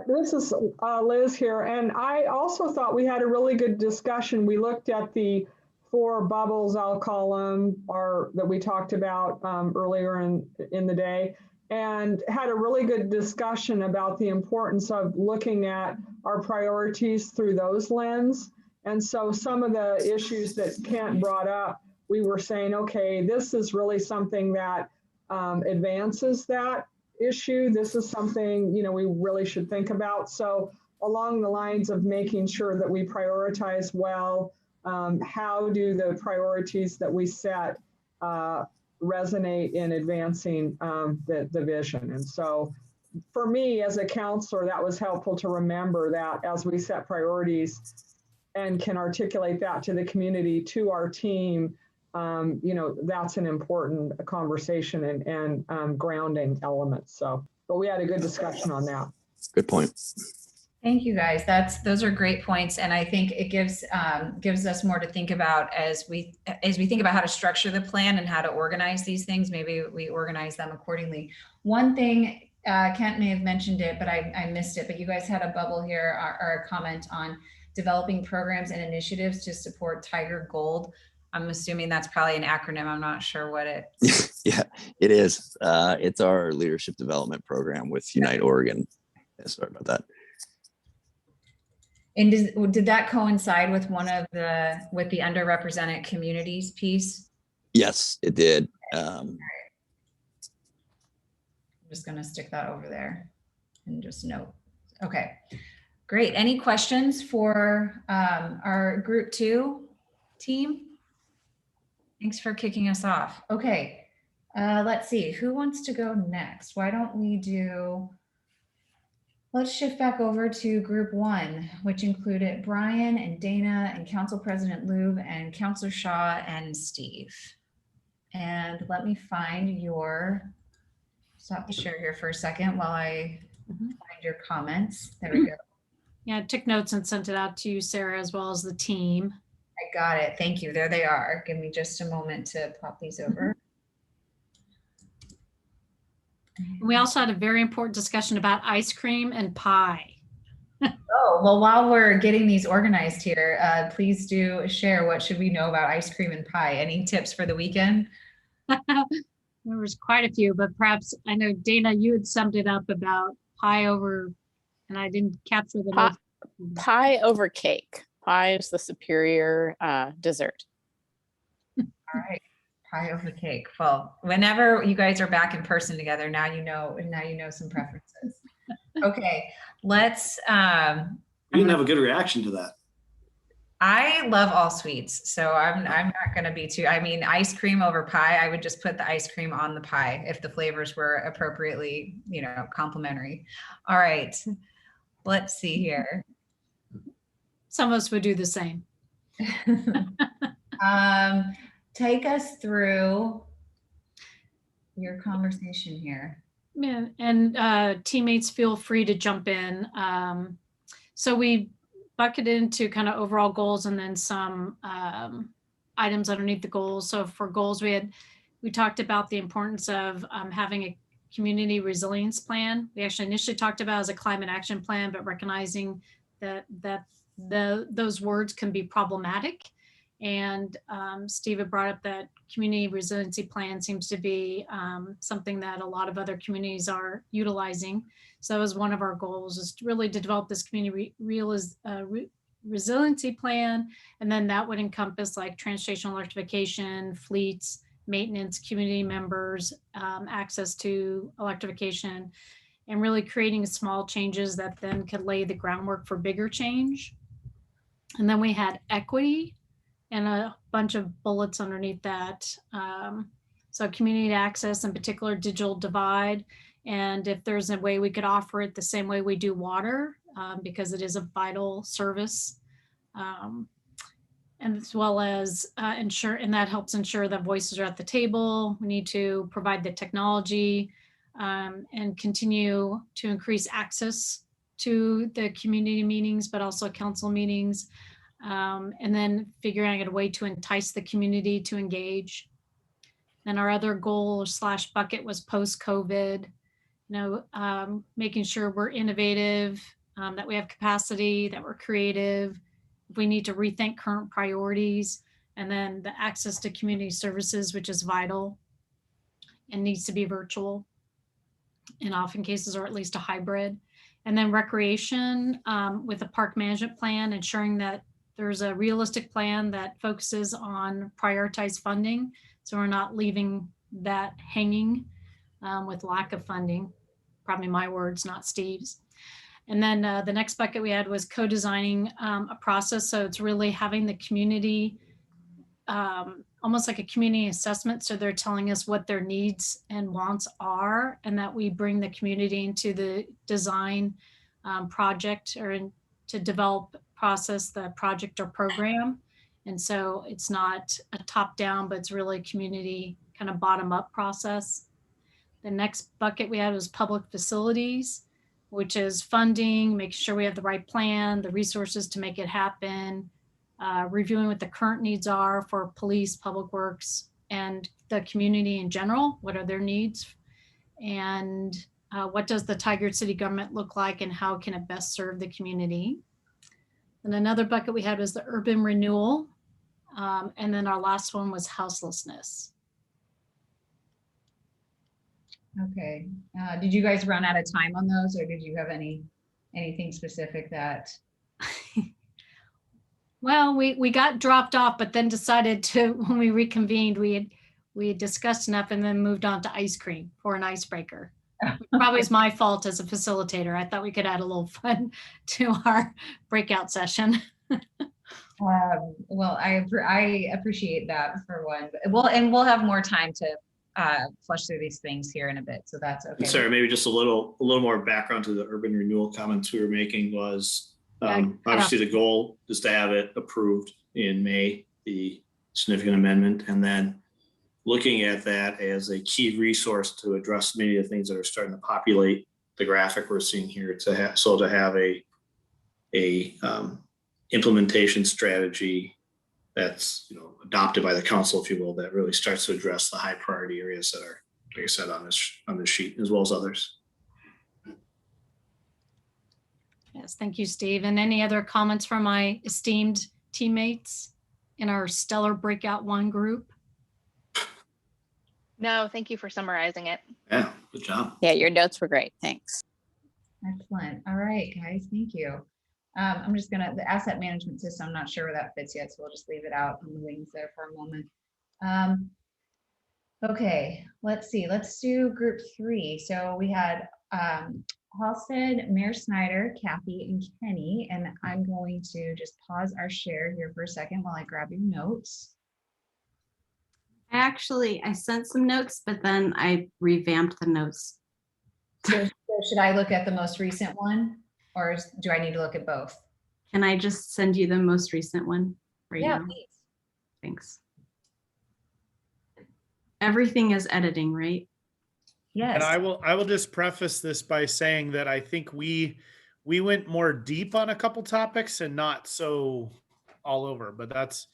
This is Liz here, and I also thought we had a really good discussion. We looked at the 4 bubbles, I'll call them, that we talked about earlier in the day, and had a really good discussion about the importance of looking at our priorities through those lens. And so some of the issues that Kent brought up, we were saying, okay, this is really something that advances that issue. This is something, we really should think about. So along the lines of making sure that we prioritize well, how do the priorities that we set resonate in advancing the vision? And so for me as a counselor, that was helpful to remember that as we set priorities and can articulate that to the community, to our team, that's an important conversation and grounding element. So, but we had a good discussion on that. Good point. Thank you, guys. Those are great points, and I think it gives us more to think about as we think about how to structure the plan and how to organize these things. Maybe we organize them accordingly. One thing, Kent may have mentioned it, but I missed it. But you guys had a bubble here or a comment on developing programs and initiatives to support Tigard Gold. I'm assuming that's probably an acronym. I'm not sure what it. Yeah, it is. It's our leadership development program with Unite Oregon. Yeah, sorry about that. And did that coincide with with the underrepresented communities piece? Yes, it did. I'm just going to stick that over there and just note. Okay, great. Any questions for our group 2 team? Thanks for kicking us off. Okay, let's see. Who wants to go next? Why don't we let's shift back over to group 1, which included Brian and Dana and Council President Lube and Councilor Shaw and Steve. And let me find stop the share here for a second while I find your comments. There we go. Yeah, I took notes and sent it out to you, Sarah, as well as the team. I got it. Thank you. There they are. Give me just a moment to pop these over. We also had a very important discussion about ice cream and pie. Oh, well, while we're getting these organized here, please do share what should we know about ice cream and pie. Any tips for the weekend? There was quite a few, but perhaps I know, Dana, you had summed it up about pie over, and I didn't capture the notes. Pie over cake. Pie is the superior dessert. All right. Pie over cake. Well, whenever you guys are back in person together, now you know some preferences. Okay, let's. You didn't have a good reaction to that. I love all sweets, so I'm not going to be too. I mean, ice cream over pie. I would just put the ice cream on the pie if the flavors were appropriately, complementary. All right, let's see here. Some of us would do the same. Take us through your conversation here. Yeah, and teammates feel free to jump in. So we bucketed into kind of overall goals and then some items underneath the goals. So for goals, we talked about the importance of having a community resilience plan. We actually initially talked about as a climate action plan, but recognizing that those words can be problematic. And Steve had brought up that community resiliency plan seems to be something that a lot of other communities are utilizing. So that was one of our goals, is really to develop this community resiliency plan. And then that would encompass like transportation electrification, fleets, maintenance, community members, access to electrification, and really creating small changes that then could lay the groundwork for bigger change. And then we had equity and a bunch of bullets underneath that. So community access, in particular, digital divide. And if there's a way we could offer it the same way we do water, because it is a vital service. And as well as ensure, and that helps ensure that voices are at the table. We need to provide the technology and continue to increase access to the community meetings, but also council meetings. And then figuring out a way to entice the community to engage. Then our other goal / bucket was post-COVID, making sure we're innovative, that we have capacity, that we're creative. If we need to rethink current priorities, and then the access to community services, which is vital and needs to be virtual in often cases, or at least a hybrid. And then recreation with a park management plan, ensuring that there's a realistic plan that focuses on prioritized funding. So we're not leaving that hanging with lack of funding. Probably my words, not Steve's. And then the next bucket we had was co-designing a process. So it's really having the community, almost like a community assessment. So they're telling us what their needs and wants are, and that we bring the community into the design project or to develop process the project or program. And so it's not a top down, but it's really community kind of bottom up process. The next bucket we had was public facilities, which is funding, making sure we have the right plan, the resources to make it happen, reviewing what the current needs are for police, public works, and the community in general. What are their needs? And what does the Tigard City government look like, and how can it best serve the community? And another bucket we had was the urban renewal. And then our last one was houselessness. Okay. Did you guys run out of time on those, or did you have anything specific that? Well, we got dropped off, but then decided to, when we reconvened, we had discussed enough and then moved on to ice cream for an icebreaker. Probably is my fault as a facilitator. I thought we could add a little fun to our breakout session. Well, I appreciate that for one. We'll have more time to flush through these things here in a bit, so that's okay. And Sarah, maybe just a little more background to the urban renewal comments we were making was obviously the goal is to have it approved in May, the significant amendment, and then looking at that as a key resource to address many of the things that are starting to populate the graphic we're seeing here, to have a implementation strategy that's adopted by the council, if you will, that really starts to address the high priority areas that are, like I said, on this sheet, as well as others. Yes, thank you, Steve. And any other comments from my esteemed teammates in our stellar breakout one group? No, thank you for summarizing it. Yeah, good job. Yeah, your notes were great. Thanks. Excellent. All right, guys, thank you. I'm just the asset management system, I'm not sure where that fits yet, so we'll just leave it out on the wings there for a moment. Okay, let's see, let's do group 3. So we had Halstead, Mayor Snyder, Kathy, and Kenny, and I'm going to just pause our share here for a second while I grab your notes. I sent some notes, but then I revamped the notes. So should I look at the most recent one, or do I need to look at both? Can I just send you the most recent one right Yeah, now? please. Thanks. Everything is editing, right? Yes. And I will just preface this by saying that I think we went more deep on a couple topics and not so all over, but that's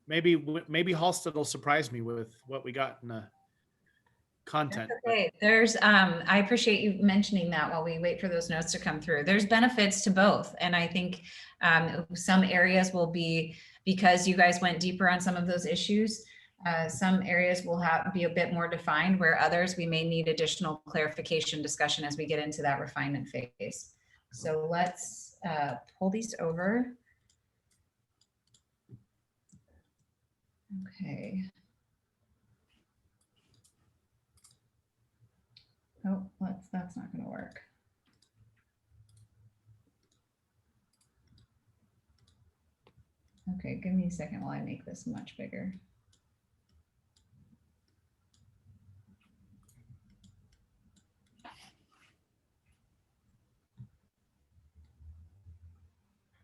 maybe Halstead will surprise me with what we got in the content. That's okay. There's I appreciate you mentioning that while we wait for those notes to come through. There's benefits to both, and I think some areas will be, because you guys went deeper on some of those issues, some areas will be a bit more defined, where others we may need additional clarification discussion as we get into that refinement phase. So let's pull these over. Okay. Oh, that's not going to work. Okay, give me a second while I make this much bigger.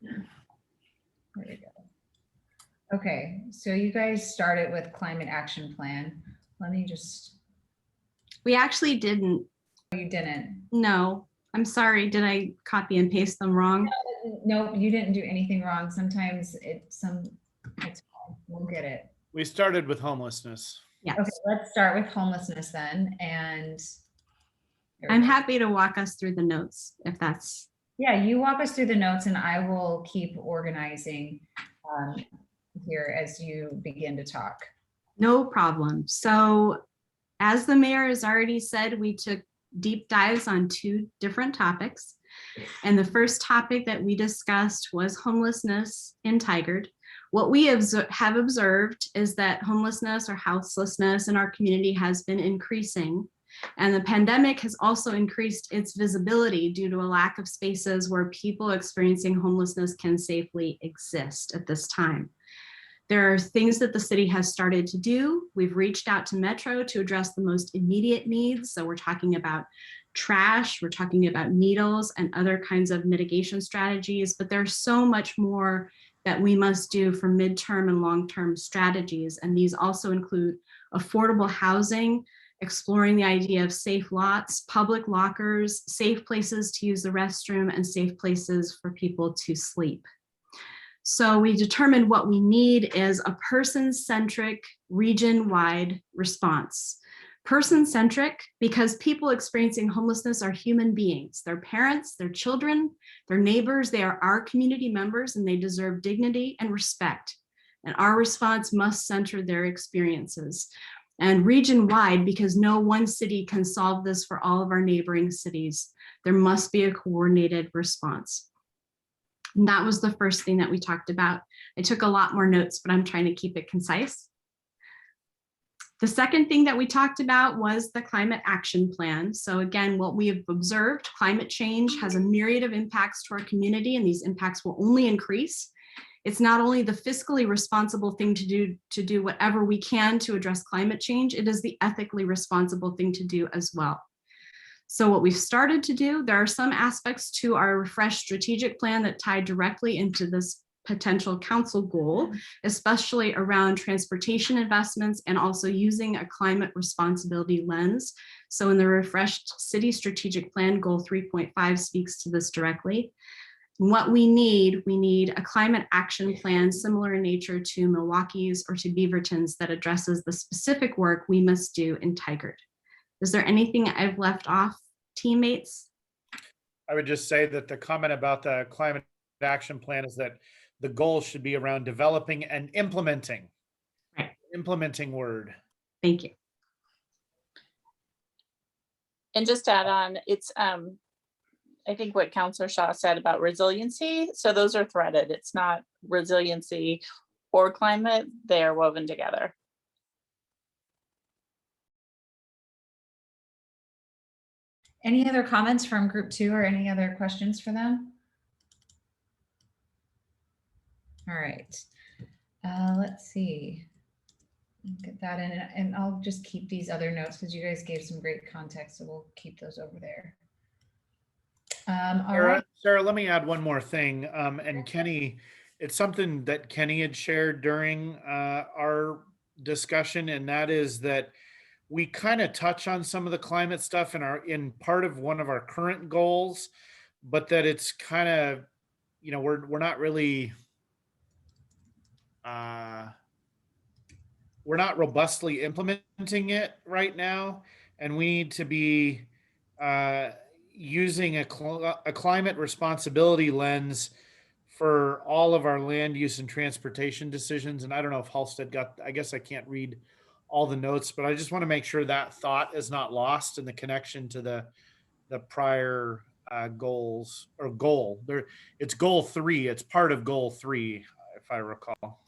There we go. Okay, so you guys started with climate action plan. Let me just. We actually didn't. You didn't? No, I'm sorry. Did I copy and paste them wrong? No, you didn't do anything wrong. Sometimes it's fine. We'll get it. We started with homelessness. Yeah. Okay, let's start with homelessness then. And I'm happy to walk us through the notes if that's. Yeah, you walk us through the notes and I will keep organizing here as you begin to talk. No problem. So as the mayor has already said, we took deep dives on 2 different topics. And the first topic that we discussed was homelessness in Tigard. What we have observed is that homelessness or houselessness in our community has been increasing. And the pandemic has also increased its visibility due to a lack of spaces where people experiencing homelessness can safely exist at this time. There are things that the city has started to do. We've reached out to Metro to address the most immediate needs. So we're talking about trash, we're talking about needles and other kinds of mitigation strategies, but there's so much more that we must do for midterm and long-term strategies. And these also include affordable housing, exploring the idea of safe lots, public lockers, safe places to use the restroom, and safe places for people to sleep. So we determined what we need is a person-centric, region-wide response. Person-centric, because people experiencing homelessness are human beings. Their parents, their children, their neighbors, they are our community members and they deserve dignity and respect. And our response must center their experiences. And region-wide, because no one city can solve this for all of our neighboring cities. There must be a coordinated response. And that was the first thing that we talked about. I took a lot more notes, but I'm trying to keep it concise. The second thing that we talked about was the climate action plan. So again, what we have observed, climate change has a myriad of impacts to our community, and these impacts will only increase. It's not only the fiscally responsible thing to do whatever we can to address climate change, it is the ethically responsible thing to do as well. So what we've started to do, there are some aspects to our refreshed strategic plan that tie directly into this potential council goal, especially around transportation investments and also using a climate responsibility lens. So in the refreshed city strategic plan, goal 3.5 speaks to this directly. What we need a climate action plan similar in nature to Milwaukee's or to Beaverton's that addresses the specific work we must do in Tigard. Is there anything I've left off, teammates? I would just say that the comment about the climate action plan is that the goal should be around developing and implementing. Right. Implementing word. Thank you. And just to add on, it's I think what Councillor Shaw said about resiliency. So those are threaded. It's not resiliency or climate, they are woven together. Any other comments from group 2 or any other questions for them? All right, let's see. Get that in, and I'll just keep these other notes because you guys gave some great context, so we'll keep those over there. All right. Sarah, let me add one more thing. And Kenny, it's something that Kenny had shared during our discussion, and that is that we kind of touch on some of the climate stuff in part of one of our current goals, but that it's kind of, you know, we're not really we're not robustly implementing it right now, and we need to be using a climate responsibility lens for all of our land use and transportation decisions. And I don't know if Halstead got, I guess I can't read all the notes, but I just want to make sure that thought is not lost in the connection to the prior goals or goal. It's goal 3. It's part of goal 3, if I recall.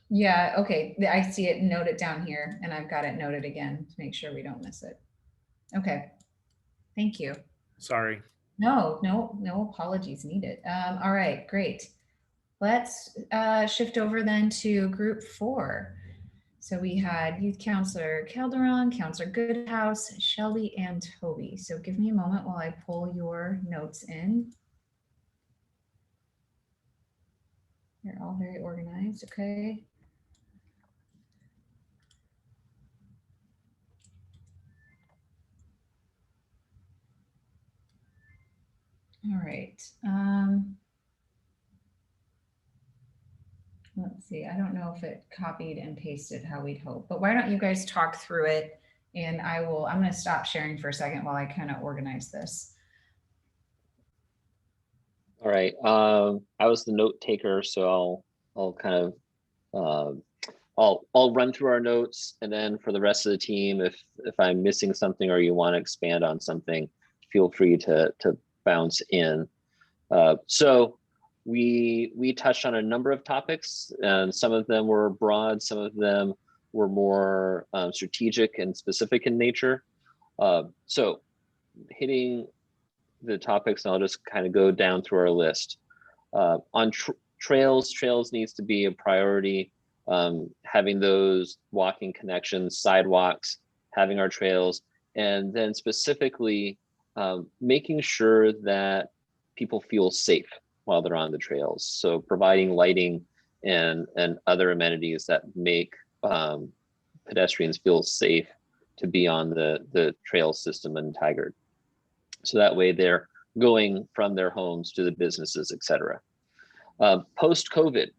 Yeah, okay. I see it noted down here, and I've got it noted again to make sure we don't miss it. Okay. Thank you. Sorry. No apologies needed. All right, great. Let's shift over then to group 4. So we had Youth Counselor Calderon, Counselor Goodhouse, Shelby, and Toby. So give me a moment while I pull your notes in. They're all very organized, okay. All right. Let's see. I don't know if it copied and pasted how we'd hope, but why don't you guys talk through it, and I'm going to stop sharing for a second while I kind of organize this. All right. I was the note taker, so I'll kind of I'll run through our notes, and then for the rest of the team, if I'm missing something or you want to expand on something, feel free to bounce in. So we touched on a number of topics, and some of them were broad, some of them were more strategic and specific in nature. So hitting the topics, and I'll just kind of go down through our list. On trails needs to be a priority. Having those walking connections, sidewalks, having our trails, and then specifically making sure that people feel safe while they're on the trails. So providing lighting and other amenities that make pedestrians feel safe to be on the trail system in Tigard. So that way they're going from their homes to the businesses, etc. Post-COVID,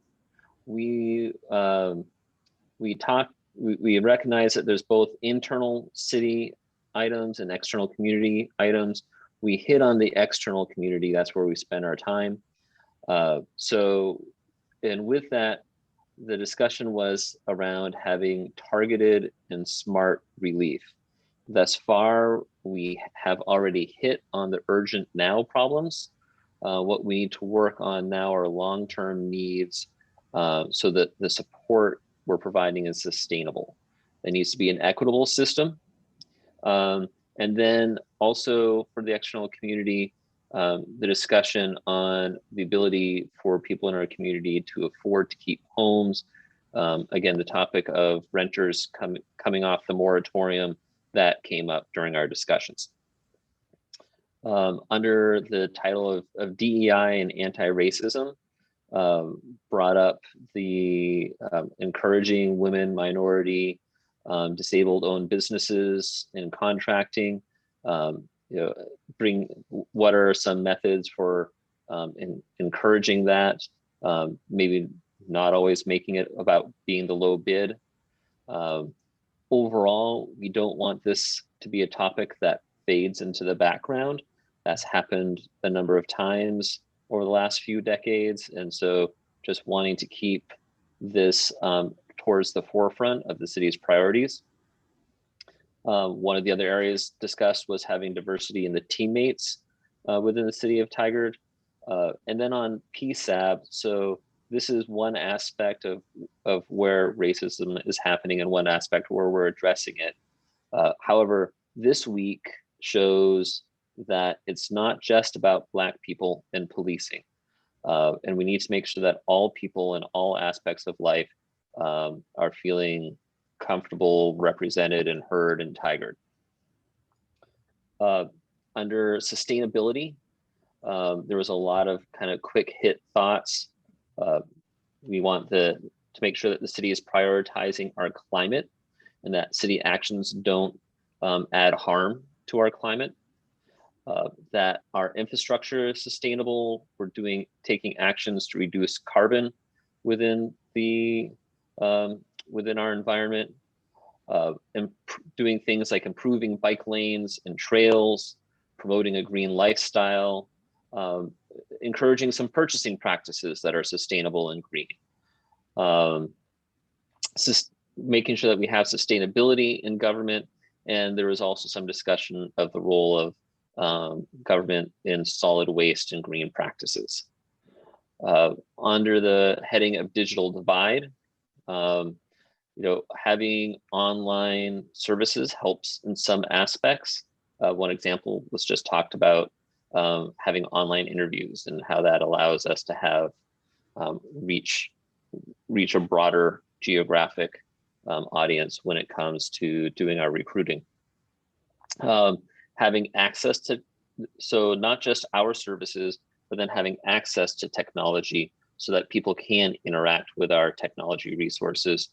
we we recognize that there's both internal city items and external community items. We hit on the external community, that's where we spend our time. And with that, the discussion was around having targeted and smart relief. Thus far, we have already hit on the urgent now problems. What we need to work on now are long-term needs so that the support we're providing is sustainable. It needs to be an equitable system. And then also for the external community, the discussion on the ability for people in our community to afford to keep homes. Again, the topic of renters coming off the moratorium that came up during our discussions. Under the title of DEI and anti-racism, brought up the encouraging women, minority, disabled owned businesses in contracting, what are some methods for encouraging that, maybe not always making it about being the low bid. Overall, we don't want this to be a topic that fades into the background. That's happened a number of times over the last few decades. And so just wanting to keep this towards the forefront of the city's priorities. One of the other areas discussed was having diversity in the teammates within the city of Tigard. And then on PSAB, so this is one aspect of where racism is happening and one aspect where we're addressing it. However, this week shows that it's not just about Black people and policing. And we need to make sure that all people in all aspects of life are feeling comfortable, represented, and heard in Tigard. Under sustainability, there was a lot of kind of quick hit thoughts. We want to make sure that the city is prioritizing our climate and that city actions don't add harm to our climate. That our infrastructure is sustainable. We're taking actions to reduce carbon within our environment, and doing things like improving bike lanes and trails, promoting a green lifestyle, encouraging some purchasing practices that are sustainable and green. Making sure that we have sustainability in government. And there was also some discussion of the role of government in solid waste and green practices. Under the heading of digital divide, having online services helps in some aspects. One example was just talked about having online interviews and how that allows us to have reach a broader geographic audience when it comes to doing our recruiting. Having access to, so not just our services, but then having access to technology so that people can interact with our technology resources.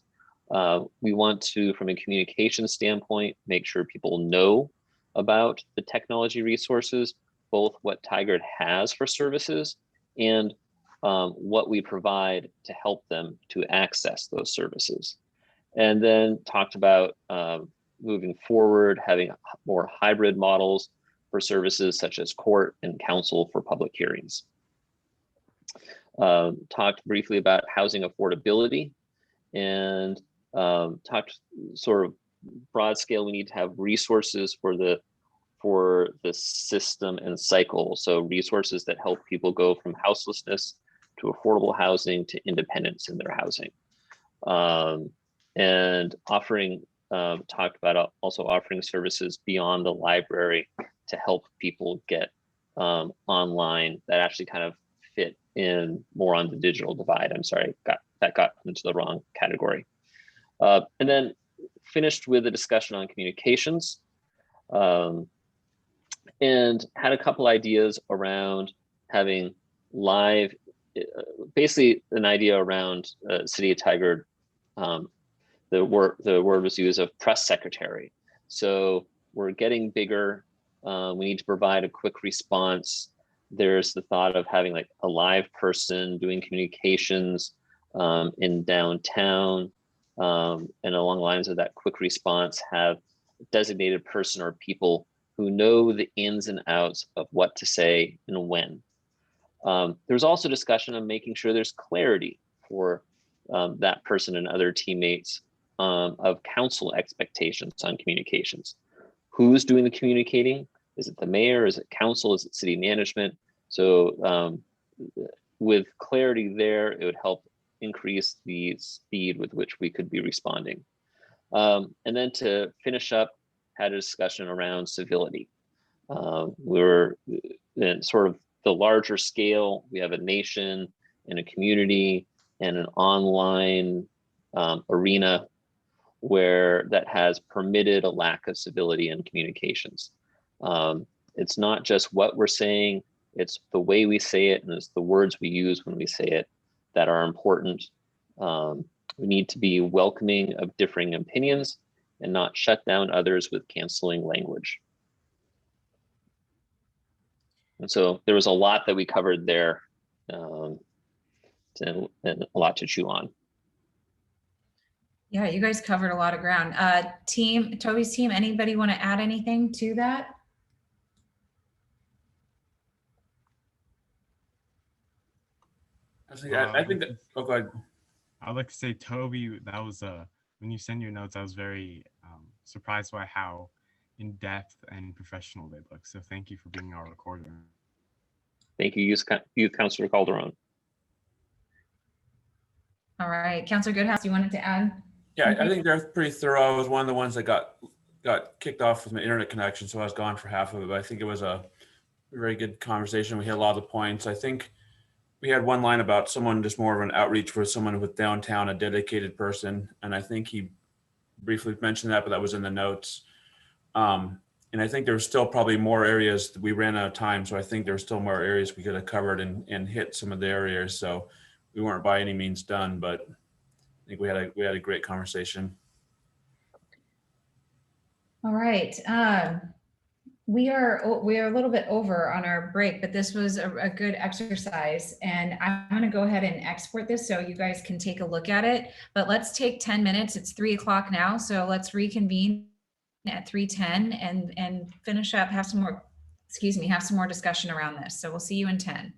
We want to, from a communication standpoint, make sure people know about the technology resources, both what Tigard has for services and what we provide to help them to access those services. And then talked about moving forward, having more hybrid models for services such as court and council for public hearings. Talked briefly about housing affordability and talked sort of broad scale. We need to have resources for the system and cycle. So resources that help people go from houselessness to affordable housing to independence in their housing. And offering, talked about also offering services beyond the library to help people get online that actually kind of fit in more on the digital divide. I'm sorry, that got into the wrong category. And then finished with a discussion on communications, and had a couple ideas around having live, basically an idea around City of Tigard. The word was used of press secretary. So we're getting bigger. We need to provide a quick response. There's the thought of having like a live person doing communications in downtown. and along the lines of that quick response, have a designated person or people who know the ins and outs of what to say and when. There's also discussion of making sure there's clarity for that person and other teammates of council expectations on communications. Who's doing the communicating? Is it the mayor? Is it council? Is it city management? So with clarity there, it would help increase the speed with which we could be responding. And then to finish up, had a discussion around civility. We're in sort of the larger scale. We have a nation and a community and an online arena where that has permitted a lack of civility in communications. It's not just what we're saying, it's the way we say it, and it's the words we use when we say it that are important. We need to be welcoming of differing opinions and not shut down others with canceling language. And so there was a lot that we covered there, and a lot to chew on. Yeah, you guys covered a lot of ground. Toby's team, anybody want to add anything to that? I think that, oh, go ahead. I'd like to say, Toby, that was when you send your notes, I was very surprised by how in depth and professional they look. So thank you for being our recorder. Thank you, Youth Councilor Calderon. All right, Councilor Goodhouse, you wanted to add? Yeah, I think they're pretty thorough. I was one of the ones that got kicked off with my internet connection, so I was gone for half of it. But I think it was a very good conversation. We hit a lot of the points. I think we had one line about someone just more of an outreach for someone with downtown, a dedicated person, and I think he briefly mentioned that, but that was in the notes. And I think there's still probably more areas that we ran out of time, so I think there's still more areas we could have covered and hit some of the areas. So we weren't by any means done, but I think we had a great conversation. All right. We are a little bit over on our break, but this was a good exercise, and I'm going to go ahead and export this so you guys can take a look at it. But let's take 10 minutes. It's 3 o'clock now, so let's reconvene at 3:10 and finish up. Have some more discussion around this. So we'll see you in 10.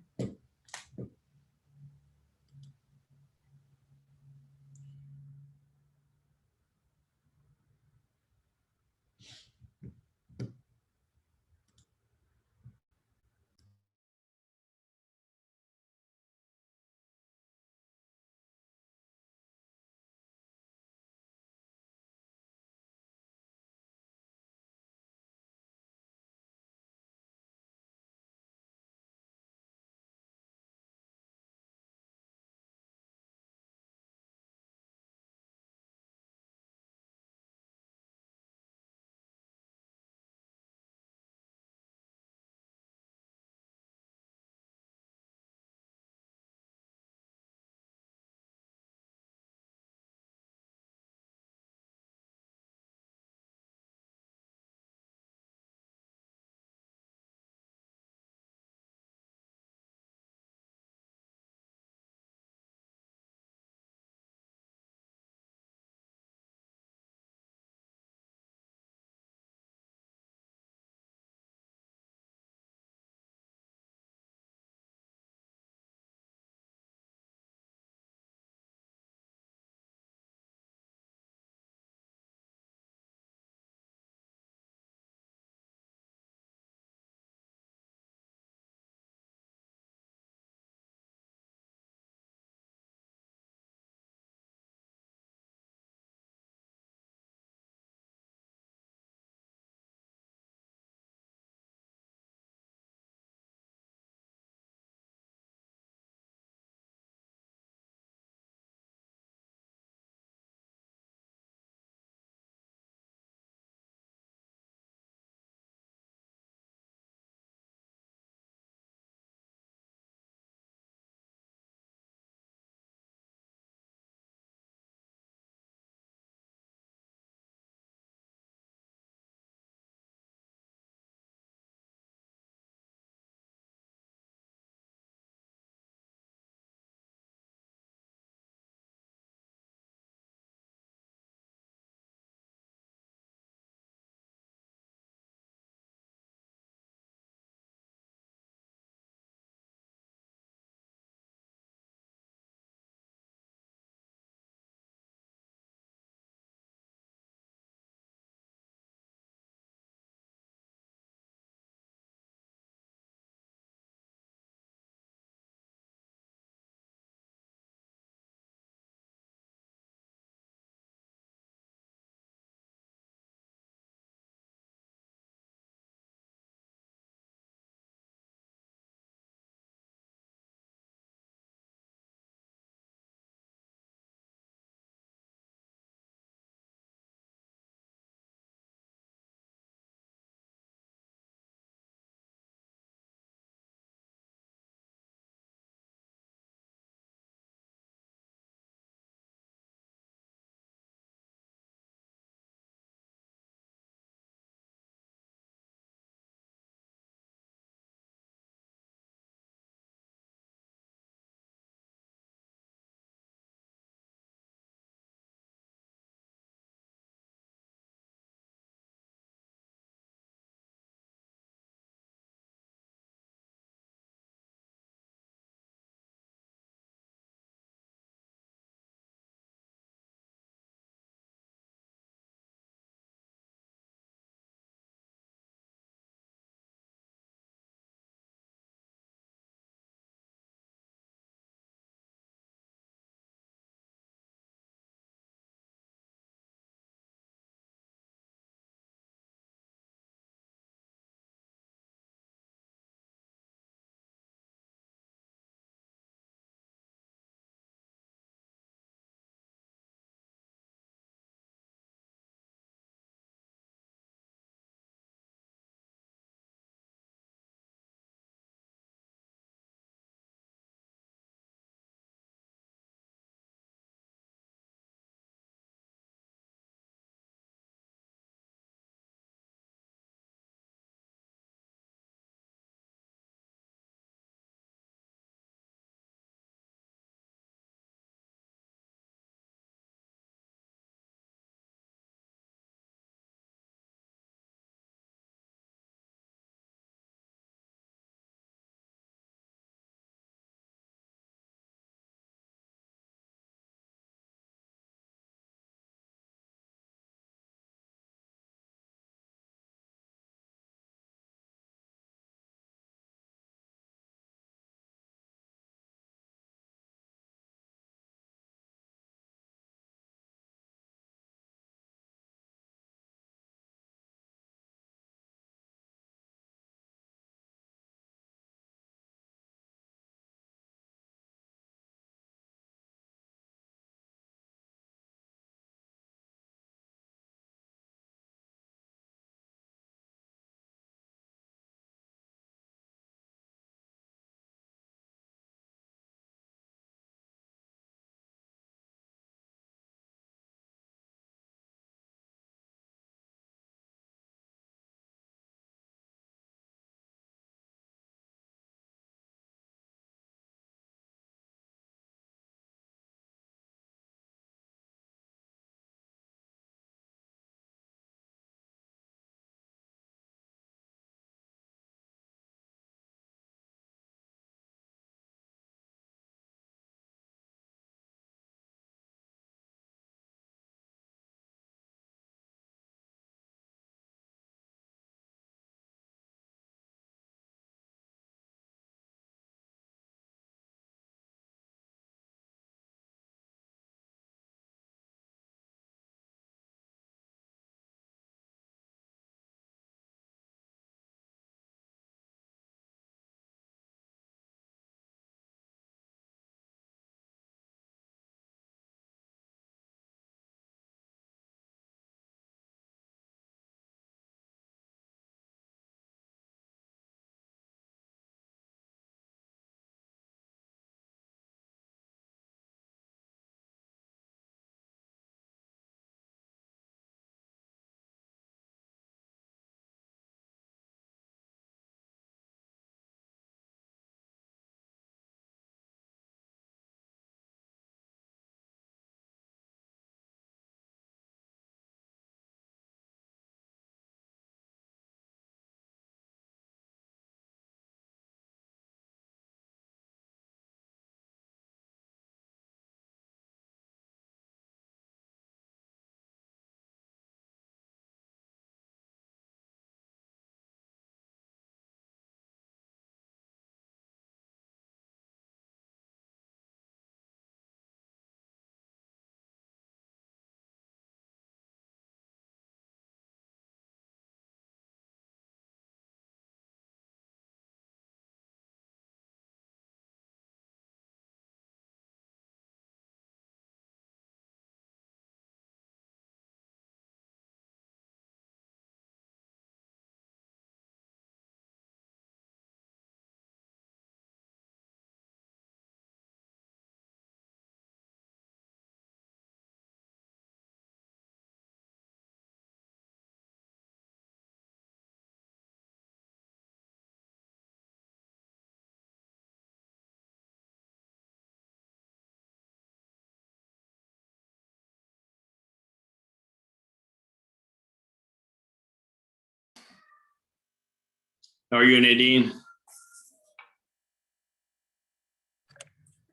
How are you, Nadine?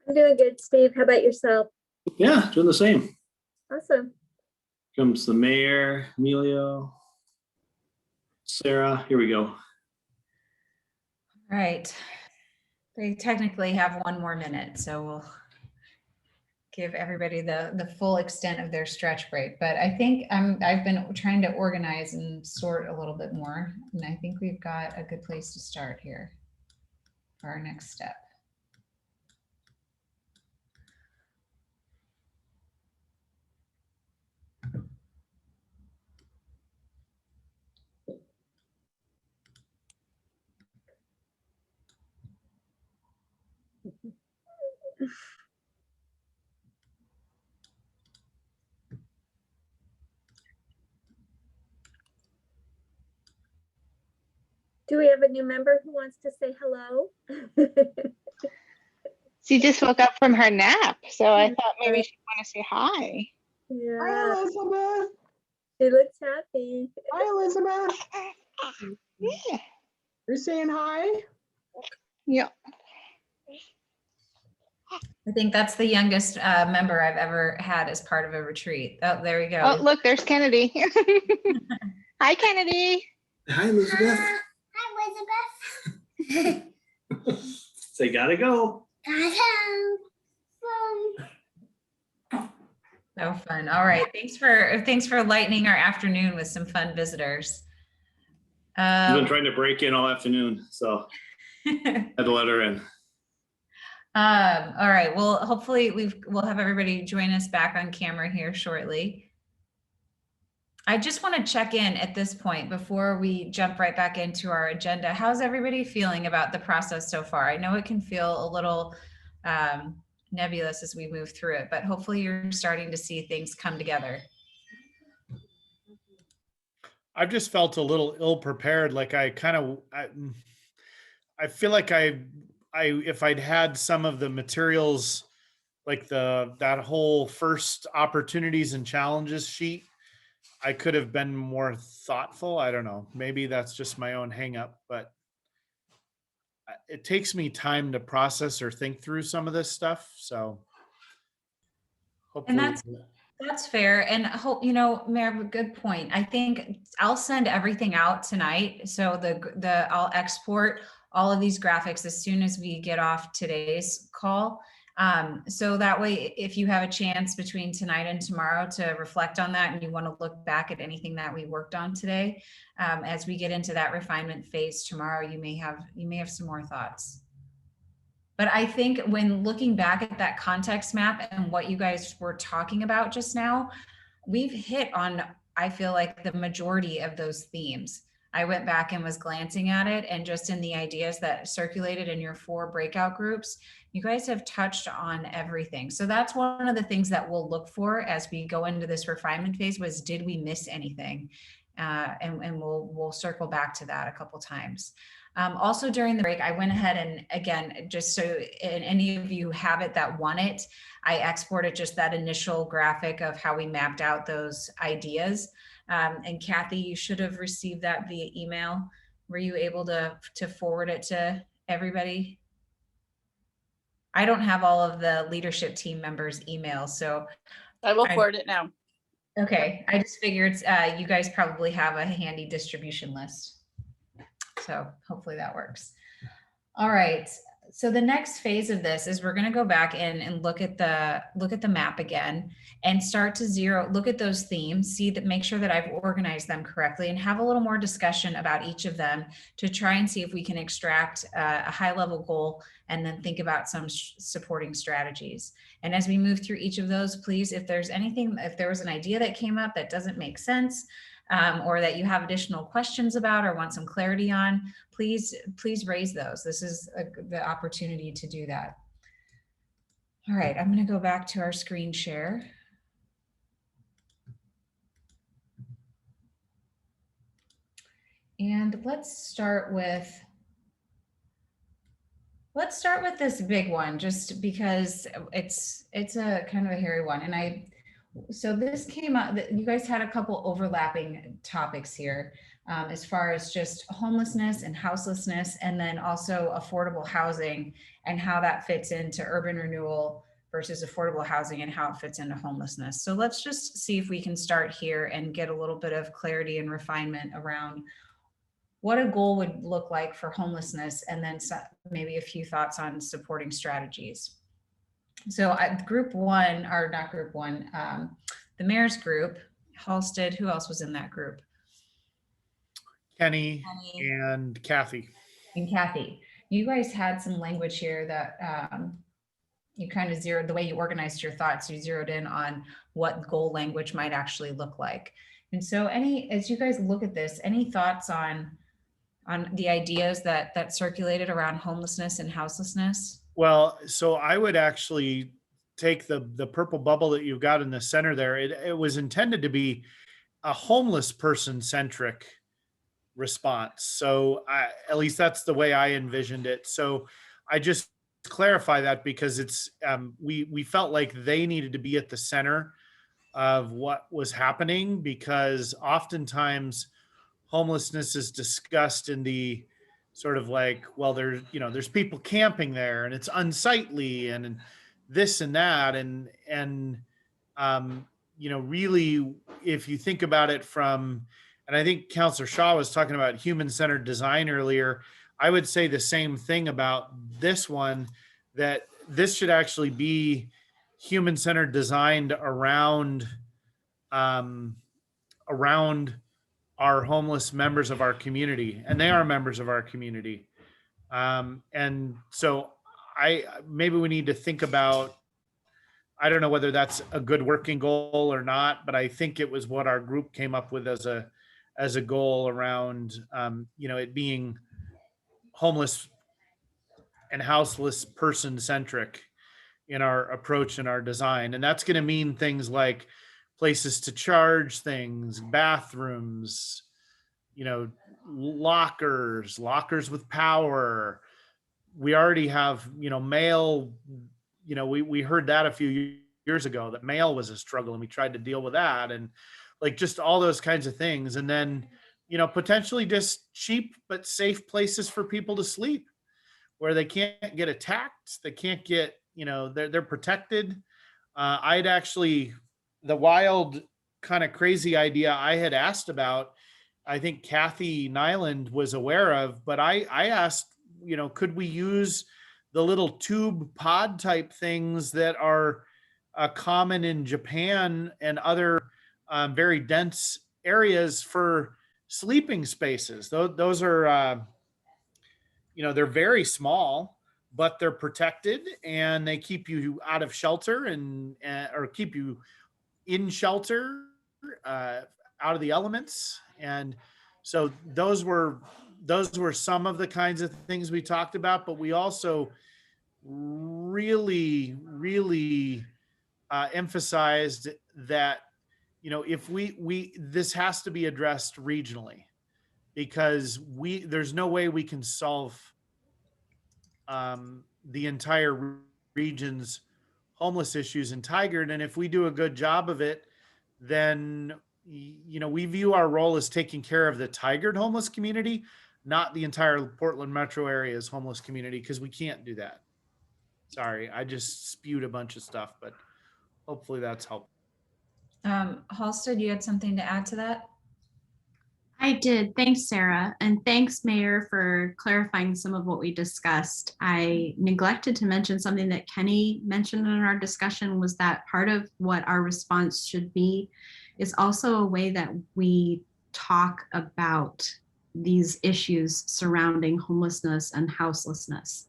I'm doing good, Steve. How about yourself? Yeah, doing the same. Awesome. Comes the mayor, Emilio, Sarah. Here we go. All right. They technically have 1 more minute, so we'll give everybody the full extent of their stretch break. But I think I've been trying to organize and sort a little bit more, and I think we've got a good place to start here for our next step. Do we have a new member who wants to say hello? She just woke up from her nap, so I thought maybe she'd want to say hi. Yeah. Hi, Elizabeth. She looks happy. Hi, Elizabeth. Yeah. You're saying hi? Yeah. I think that's the youngest member I've ever had as part of a retreat. Oh, there we go. Oh, look, there's Kennedy. Hi, Kennedy. Hi, Elizabeth. Hi, Elizabeth. Say, gotta go. So fun. All right. Thanks for lightening our afternoon with some fun visitors. I've been trying to break in all afternoon, so had to let her in. All right. Well, hopefully we'll have everybody join us back on camera here shortly. I just want to check in at this point before we jump right back into our agenda. How's everybody feeling about the process so far? I know it can feel a little nebulous as we move through it, but hopefully you're starting to see things come together. I've just felt a little ill prepared. Like I feel like if I'd had some of the materials, like that whole first opportunities and challenges sheet, I could have been more thoughtful. I don't know. Maybe that's just my own hang up, but it takes me time to process or think through some of this stuff. So hopefully. And that's fair. And hope, Mayor, good point. I think I'll send everything out tonight. So I'll export all of these graphics as soon as we get off today's call. So that way, if you have a chance between tonight and tomorrow to reflect on that and you want to look back at anything that we worked on today, as we get into that refinement phase tomorrow, you may have some more thoughts. But I think when looking back at that context map and what you guys were talking about just now, we've hit on, I feel like, the majority of those themes. I went back and was glancing at it, and just in the ideas that circulated in your 4 breakout groups, you guys have touched on everything. So that's one of the things that we'll look for as we go into this refinement phase was, did we miss anything? And we'll circle back to that a couple times. Also during the break, I went ahead and, again, just so any of you have it that want it, I exported just that initial graphic of how we mapped out those ideas. And Kathy, you should have received that via email. Were you able to forward it to everybody? I don't have all of the leadership team members' emails, so. I will forward it now. Okay, I just figured you guys probably have a handy distribution list. So hopefully that works. All right. So the next phase of this is we're going to go back in and look at the map again and start to look at those themes, make sure that I've organized them correctly, and have a little more discussion about each of them to try and see if we can extract a high level goal and then think about some supporting strategies. And as we move through each of those, please, if there was an idea that came up that doesn't make sense, or that you have additional questions about or want some clarity on, please raise those. This is the opportunity to do that. All right, I'm going to go back to our screen share. And let's start with this big one, just because it's a kind of a hairy one. And so this came up, you guys had a couple overlapping topics here. as far as just homelessness and houselessness, and then also affordable housing and how that fits into urban renewal versus affordable housing and how it fits into homelessness. So let's just see if we can start here and get a little bit of clarity and refinement around what a goal would look like for homelessness, and then maybe a few thoughts on supporting strategies. So group one, or not group one, the mayor's group, Halsted, who else was in that group? Kenny and Kathy. And Kathy, you guys had some language here that you kind of zeroed, the way you organized your thoughts, you zeroed in on what goal language might actually look like. And so as you guys look at this, any thoughts on the ideas that circulated around homelessness and houselessness? Well, so I would actually take the purple bubble that you've got in the center there. It was intended to be a homeless person centric response. So at least that's the way I envisioned it. So I just clarify that because it's we felt like they needed to be at the center of what was happening, because oftentimes homelessness is discussed in the sort of like, well, there's people camping there and it's unsightly and this and that. And really, if you think about it from, and I think Councillor Shaw was talking about human-centered design earlier, I would say the same thing about this one, that this should actually be human-centered designed around our homeless members of our community, and they are members of our community. And so maybe we need to think about, I don't know whether that's a good working goal or not, but I think it was what our group came up with as a goal around, it being homeless and houseless person centric in our approach and our design. And that's going to mean things like places to charge things, bathrooms, lockers with power. We already have, mail, we heard that a few years ago, that mail was a struggle, and we tried to deal with that, and like just all those kinds of things. And then, potentially just cheap but safe places for people to sleep, where they can't get attacked, they can't get, they're protected. The wild kind of crazy idea I had asked about, I think Kathy Nyland was aware of, but I asked, could we use the little tube pod type things that are common in Japan and other very dense areas for sleeping spaces? Those are, they're very small, but they're protected, and they keep you out of shelter or keep you in shelter, out of the elements. And so those were some of the kinds of things we talked about, but we also really emphasized that, if this has to be addressed regionally, because there's no way we can solve the entire region's homeless issues in Tigard. And if we do a good job of it, then, we view our role as taking care of the Tigard homeless community, not the entire Portland metro area's homeless community, because we can't do that. Sorry, I just spewed a bunch of stuff, but hopefully that's helpful. Halsted, you had something to add to that? I did. Thanks, Sarah. And thanks, Mayor, for clarifying some of what we discussed. I neglected to mention something that Kenny mentioned in our discussion, was that part of what our response should be is also a way that we talk about these issues surrounding homelessness and houselessness.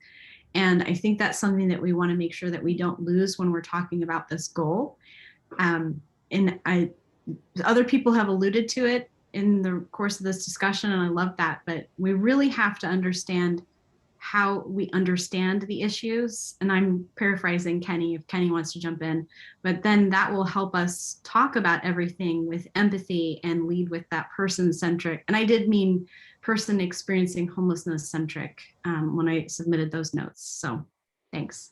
And I think that's something that we want to make sure that we don't lose when we're talking about this goal. Other people have alluded to it in the course of this discussion, and I love that, but we really have to understand how we understand the issues. And I'm paraphrasing Kenny, if Kenny wants to jump in, but then that will help us talk about everything with empathy and lead with that person-centric. And I did mean person experiencing homelessness centric when I submitted those notes. So thanks.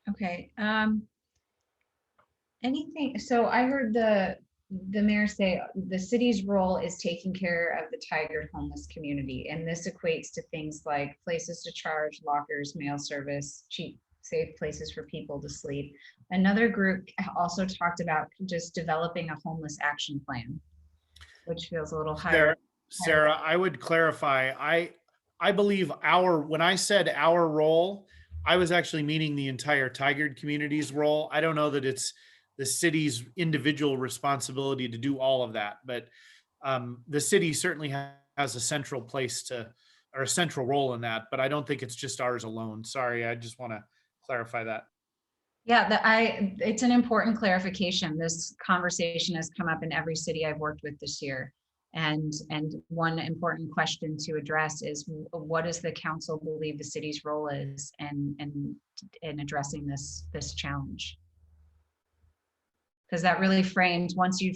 Okay. Anything, so I heard the the mayor say the city's role is taking care of the Tigard homeless community. And this equates to things like places to charge, lockers, mail service, cheap, safe places for people to sleep. Another group also talked about just developing a homeless action plan, which feels a little higher. Sarah, I would clarify. I believe when I said our role, I was actually meaning the entire Tigard community's role. I don't know that it's the city's individual responsibility to do all of that, but the city certainly has a central place or a central role in that, but I don't think it's just ours alone. Sorry, I just want to clarify that. Yeah, it's an important clarification. This conversation has come up in every city I've worked with this year. And one important question to address is, what does the council believe the city's role is in addressing this challenge? Because that really frames, once you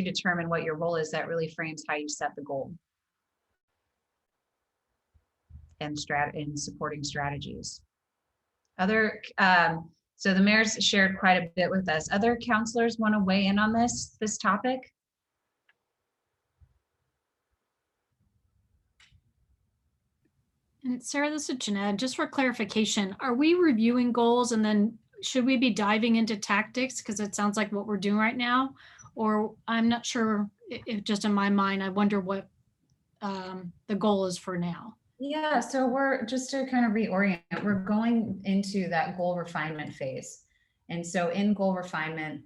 determine what your role is, that really frames how you set the goal and supporting strategies. So the mayor's shared quite a bit with us. Other councilors want to weigh in on this topic? And Sarah, this is Jeanette. Just for clarification, are we reviewing goals and then should we be diving into tactics? Because it sounds like what we're doing right now, or I'm not sure if just in my mind, I wonder what the goal is for now. Yeah, so we're just to kind of reorient, we're going into that goal refinement phase. And so in goal refinement,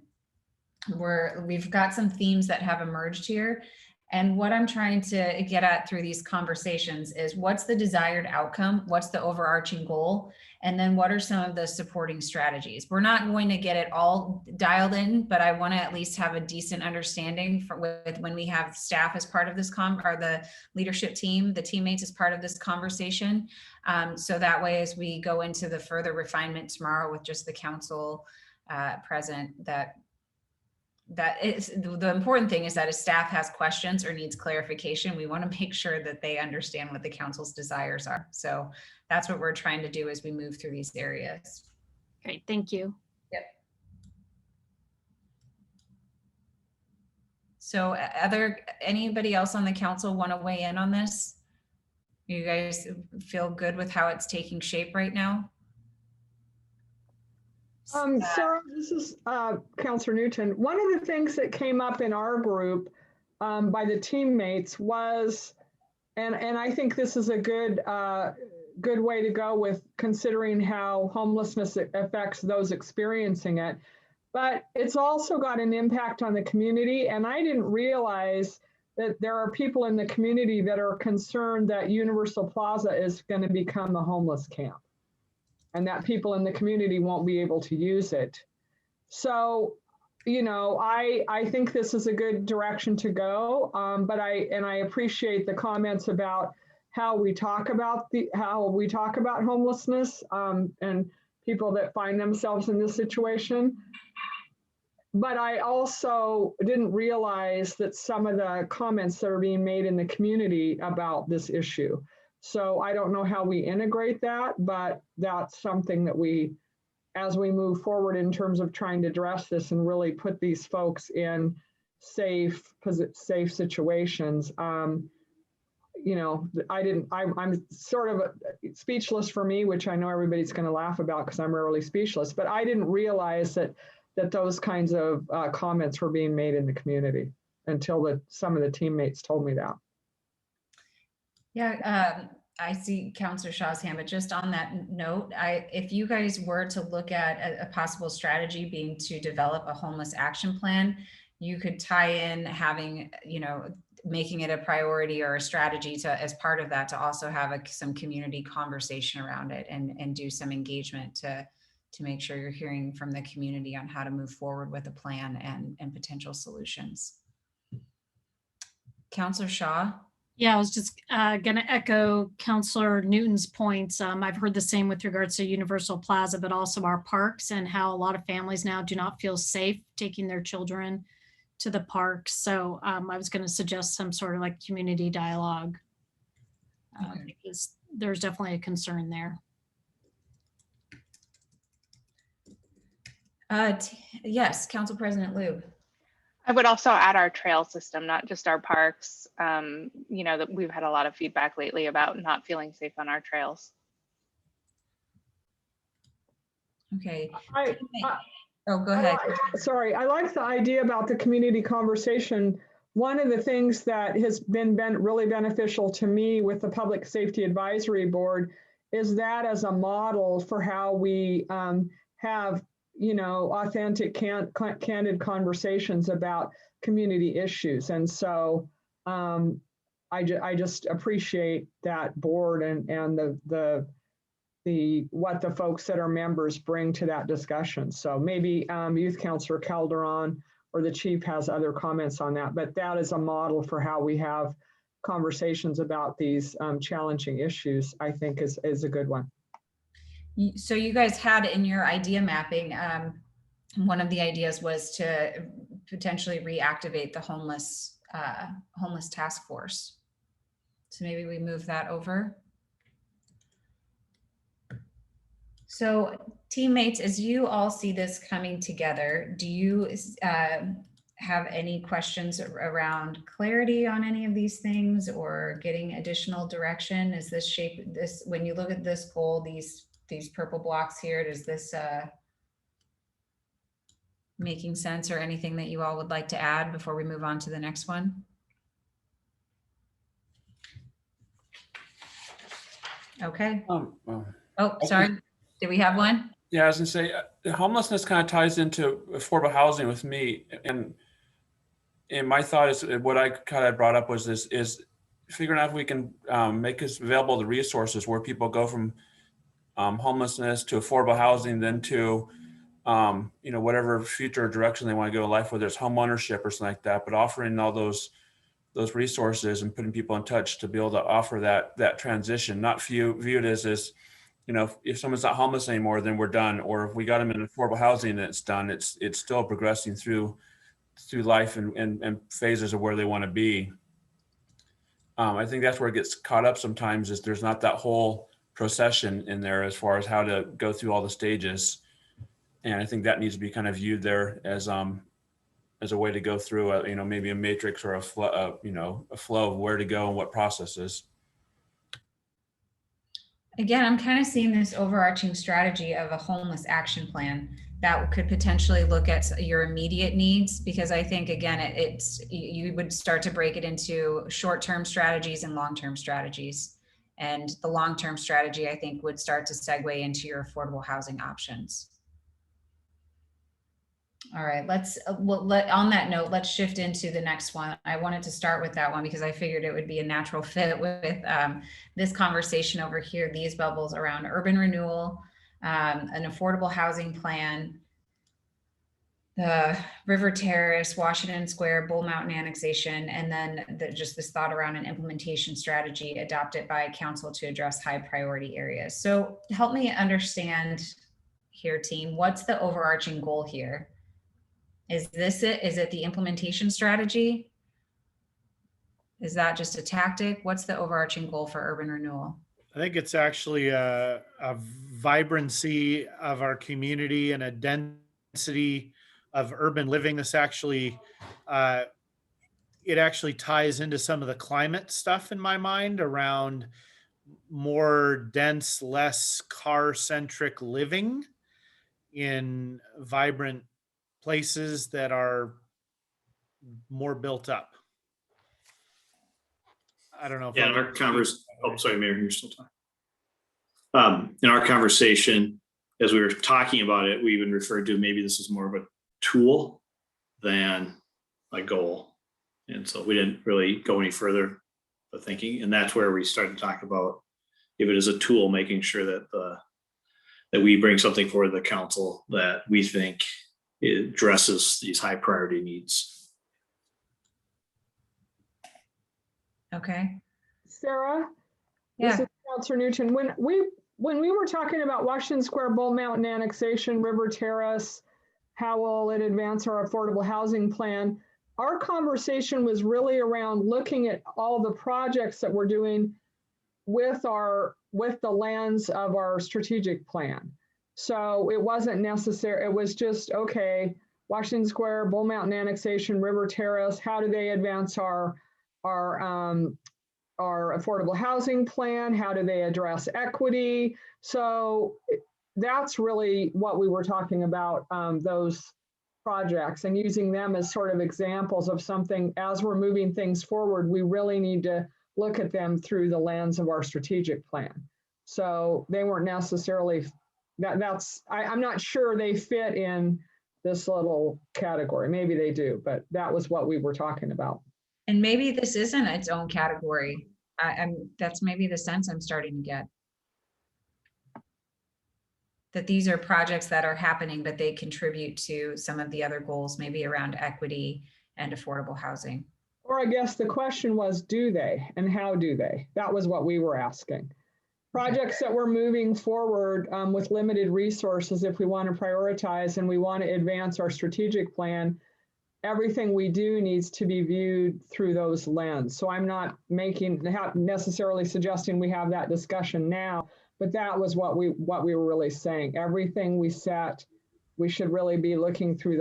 we've got some themes that have emerged here. And what I'm trying to get at through these conversations is, what's the desired outcome? What's the overarching goal? And then what are some of the supporting strategies? We're not going to get it all dialed in, but I want to at least have a decent understanding with when we have staff as part of this or the leadership team, the teammates as part of this conversation. So that way, as we go into the further refinement tomorrow with just the council present, that is the important thing, is that if staff has questions or needs clarification, we want to make sure that they understand what the council's desires are. So that's what we're trying to do as we move through these areas. Great, thank you. Yep. So anybody else on the council want to weigh in on this? You guys feel good with how it's taking shape right now? Sarah, this is Councilor Newton. One of the things that came up in our group by the teammates was, and I think this is a good way to go with considering how homelessness affects those experiencing it, but it's also got an impact on the community. And I didn't realize that there are people in the community that are concerned that Universal Plaza is going to become a homeless camp, and that people in the community won't be able to use it. So, I think this is a good direction to go. But I appreciate the comments about how we talk about homelessness and people that find themselves in this situation. But I also didn't realize that some of the comments that are being made in the community about this issue. So I don't know how we integrate that, but that's something that as we move forward in terms of trying to address this and really put these folks in safe situations. I'm sort of speechless for me, which I know everybody's going to laugh about because I'm rarely speechless, but I didn't realize that those kinds of comments were being made in the community until some of the teammates told me that. Yeah, I see Councilor Shaw's hand, but just on that note, if you guys were to look at a possible strategy being to develop a homeless action plan, you could tie in having, making it a priority or a strategy as part of that, to also have some community conversation around it and do some engagement to make sure you're hearing from the community on how to move forward with a plan and potential solutions. Councilor Shaw? Yeah, I was just going to echo Councilor Newton's points. I've heard the same with regards to Universal Plaza, but also our parks, and how a lot of families now do not feel safe taking their children to the parks. So I was going to suggest some sort of like community dialogue, because there's definitely a concern there. Yes, Council President Liu. I would also add our trail system, not just our parks. You know, that we've had a lot of feedback lately about not feeling safe on our trails. Okay. Oh, go ahead. Sorry, I like the idea about the community conversation. One of the things that has been really beneficial to me with the Public Safety Advisory Board is that as a model for how we have, you know, authentic, candid conversations about community issues. And so I just appreciate that board and what the folks that are members bring to that discussion. So maybe Youth Councilor Calderon or the chief has other comments on that, but that is a model for how we have conversations about these challenging issues, I think is a good one. So you guys had in your idea mapping, one of the ideas was to potentially reactivate the homeless task force. So maybe we move that over. So teammates, as you all see this coming together, do you have any questions around clarity on any of these things or getting additional direction? Is this when you look at this goal, these purple blocks here, does this making sense, or anything that you all would like to add before we move on to the next one? Okay. Oh, sorry. Did we have one? Yeah, I was gonna say homelessness kind of ties into affordable housing with me, and my thought is what I kind of brought up was this is figuring out if we can make us available the resources where people go from homelessness to affordable housing, then to you know, whatever future direction they want to go in life, whether it's home ownership or something like that, but offering all those resources and putting people in touch to be able to offer that transition, not viewed as you know, if someone's not homeless anymore, then we're done. Or if we got them in affordable housing and it's done, it's still progressing through life and phases of where they want to be. I think that's where it gets caught up sometimes, is there's not that whole procession in there as far as how to go through all the stages. And I think that needs to be kind of viewed there as a way to go through you know, maybe a matrix or a flow, you know, a flow of where to go and what processes. Again, I'm kind of seeing this overarching strategy of a homeless action plan that could potentially look at your immediate needs, because I think, again, you would start to break it into short-term strategies and long-term strategies. And the long-term strategy, I think, would start to segue into your affordable housing options. All right, on that note, let's shift into the next one. I wanted to start with that one because I figured it would be a natural fit with this conversation over here, these bubbles around urban renewal, an affordable housing plan, the River Terrace, Washington Square, Bull Mountain annexation, and then just this thought around an implementation strategy adopted by council to address high priority areas. So help me understand here, team, what's the overarching goal here? Is this it? Is it the implementation strategy? Is that just a tactic? What's the overarching goal for urban renewal? I think it's actually a vibrancy of our community and a density of urban living. This actually, it actually ties into some of the climate stuff in my mind around more dense, less car-centric living in vibrant places that are more built up. I don't know if in our conversation, oh, sorry, Mayor, you're still talking. In our conversation, as we were talking about it, we even referred to maybe this is more of a tool than a goal. And so we didn't really go any further with thinking. And that's where we started to talk about if it is a tool, making sure that that we bring something for the council that we think it addresses these high priority needs. Okay. Sarah, yeah. This is Councilor Newton. When we were talking about Washington Square, Bull Mountain annexation, River Terrace, how will it advance our affordable housing plan? Our conversation was really around looking at all the projects that we're doing with the lens of our strategic plan. So it wasn't necessary. It was just, okay, Washington Square, Bull Mountain annexation, River Terrace, how do they advance our affordable housing plan? How do they address equity? So that's really what we were talking about, those projects, and using them as sort of examples of something as we're moving things forward, we really need to look at them through the lens of our strategic plan. So they weren't necessarily, I'm not sure they fit in this little category. Maybe they do, but that was what we were talking about. And maybe this isn't its own category. That's maybe the sense I'm starting to get. That these are projects that are happening, but they contribute to some of the other goals, maybe around equity and affordable housing. Or I guess the question was, do they, and how do they? That was what we were asking. Projects that we're moving forward with limited resources, if we want to prioritize and we want to advance our strategic plan, everything we do needs to be viewed through those lens. So I'm not necessarily suggesting we have that discussion now, but that was what we were really saying. Everything we set, we should really be looking through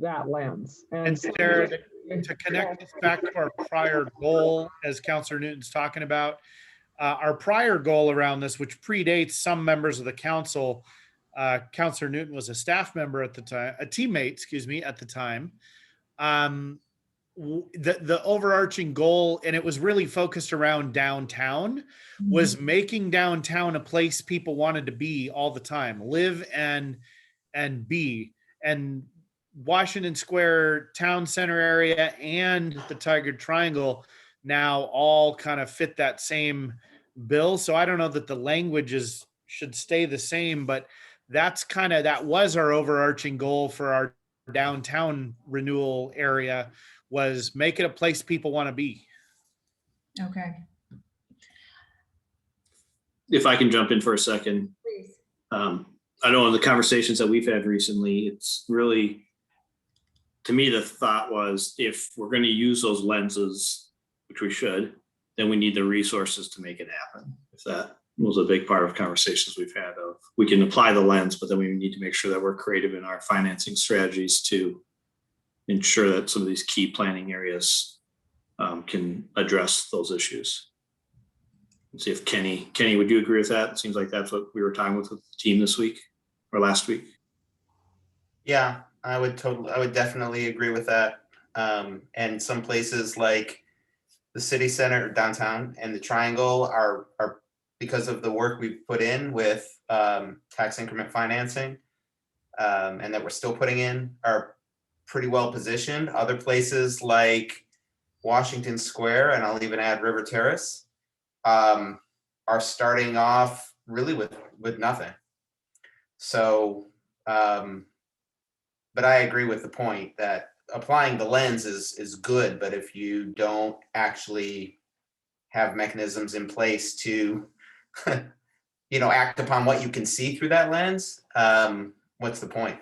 that lens. And Sarah, to connect this back to our prior goal, as Councillor Newton's talking about, our prior goal around this, which predates some members of the council, Councillor Newton was a staff member at the time, a teammate, excuse me, at the time. The overarching goal, and it was really focused around downtown, was making downtown a place people wanted to be all the time, live and be. And Washington Square town center area and the Tigard Triangle now all kind of fit that same bill. So I don't know that the languages should stay the same, but that was our overarching goal for our downtown renewal area, was make it a place people want to be. Okay. If I can jump in for a second. Please. I know in the conversations that we've had recently, it's really, to me, the thought was, if we're going to use those lenses, which we should, then we need the resources to make it happen. If that was a big part of conversations we've had, of we can apply the lens, but then we need to make sure that we're creative in our financing strategies to ensure that some of these key planning areas can address those issues. Let's see if Kenny, would you agree with that? It seems like that's what we were talking with the team this week or last week. Yeah, I would definitely agree with that. And some places like the city center, downtown, and the Triangle are because of the work we've put in with tax increment financing, and that we're still putting in, are pretty well positioned. Other places like Washington Square, and I'll even add River Terrace, are starting off really with nothing. So, but I agree with the point that applying the lens is good, but if you don't actually have mechanisms in place to, act upon what you can see through that lens, what's the point?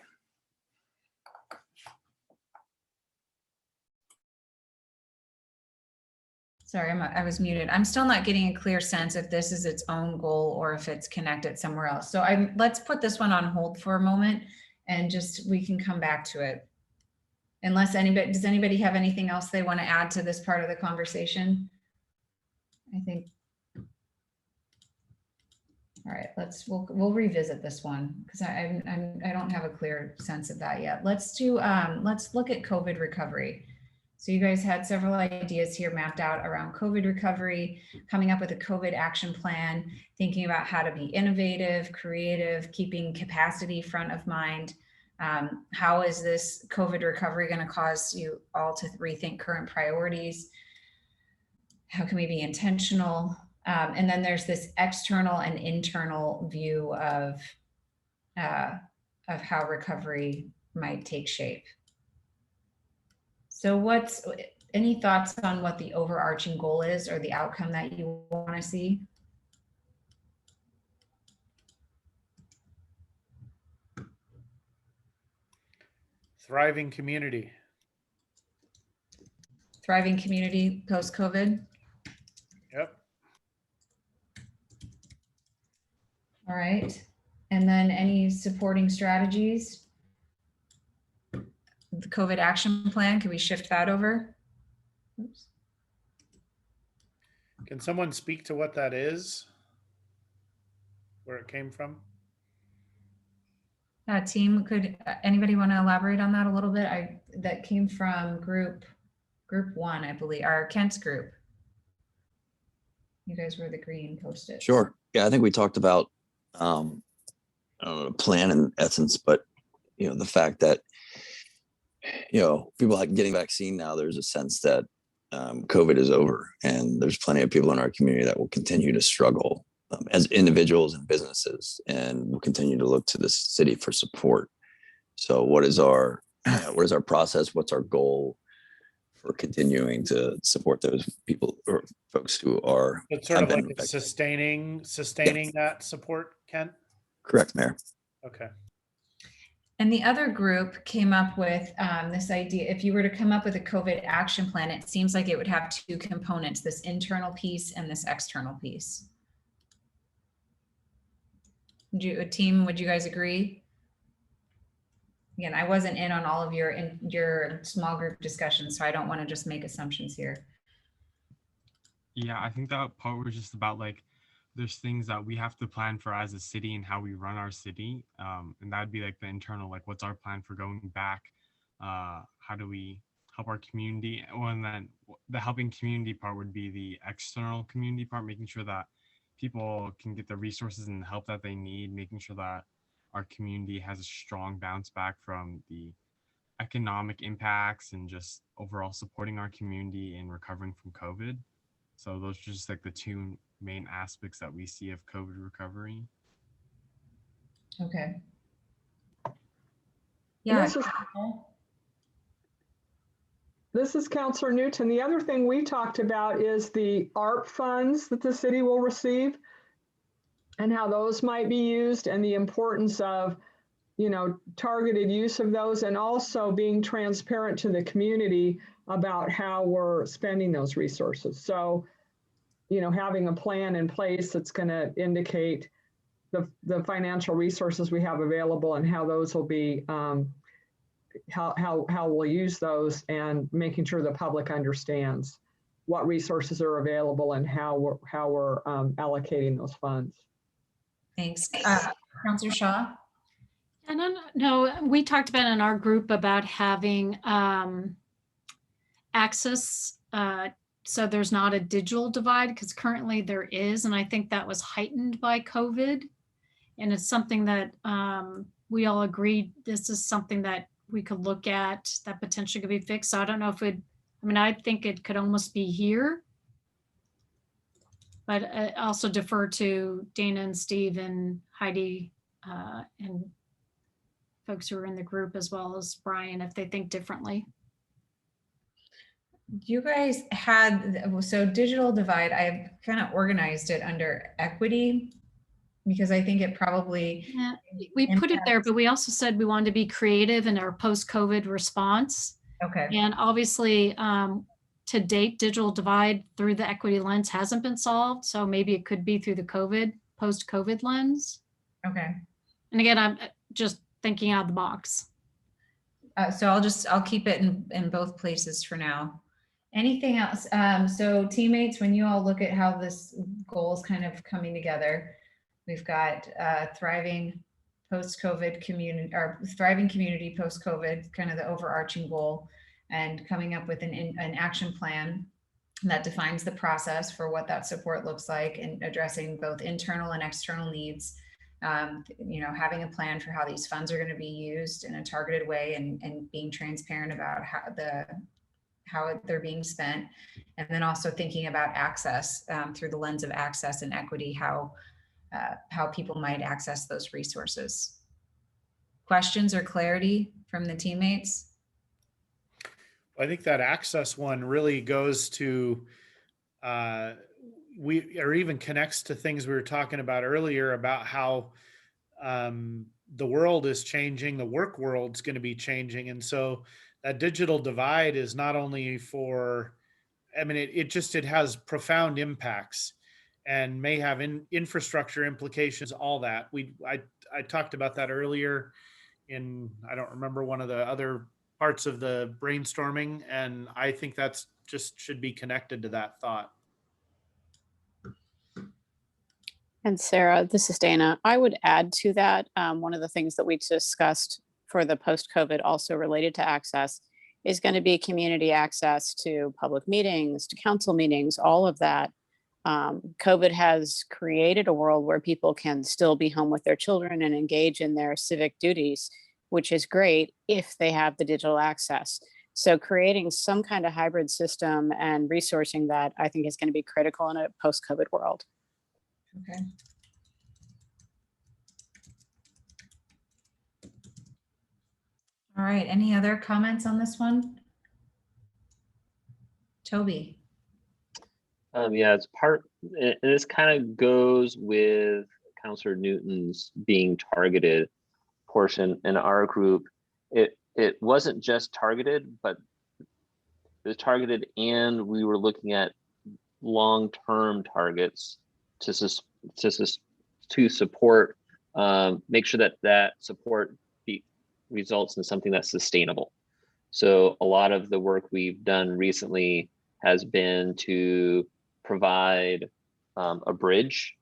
Sorry, I was muted. I'm still not getting a clear sense if this is its own goal or if it's connected somewhere else. So let's put this one on hold for a moment and we can come back to it. Unless does anybody have anything else they want to add to this part of the conversation? I think. All right, we'll revisit this one because I don't have a clear sense of that yet. Let's look at COVID recovery. So you guys had several ideas here mapped out around COVID recovery, coming up with a COVID action plan, thinking about how to be innovative, creative, keeping capacity front of mind. How is this COVID recovery going to cause you all to rethink current priorities? How can we be intentional? And then there's this external and internal view of how recovery might take shape. So any thoughts on what the overarching goal is or the outcome that you want to see? Thriving community. Thriving community post-COVID? Yep. All right. And then any supporting strategies? the COVID action plan. Can we shift that over? Oops. Can someone speak to what that is? Where it came from? Team, could anybody want to elaborate on that a little bit? That came from group 1, I believe, our Kent's group. You guys were the green post-it. Sure. Yeah, I think we talked about I don't know, a plan in essence, but the fact that people like getting vaccine now, there's a sense that COVID is over, and there's plenty of people in our community that will continue to struggle as individuals and businesses, and we'll continue to look to the city for support. So what is our process? What's our goal for continuing to support those people or folks who are It's sort of like affected? sustaining that support, Kent? Correct, Mayor. Okay. And the other group came up with this idea. If you were to come up with a COVID action plan, it seems like it would have 2 components, this internal piece and this external piece. Would you guys agree? Again, I wasn't in on all of your small group discussions, so I don't want to just make assumptions here. Yeah, I think that part was just about like, there's things that we have to plan for as a city and how we run our city. And that'd be like the internal, like what's our plan for going back? How do we help our community? And then the helping community part would be the external community part, making sure that people can get the resources and the help that they need, making sure that our community has a strong bounce back from the economic impacts and just overall supporting our community in recovering from COVID. So those are just like the 2 main aspects that we see of COVID recovery. Okay. Yeah. This is Councilor Newton. The other thing we talked about is the ARP funds that the city will receive and how those might be used, and the importance of, targeted use of those, and also being transparent to the community about how we're spending those resources. So, having a plan in place that's going to indicate the financial resources we have available and how those will be, how we'll use those, and making sure the public understands what resources are available and how we're allocating those funds. Thanks. Councilor Shaw? No, we talked about in our group about having access, so there's not a digital divide, because currently there is, and I think that was heightened by COVID. And it's something that we all agreed this is something that we could look at that potentially could be fixed. So I don't know if I think it could almost be here. But I also defer to Dana and Steve and Heidi and folks who are in the group, as well as Brian, if they think differently. You guys so digital divide, I've kind of organized it under equity, because I think it probably. Yeah, we put it there, but we also said we wanted to be creative in our post-COVID response. Okay. And obviously, to date, digital divide through the equity lens hasn't been solved. So maybe it could be through the post-COVID lens. Okay. And again, I'm just thinking out of the box. So I'll keep it in both places for now. Anything else? So teammates, when you all look at how this goal is kind of coming together, we've got thriving post-COVID community, or thriving community post-COVID, kind of the overarching goal, and coming up with an action plan that defines the process for what that support looks like, and addressing both internal and external needs. Having a plan for how these funds are going to be used in a targeted way, and being transparent about how they're being spent, and then also thinking about access through the lens of access and equity, how people might access those resources. Questions or clarity from the teammates? I think that access one really goes to, or even connects to things we were talking about earlier about how the world is changing, the work world's going to be changing. And so that digital divide is not only for, it has profound impacts and may have infrastructure implications, all that. I talked about that earlier in, I don't remember, one of the other parts of the brainstorming, and I think that's just should be connected to that thought. And Sarah, this is Dana. I would add to that, one of the things that we discussed for the post-COVID also related to access is going to be community access to public meetings, to council meetings, all of that. COVID has created a world where people can still be home with their children and engage in their civic duties, which is great if they have the digital access. So creating some kind of hybrid system and resourcing that, I think, is going to be critical in a post-COVID world. Okay. All right, any other comments on this one? Toby. Yeah, it's part, and this kind of goes with Councillor Newton's being targeted portion in our group. It wasn't just targeted, but it was targeted, and we were looking at long-term targets to support, make sure that support results in something that's sustainable. So a lot of the work we've done recently has been to provide a bridge,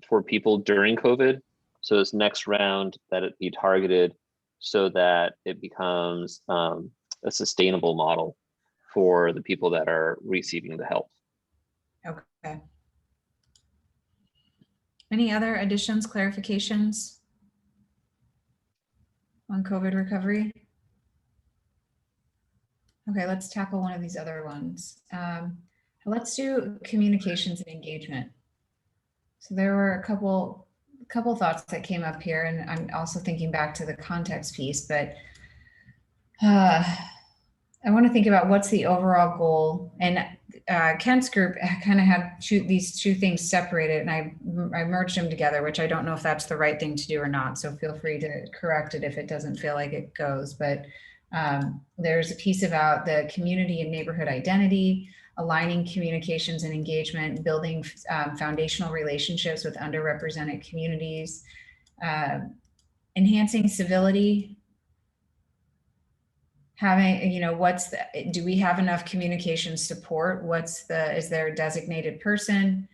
for people during COVID. So this next round, that it be targeted so that it becomes a sustainable model for the people that are receiving the help. Okay. Any other additions, clarifications on COVID recovery? Okay, let's tackle one of these other ones. Let's do communications and engagement. So there were a couple thoughts that came up here, and I'm also thinking back to the context piece, but I want to think about what's the overall goal. And Kent's group kind of had these two things separated, and I merged them together, which I don't know if that's the right thing to do or not. So feel free to correct it if it doesn't feel like it goes. But there's a piece about the community and neighborhood identity, aligning communications and engagement, building foundational relationships with underrepresented communities, enhancing civility, having, do we have enough communication support? Is there a designated person?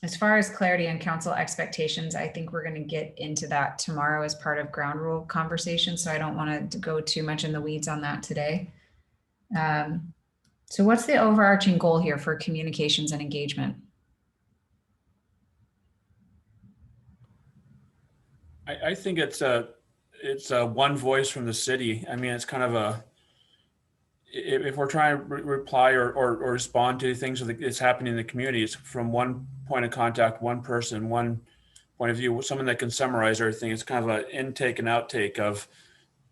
As far as clarity and council expectations, I think we're going to get into that tomorrow as part of ground rule conversation. So I don't want to go too much in the weeds on that today. So what's the overarching goal here for communications and engagement? I think it's a one voice from the city. I mean, it's kind of if we're trying to reply or respond to things that's happening in the community, it's from one point of contact, one person, one point of view, someone that can summarize everything. It's kind of an intake and outtake of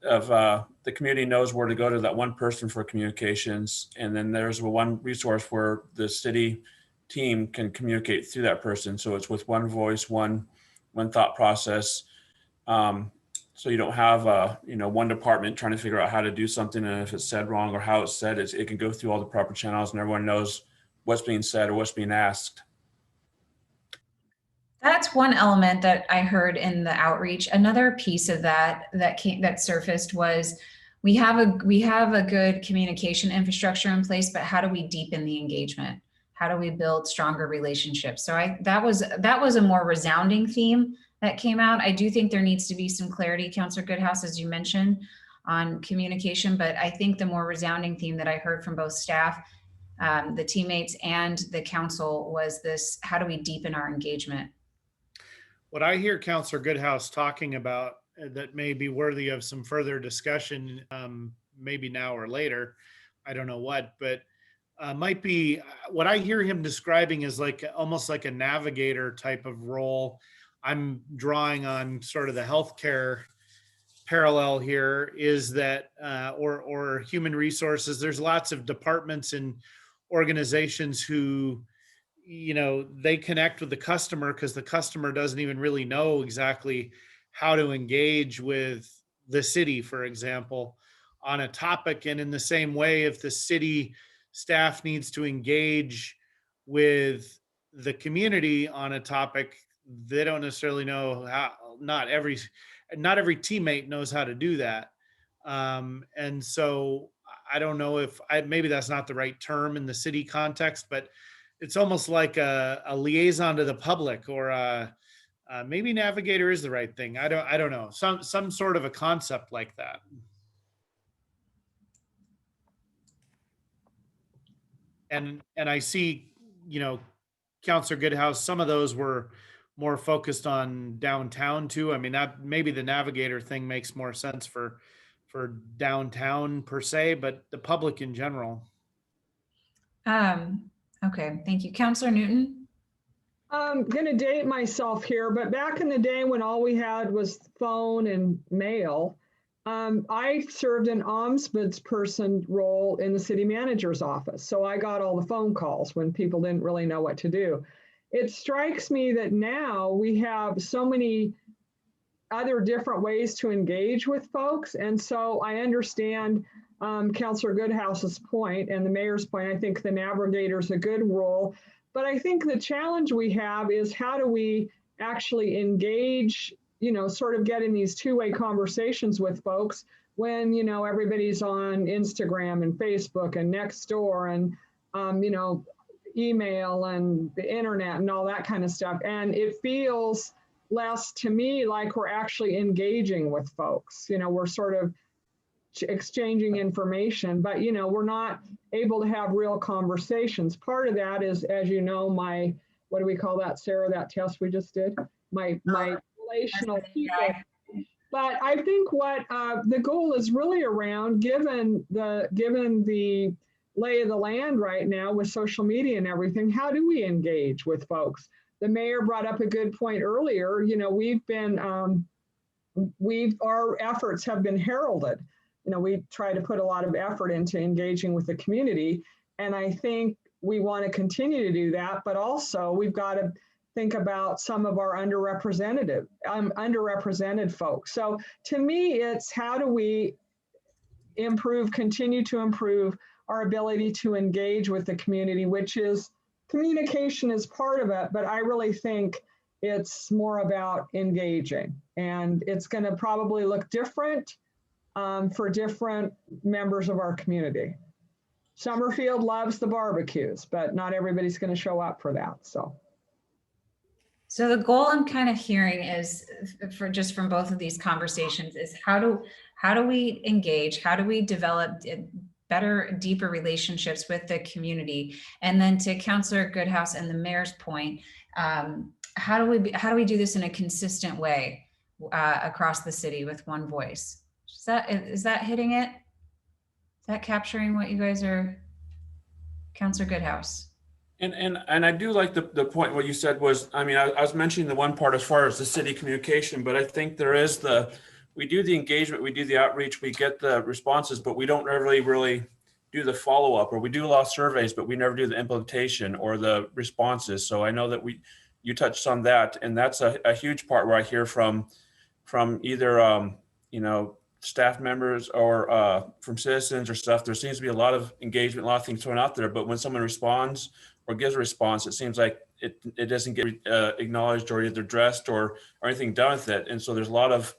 the community knows where to go to that one person for communications. And then there's one resource where the city team can communicate through that person. So it's with one voice, one thought process. So you don't have one department trying to figure out how to do something, and if it's said wrong or how it's said, it can go through all the proper channels and everyone knows what's being said or what's being asked. That's one element that I heard in the outreach. Another piece of that surfaced was we have a good communication infrastructure in place, but how do we deepen the engagement? How do we build stronger relationships? So that was a more resounding theme that came out. I do think there needs to be some clarity, Councillor Goodhouse, as you mentioned, on communication, but I think the more resounding theme that I heard from both staff, the teammates and the council was this: how do we deepen our engagement? What I hear Councillor Goodhouse talking about that may be worthy of some further discussion, maybe now or later, I don't know what, but might be what I hear him describing is almost like a navigator type of role. I'm drawing on sort of the healthcare parallel here, is that or human resources. There's lots of departments and organizations who, they connect with the customer because the customer doesn't even really know exactly how to engage with the city, for example, on a topic. And in the same way, if the city staff needs to engage with the community on a topic, they don't necessarily know how. Not every not every teammate knows how to do that. And so I don't know if maybe that's not the right term in the city context, but it's almost like a liaison to the public, or maybe navigator is the right thing. I don't know. Some sort of a concept like that. And I see, Counselor Goodhouse, some of those were more focused on downtown too. I mean, that maybe the navigator thing makes more sense for downtown per se, but the public in general. Okay, thank you. Counselor Newton? I'm going to date myself here, but back in the day when all we had was phone and mail, I served an ombudsperson role in the city manager's office. So I got all the phone calls when people didn't really know what to do. It strikes me that now we have so many other different ways to engage with folks. And so I understand Councilor Goodhouse's point and the mayor's point. I think the navigator is a good role. But I think the challenge we have is how do we actually engage, sort of get in these two-way conversations with folks when, everybody's on Instagram and Facebook and Nextdoor and, email and the internet and all that kind of stuff. And it feels less to me like we're actually engaging with folks. We're sort of exchanging information, but we're not able to have real conversations. Part of that is, as you know, my, what do we call that, Sarah, that test we just did? My relational people. But I think what the goal is really around, given the lay of the land right now with social media and everything, how do we engage with folks? The mayor brought up a good point earlier. We've been, our efforts have been heralded. We try to put a lot of effort into engaging with the community. And I think we want to continue to do that, but also we've got to think about some of our underrepresented folks. So to me, it's how do we continue to improve our ability to engage with the community, which is communication is part of it, but I really think it's more about engaging, and it's going to probably look different for different members of our community. Summerfield loves the barbecues, but not everybody's going to show up for that. So the goal I'm kind of hearing is, for just from both of these conversations, is how do we engage? How do we develop better, deeper relationships with the community? And then to Councilor Goodhouse and the mayor's point, how do we do this in a consistent way across the city with one voice? Is that hitting it? Is that capturing what you guys are, Councilor Goodhouse? And I do like the point what you said was, I mean, I was mentioning the one part as far as the city communication, but I think there is we do the engagement, we do the outreach, we get the responses, but we don't really do the follow-up, or we do a lot of surveys, but we never do the implementation or the responses. So I know that you touched on that, and that's a huge part where I hear from either, staff members or from citizens or stuff. There seems to be a lot of engagement, a lot of things thrown out there, but when someone responds or gives a response, it seems like it doesn't get acknowledged or either addressed or anything done with it. And so there's a lot of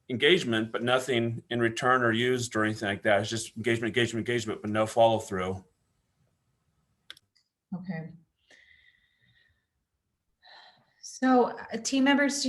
engagement, but nothing in return or used or anything like that. It's just engagement, but no follow through. Okay. So team members,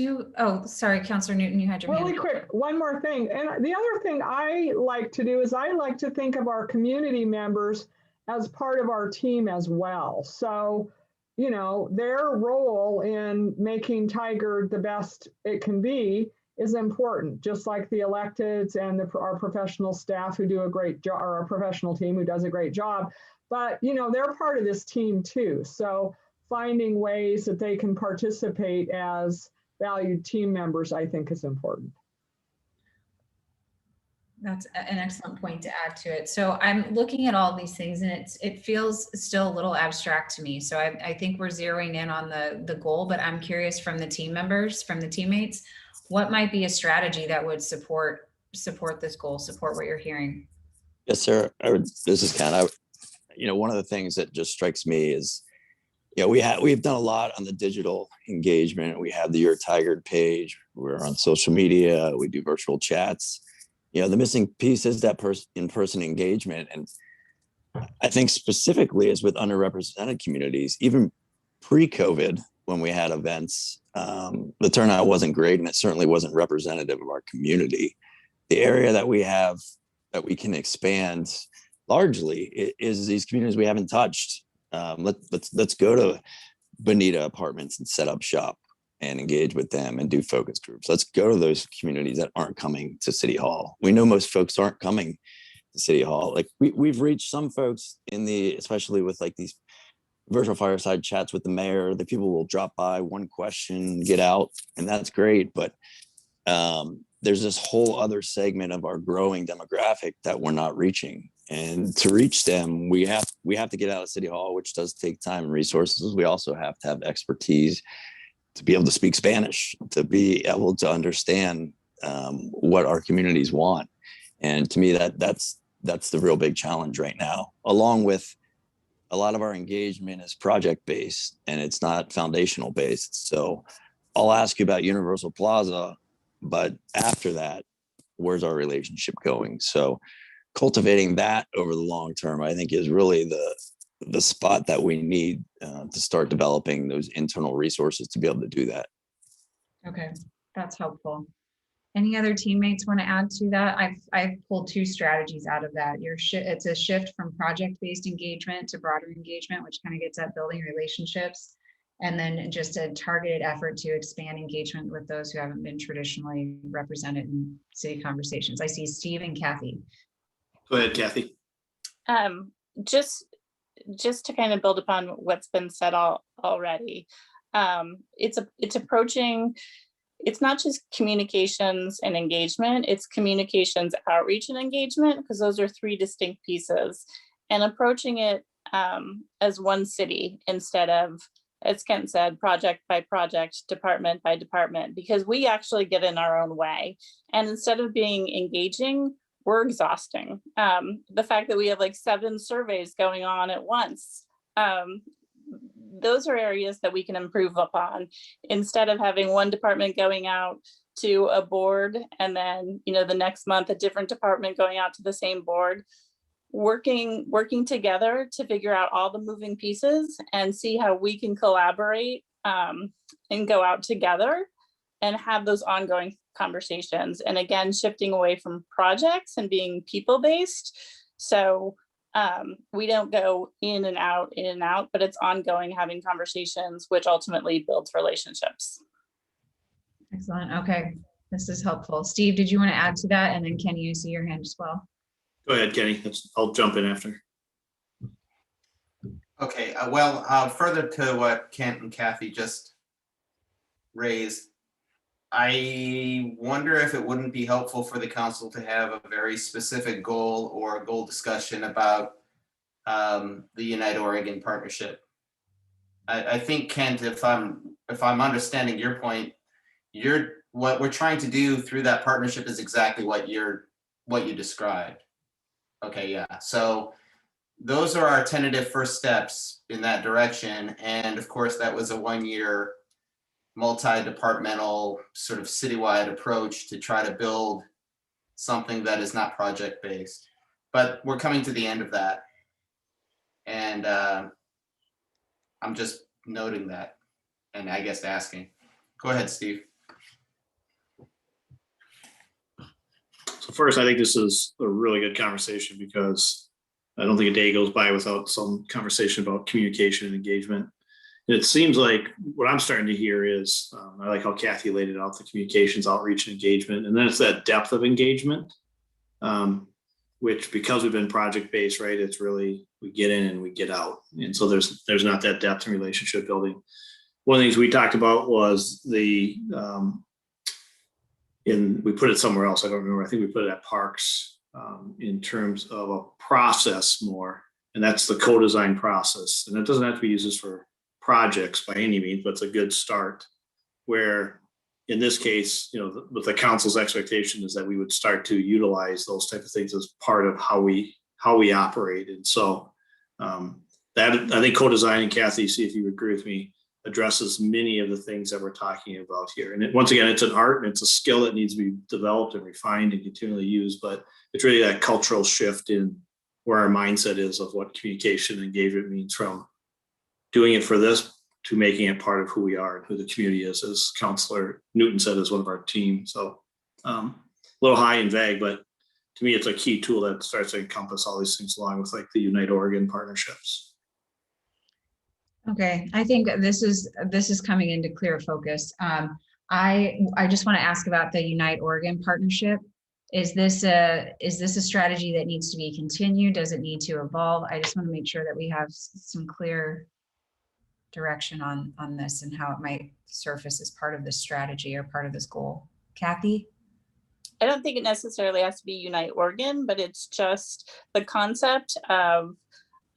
sorry, Councilor Newton, you had your hand up. Really quick, one more thing. And the other thing I like to do is I like to think of our community members as part of our team as well. So, their role in making Tigard the best it can be is important, just like the electeds and our professional staff who do a great job, or our professional team who does a great job. But, they're part of this team too. So finding ways that they can participate as valued team members, I think, is important. That's an excellent point to add to it. So I'm looking at all these things, and it feels still a little abstract to me. So I think we're zeroing in on the goal, but I'm curious from the team members, from the teammates, what might be a strategy that would support this goal, support what you're hearing? Yes, sir. This is Ken. One of the things that just strikes me is Yeah, we've done a lot on the digital engagement. We have the Your Tigard page. We're on social media. We do virtual chats. The missing piece is that in-person engagement. And I think specifically is with underrepresented communities, even pre-COVID, when we had events, the turnout wasn't great, and it certainly wasn't representative of our community. The area that we have that we can expand largely is these communities we haven't touched. Let's go to Bonita Apartments and set up shop and engage with them and do focus groups. Let's go to those communities that aren't coming to City Hall. We know most folks aren't coming to City Hall. Like we've reached some folks especially with like these virtual fireside chats with the mayor. The people will drop by, one question, get out, and that's great. But there's this whole other segment of our growing demographic that we're not reaching. And to reach them, we have to get out of City Hall, which does take time and resources. We also have to have expertise to be able to speak Spanish, to be able to understand what our communities want. And to me, that's the real big challenge right now, along with a lot of our engagement is project-based and it's not foundational based. So I'll ask you about Universal Plaza, but after that, where's our relationship going? So cultivating that over the long term, I think, is really the spot that we need to start developing those internal resources to be able to do that. Okay, that's helpful. Any other teammates want to add to that? I've pulled two strategies out of that. It's a shift from project-based engagement to broader engagement, which kind of gets at building relationships, and then just a targeted effort to expand engagement with those who haven't been traditionally represented in city conversations. I see Steve and Kathy. Go ahead, Kathy. Just to kind of build upon what's been said already, it's approaching. It's not just communications and engagement, it's communications, outreach, and engagement, because those are three distinct pieces. And approaching it as one city instead of, as Kent said, project by project, department by department, because we actually get in our own way. And instead of being engaging, we're exhausting. The fact that we have like 7 surveys going on at once, those are areas that we can improve upon. Instead of having one department going out to a board and then, the next month a different department going out to the same board, working together to figure out all the moving pieces and see how we can collaborate and go out together and have those ongoing conversations. And again, shifting away from projects and being people-based. So we don't go in and out, but it's ongoing, having conversations, which ultimately builds relationships. Excellent. Okay, this is helpful. Steve, did you want to add to that? And then Kenny, you see your hand as well. Go ahead, Kenny. I'll jump in after. Okay, further to what Kent and Kathy just raised, I wonder if it wouldn't be helpful for the council to have a very specific goal or a goal discussion about the Unite Oregon partnership. I think, Kent, if I'm understanding your point, what we're trying to do through that partnership is exactly what you described. Okay, yeah. So those are our tentative first steps in that direction, and of course that was a 1-year multi-departmental sort of citywide approach to try to build something that is not project-based. But we're coming to the end of that. And I'm just noting that and I guess asking. Go ahead, Steve. So first, I think this is a really good conversation because I don't think a day goes by without some conversation about communication and engagement. It seems like what I'm starting to hear is, I like how Kathy laid it out, the communications, outreach, and engagement. And then it's that depth of engagement, which because we've been project-based, right, it's really, we get in and we get out. And so there's not that depth in relationship building. One of the things we talked about was we put it somewhere else, I don't remember, I think we put it at Parks in terms of a process more, and that's the co-design process. And it doesn't have to be used as for projects by any means, but it's a good start where in this case, with the council's expectation is that we would start to utilize those type of things as part of how we operate. And so that, I think co-design, and Kathy, see if you agree with me, addresses many of the things that we're talking about here. And once again, it's an art and it's a skill that needs to be developed and refined and continually used, but it's really that cultural shift in where our mindset is of what communication and engagement means, from doing it for this to making it part of who we are and who the community is, as Councillor Newton said, as one of our team. So a little high and vague, but to me, it's a key tool that starts to encompass all these things, along with like the Unite Oregon partnerships. Okay, I think this is coming into clear focus. I just want to ask about the Unite Oregon partnership. Is this a strategy that needs to be continued? Does it need to evolve? I just want to make sure that we have some clear direction on this and how it might surface as part of this strategy or part of this goal. Kathy? I don't think it necessarily has to be Unite Oregon, but it's just the concept of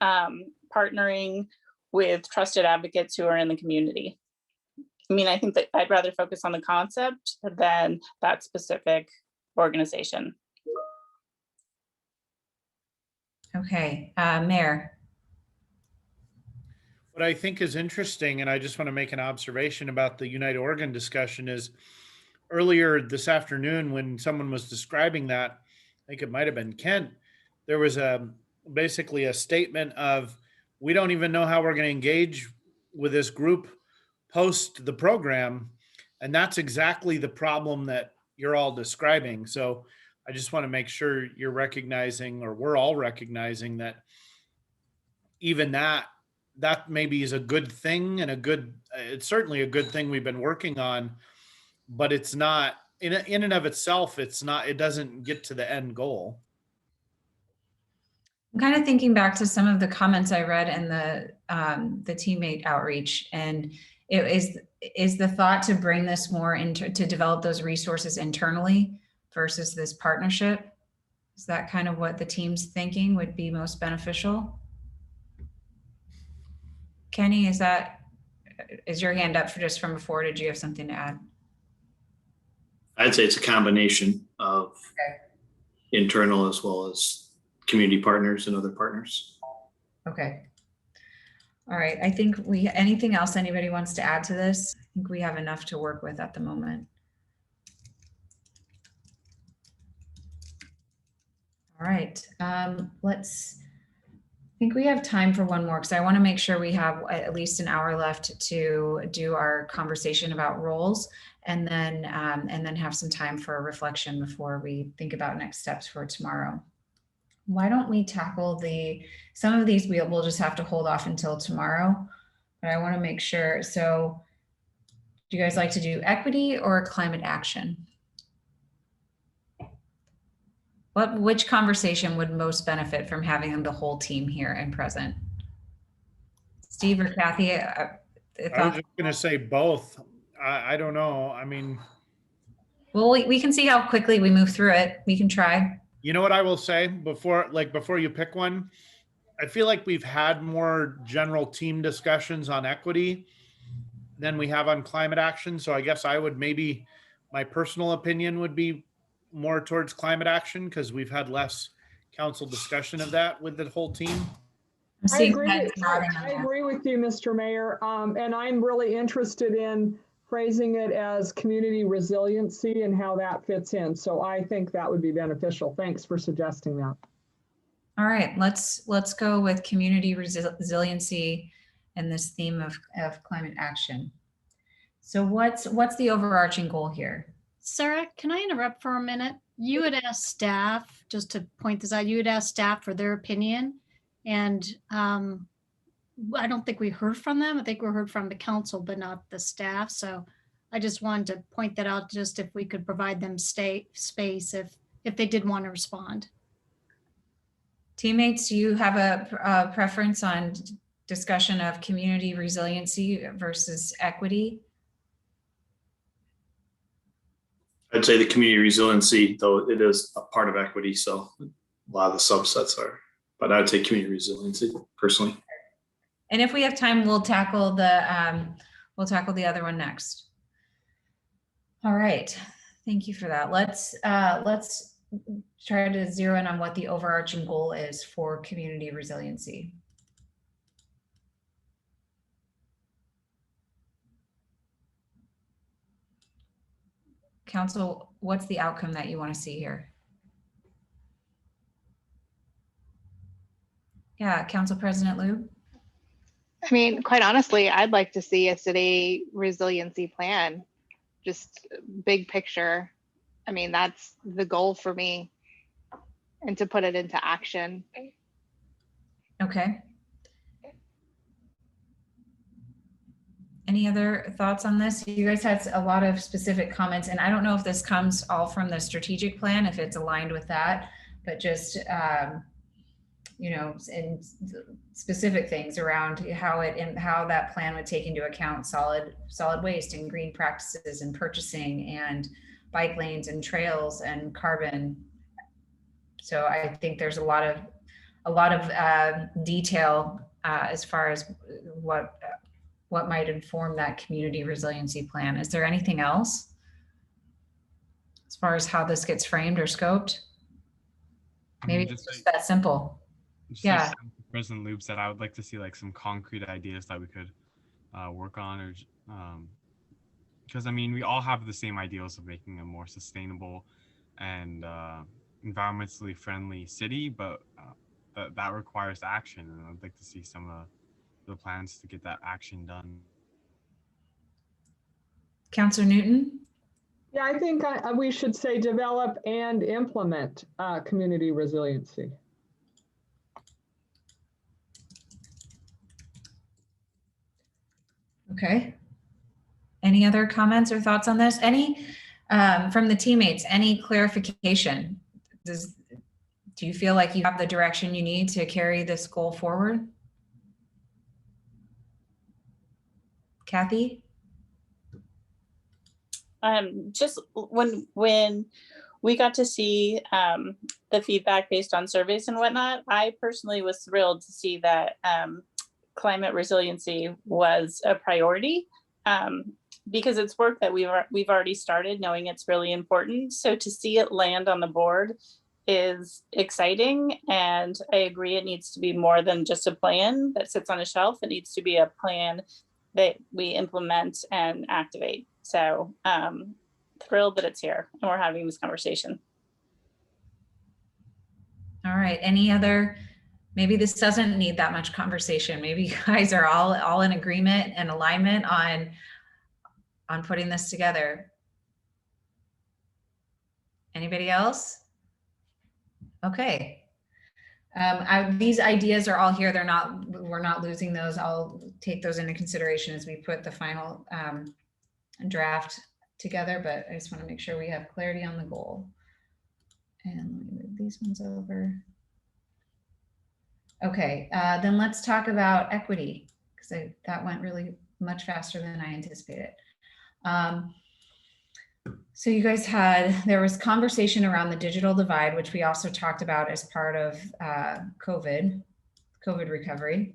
partnering with trusted advocates who are in the community. I mean, I think that I'd rather focus on the concept than that specific organization. Okay, Mayor. What I think is interesting, and I just want to make an observation about the Unite Oregon discussion, is earlier this afternoon when someone was describing that, I think it might have been Kent, there was basically a statement of, we don't even know how we're going to engage with this group post the program. And that's exactly the problem that you're all describing. So I just want to make sure you're recognizing, or we're all recognizing, that even that maybe is a good thing, and it's certainly a good thing we've been working on, but it's not in and of itself, it doesn't get to the end goal. I'm kind of thinking back to some of the comments I read in the teammate outreach, and it is the thought to bring this more into, to develop those resources internally versus this partnership. Is that kind of what the team's thinking would be most beneficial? Kenny, is your hand up for just from before? Did you have something to add? I'd say it's a combination of internal as well as community partners and other partners. Okay. All right. I think anything else anybody wants to add to this? I think we have enough to work with at the moment. All right. I think we have time for one more, because I want to make sure we have at least an hour left to do our conversation about roles, and then have some time for a reflection before we think about next steps for tomorrow. Why don't we tackle some of these we'll just have to hold off until tomorrow, but I want to make sure. So do you guys like to do equity or climate action? Which conversation would most benefit from having the whole team here and present? Steve or Kathy? I was just going to say both. I don't know. I mean, well, we can see how quickly we move through it. We can try. You know what I will say before you pick one? I feel like we've had more general team discussions on equity than we have on climate action. So I guess my personal opinion would be more towards climate action, because we've had less council discussion of that with the whole team. I agree with you, Mr. Mayor. And I'm really interested in phrasing it as community resiliency and how that fits in. So I think that would be beneficial. Thanks for suggesting that. All right, let's go with community resiliency and this theme of climate action. So what's the overarching goal here? Sarah, can I interrupt for a minute? You had asked staff, just to point this out, you had asked staff for their opinion, and I don't think we heard from them. I think we heard from the council, but not the staff. So I just wanted to point that out, just if we could provide them space if they did want to respond. Teammates, do you have a preference on discussion of community resiliency versus equity? I'd say the community resiliency, though it is a part of equity, so a lot of the subsets are, but I'd say community resiliency personally. And if we have time, we'll tackle the other one next. All right, thank you for that. Let's try to zero in on what the overarching goal is for community resiliency. Council, what's the outcome that you want to see here? Yeah, Council President Lube? I mean, quite honestly, I'd like to see a city resiliency plan, just big picture. I mean, that's the goal for me, and to put it into action. Okay. Any other thoughts on this? You guys had a lot of specific comments, and I don't know if this comes all from the strategic plan, if it's aligned with that, but just, you know, and specific things around how it and how that plan would take into account solid waste and green practices and purchasing and bike lanes and trails and carbon. So I think there's a lot of detail as far as what might inform that community resiliency plan. Is there anything else as far as how this gets framed or scoped? Maybe it's just that simple. Yeah. President Loop said, I would like to see like some concrete ideas that we could work on, or because I mean, we all have the same ideals of making a more sustainable and environmentally friendly city, but that requires action, and I'd like to see some of the plans to get that action done. Councilor Newton? Yeah, I think we should say develop and implement community resiliency. Okay. Any other comments or thoughts on this? Any from the teammates, any clarification? Do you feel like you have the direction you need to carry this goal forward? Kathy? Just when we got to see the feedback based on surveys and whatnot, I personally was thrilled to see that climate resiliency was a priority, because it's work that we've already started, knowing it's really important. So to see it land on the board is exciting, and I agree it needs to be more than just a plan that sits on a shelf. It needs to be a plan that we implement and activate. So thrilled that it's here and we're having this conversation. All right, any other, maybe this doesn't need that much conversation. Maybe you guys are all in agreement and alignment on putting this together. Anybody else? Okay. These ideas are all here. We're not losing those. I'll take those into consideration as we put the final draft together, but I just want to make sure we have clarity on the goal. And let me move these ones over. Okay, then let's talk about equity, because that went really much faster than I anticipated. So you guys there was conversation around the digital divide, which we also talked about as part of COVID recovery.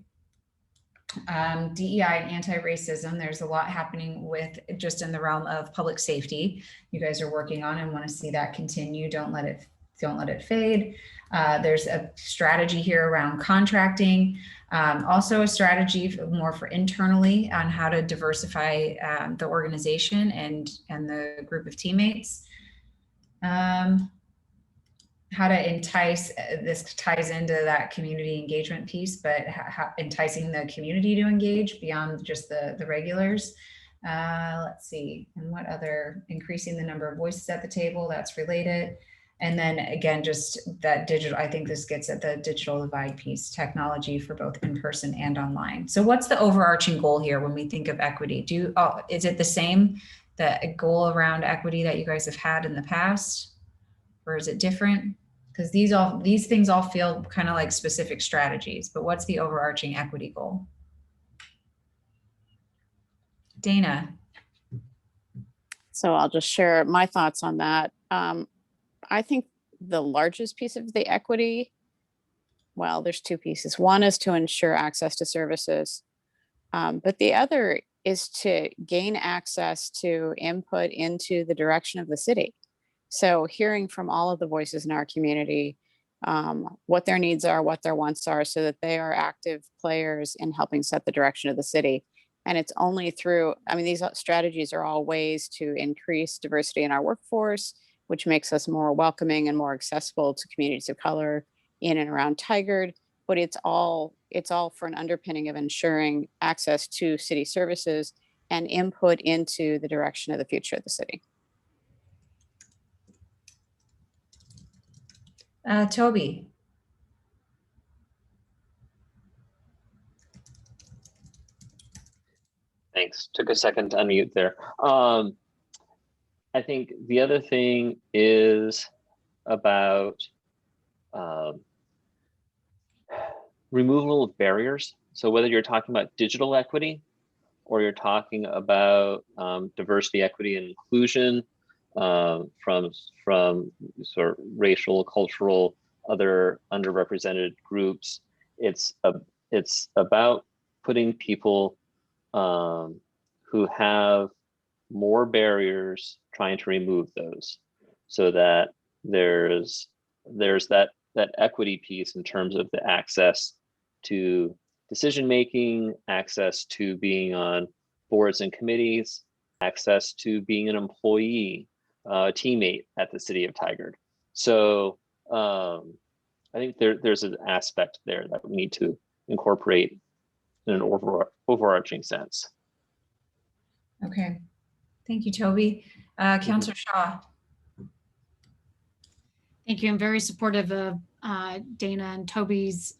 DEI and anti-racism, there's a lot happening with just in the realm of public safety you guys are working on and want to see that continue. Don't let it fade. There's a strategy here around contracting, also a strategy more for internally on how to diversify the organization and the group of teammates. How to entice, this ties into that community engagement piece, but enticing the community to engage beyond just the regulars. Let's see, and what other, increasing the number of voices at the table, that's related. And then again, just that digital, I think this gets at the digital divide piece, technology for both in person and online. So what's the overarching goal here when we think of equity? Is it the same, the goal around equity that you guys have had in the past? Or is it different? Because these things all feel kind of like specific strategies, but what's the overarching equity goal? Dana. So I'll just share my thoughts on that. I think the largest piece of the equity, well, there's two pieces. One is to ensure access to services, but the other is to gain access to input into the direction of the city. So hearing from all of the voices in our community, what their needs are, what their wants are, so that they are active players in helping set the direction of the city. And it's only through, I mean, these strategies are all ways to increase diversity in our workforce, which makes us more welcoming and more accessible to communities of color in and around Tigard. But it's all for an underpinning of ensuring access to city services and input into the direction of the future of the city. Toby. Thanks. Took a second to unmute there. I think the other thing is about removal of barriers. So whether you're talking about digital equity or you're talking about diversity, equity, and inclusion from sort of racial, cultural, other underrepresented groups, it's about putting people who have more barriers, trying to remove those, so that there's that equity piece in terms of the access to decision making, access to being on boards and committees, access to being an employee, teammate at the city of Tigard. So I think there's an aspect there that we need to incorporate in an overarching sense. Okay, thank you, Toby. Councillor Shaw. Thank you. I'm very supportive of Dana and Toby's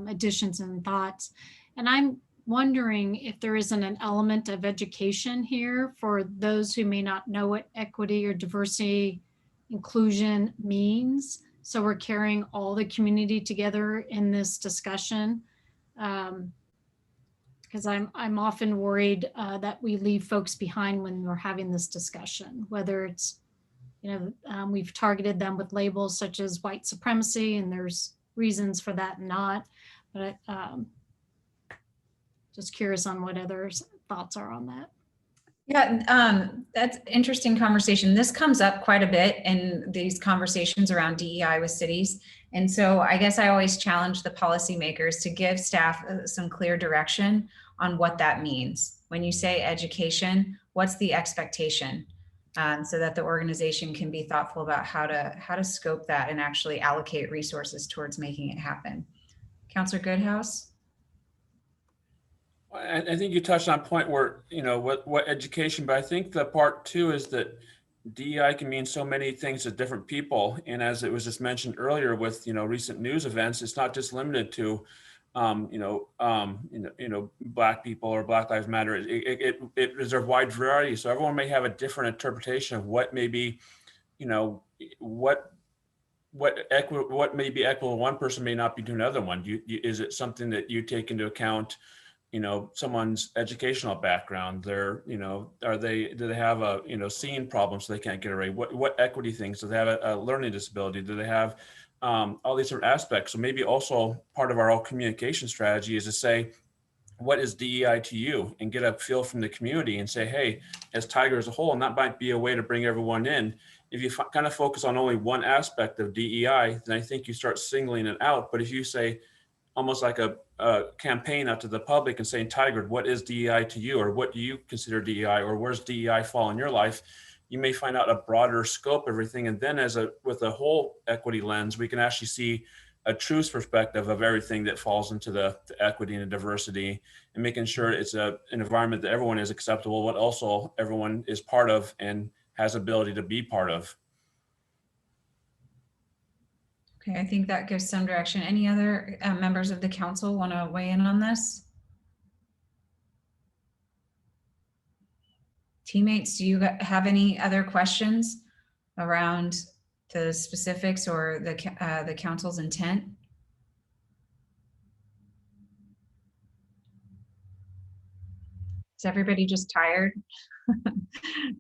additions and thoughts. And I'm wondering if there isn't an element of education here for those who may not know what equity or diversity inclusion means. So we're carrying all the community together in this discussion. Because I'm often worried that we leave folks behind when we're having this discussion, whether it's, we've targeted them with labels such as white supremacy, and there's reasons for that and not, but just curious on what others' thoughts are on that. Yeah, that's interesting conversation. This comes up quite a bit in these conversations around DEI with cities. And so I guess I always challenge the policymakers to give staff some clear direction on what that means. When you say education, what's the expectation? So that the organization can be thoughtful about how to scope that and actually allocate resources towards making it happen. Councillor Goodhouse? I think you touched on a point where, what education, but I think the part too is that DEI can mean so many things to different people. And as it was just mentioned earlier with, recent news events, it's not just limited to, Black people or Black Lives Matter. It is a wide variety. So everyone may have a different interpretation of what may be, what may be equitable. One person may not be to another one. Is it something that you take into account? Someone's educational background, do they have a, seeing problems so they can't get a rate? What equity things? Do they have a learning disability? Do they have all these different aspects? So maybe also part of our whole communication strategy is to say, what is DEI to you? And get a feel from the community and say, hey, as Tigard as a whole, and that might be a way to bring everyone in. If you kind of focus on only one aspect of DEI, then I think you start singling it out. But if you say, almost like a campaign out to the public and saying, Tigard, what is DEI to you? Or what do you consider DEI? Or where's DEI fall in your life? You may find out a broader scope of everything. And then with a whole equity lens, we can actually see a true perspective of everything that falls into the equity and the diversity, and making sure it's an environment that everyone is acceptable, but also everyone is part of and has ability to be part of. Okay, I think that gives some direction. Any other members of the council want to weigh in on this? Teammates, do you have any other questions around the specifics or the council's intent? Is everybody just tired?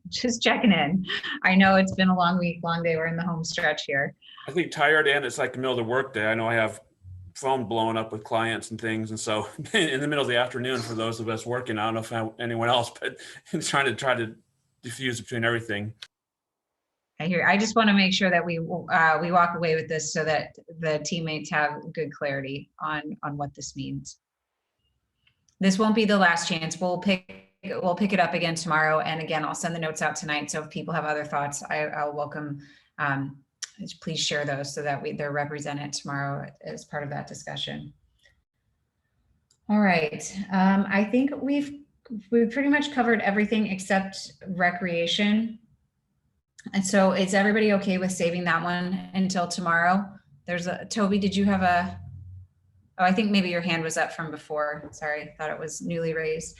Just checking in. I know it's been a long week, long day. We're in the home stretch here. I think tired, and it's like the middle of the work day. I know I have phone blowing up with clients and things. And so in the middle of the afternoon, for those of us working, I don't know if anyone else, but trying to diffuse between everything. I hear. I just want to make sure that we walk away with this so that the teammates have good clarity on what this means. This won't be the last chance. We'll pick it up again tomorrow. And again, I'll send the notes out tonight. So if people have other thoughts, I'll welcome, please share those so that they're represented tomorrow as part of that discussion. All right. I think we've pretty much covered everything except recreation. And so is everybody okay with saving that one until tomorrow? Toby, did you have oh, I think maybe your hand was up from before. Sorry, I thought it was newly raised.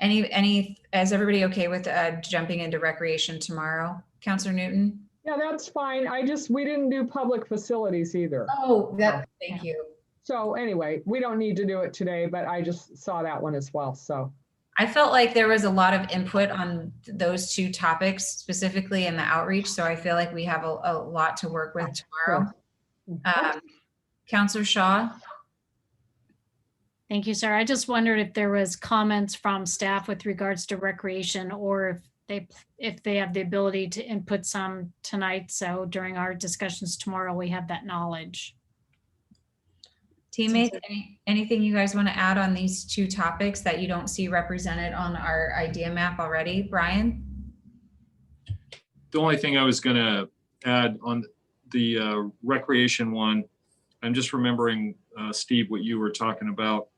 Is everybody okay with jumping into recreation tomorrow? Counselor Newton? Yeah, that's fine. We didn't do public facilities either. Oh, thank you. So anyway, we don't need to do it today, but I just saw that one as well, so. I felt like there was a lot of input on those two topics, specifically in the outreach. So I feel like we have a lot to work with tomorrow. Counselor Shaw? Thank you, sir. I just wondered if there was comments from staff with regards to recreation, or if they have the ability to input some tonight. So during our discussions tomorrow, we have that knowledge. Teammates, anything you guys want to add on these two topics that you don't see represented on our idea map already? Brian? The only thing I was going to add on the recreation one, I'm just remembering, Steve, what you were talking about.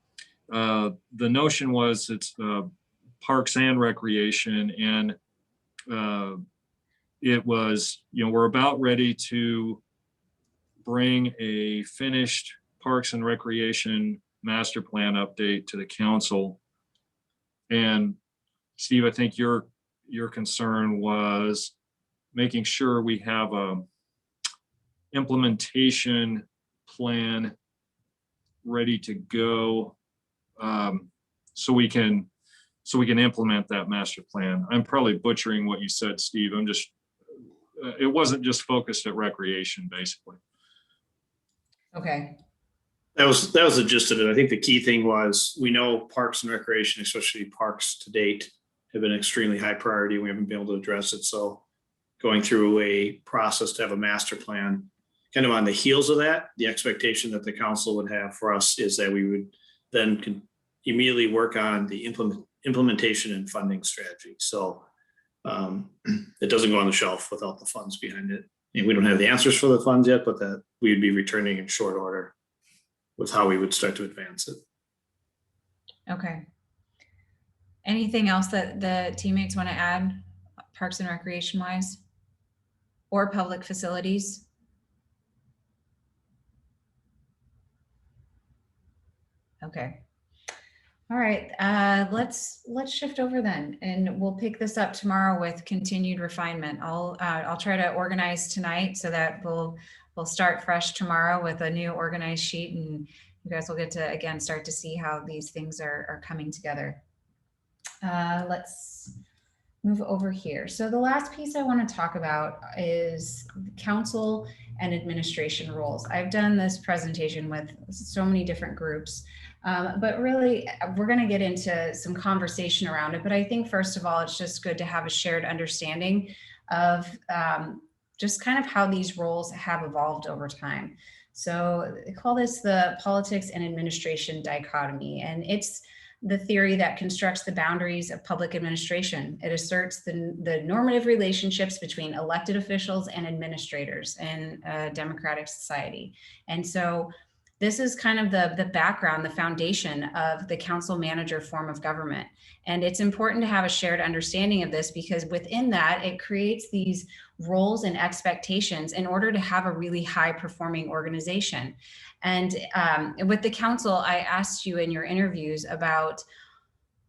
The notion was it's parks and recreation, and it was, we're about ready to bring a finished Parks and Recreation Master Plan update to the council. And Steve, I think your concern was making sure we have a implementation plan ready to go, so we can implement that master plan. I'm probably butchering what you said, Steve. It wasn't just focused at recreation, basically. Okay. That was the gist of it. I think the key thing was, we know Parks and Recreation, especially parks to date, have been extremely high priority. We haven't been able to address it. So going through a process to have a master plan, kind of on the heels of that, the expectation that the council would have for us is that we would then immediately work on the implementation and funding strategy. So it doesn't go on the shelf without the funds behind it. And we don't have the answers for the funds yet, but that we would be returning in short order with how we would start to advance it. Okay. Anything else that the teammates want to add, Parks and Recreation wise, or public facilities? Okay. All right. Let's shift over then, and we'll pick this up tomorrow with continued refinement. I'll try to organize tonight so that we'll start fresh tomorrow with a new organized sheet, and you guys will get to again start to see how these things are coming together. Let's move over here. So the last piece I want to talk about is council and administration roles. I've done this presentation with so many different groups, but really we're going to get into some conversation around it. But I think first of all, it's just good to have a shared understanding of just kind of how these roles have evolved over time. So they call this the politics and administration dichotomy, and it's the theory that constructs the boundaries of public administration. It asserts the normative relationships between elected officials and administrators in a democratic society. And so this is kind of the background, the foundation of the council manager form of government. And it's important to have a shared understanding of this, because within that, it creates these roles and expectations in order to have a really high performing organization. And with the council, I asked you in your interviews about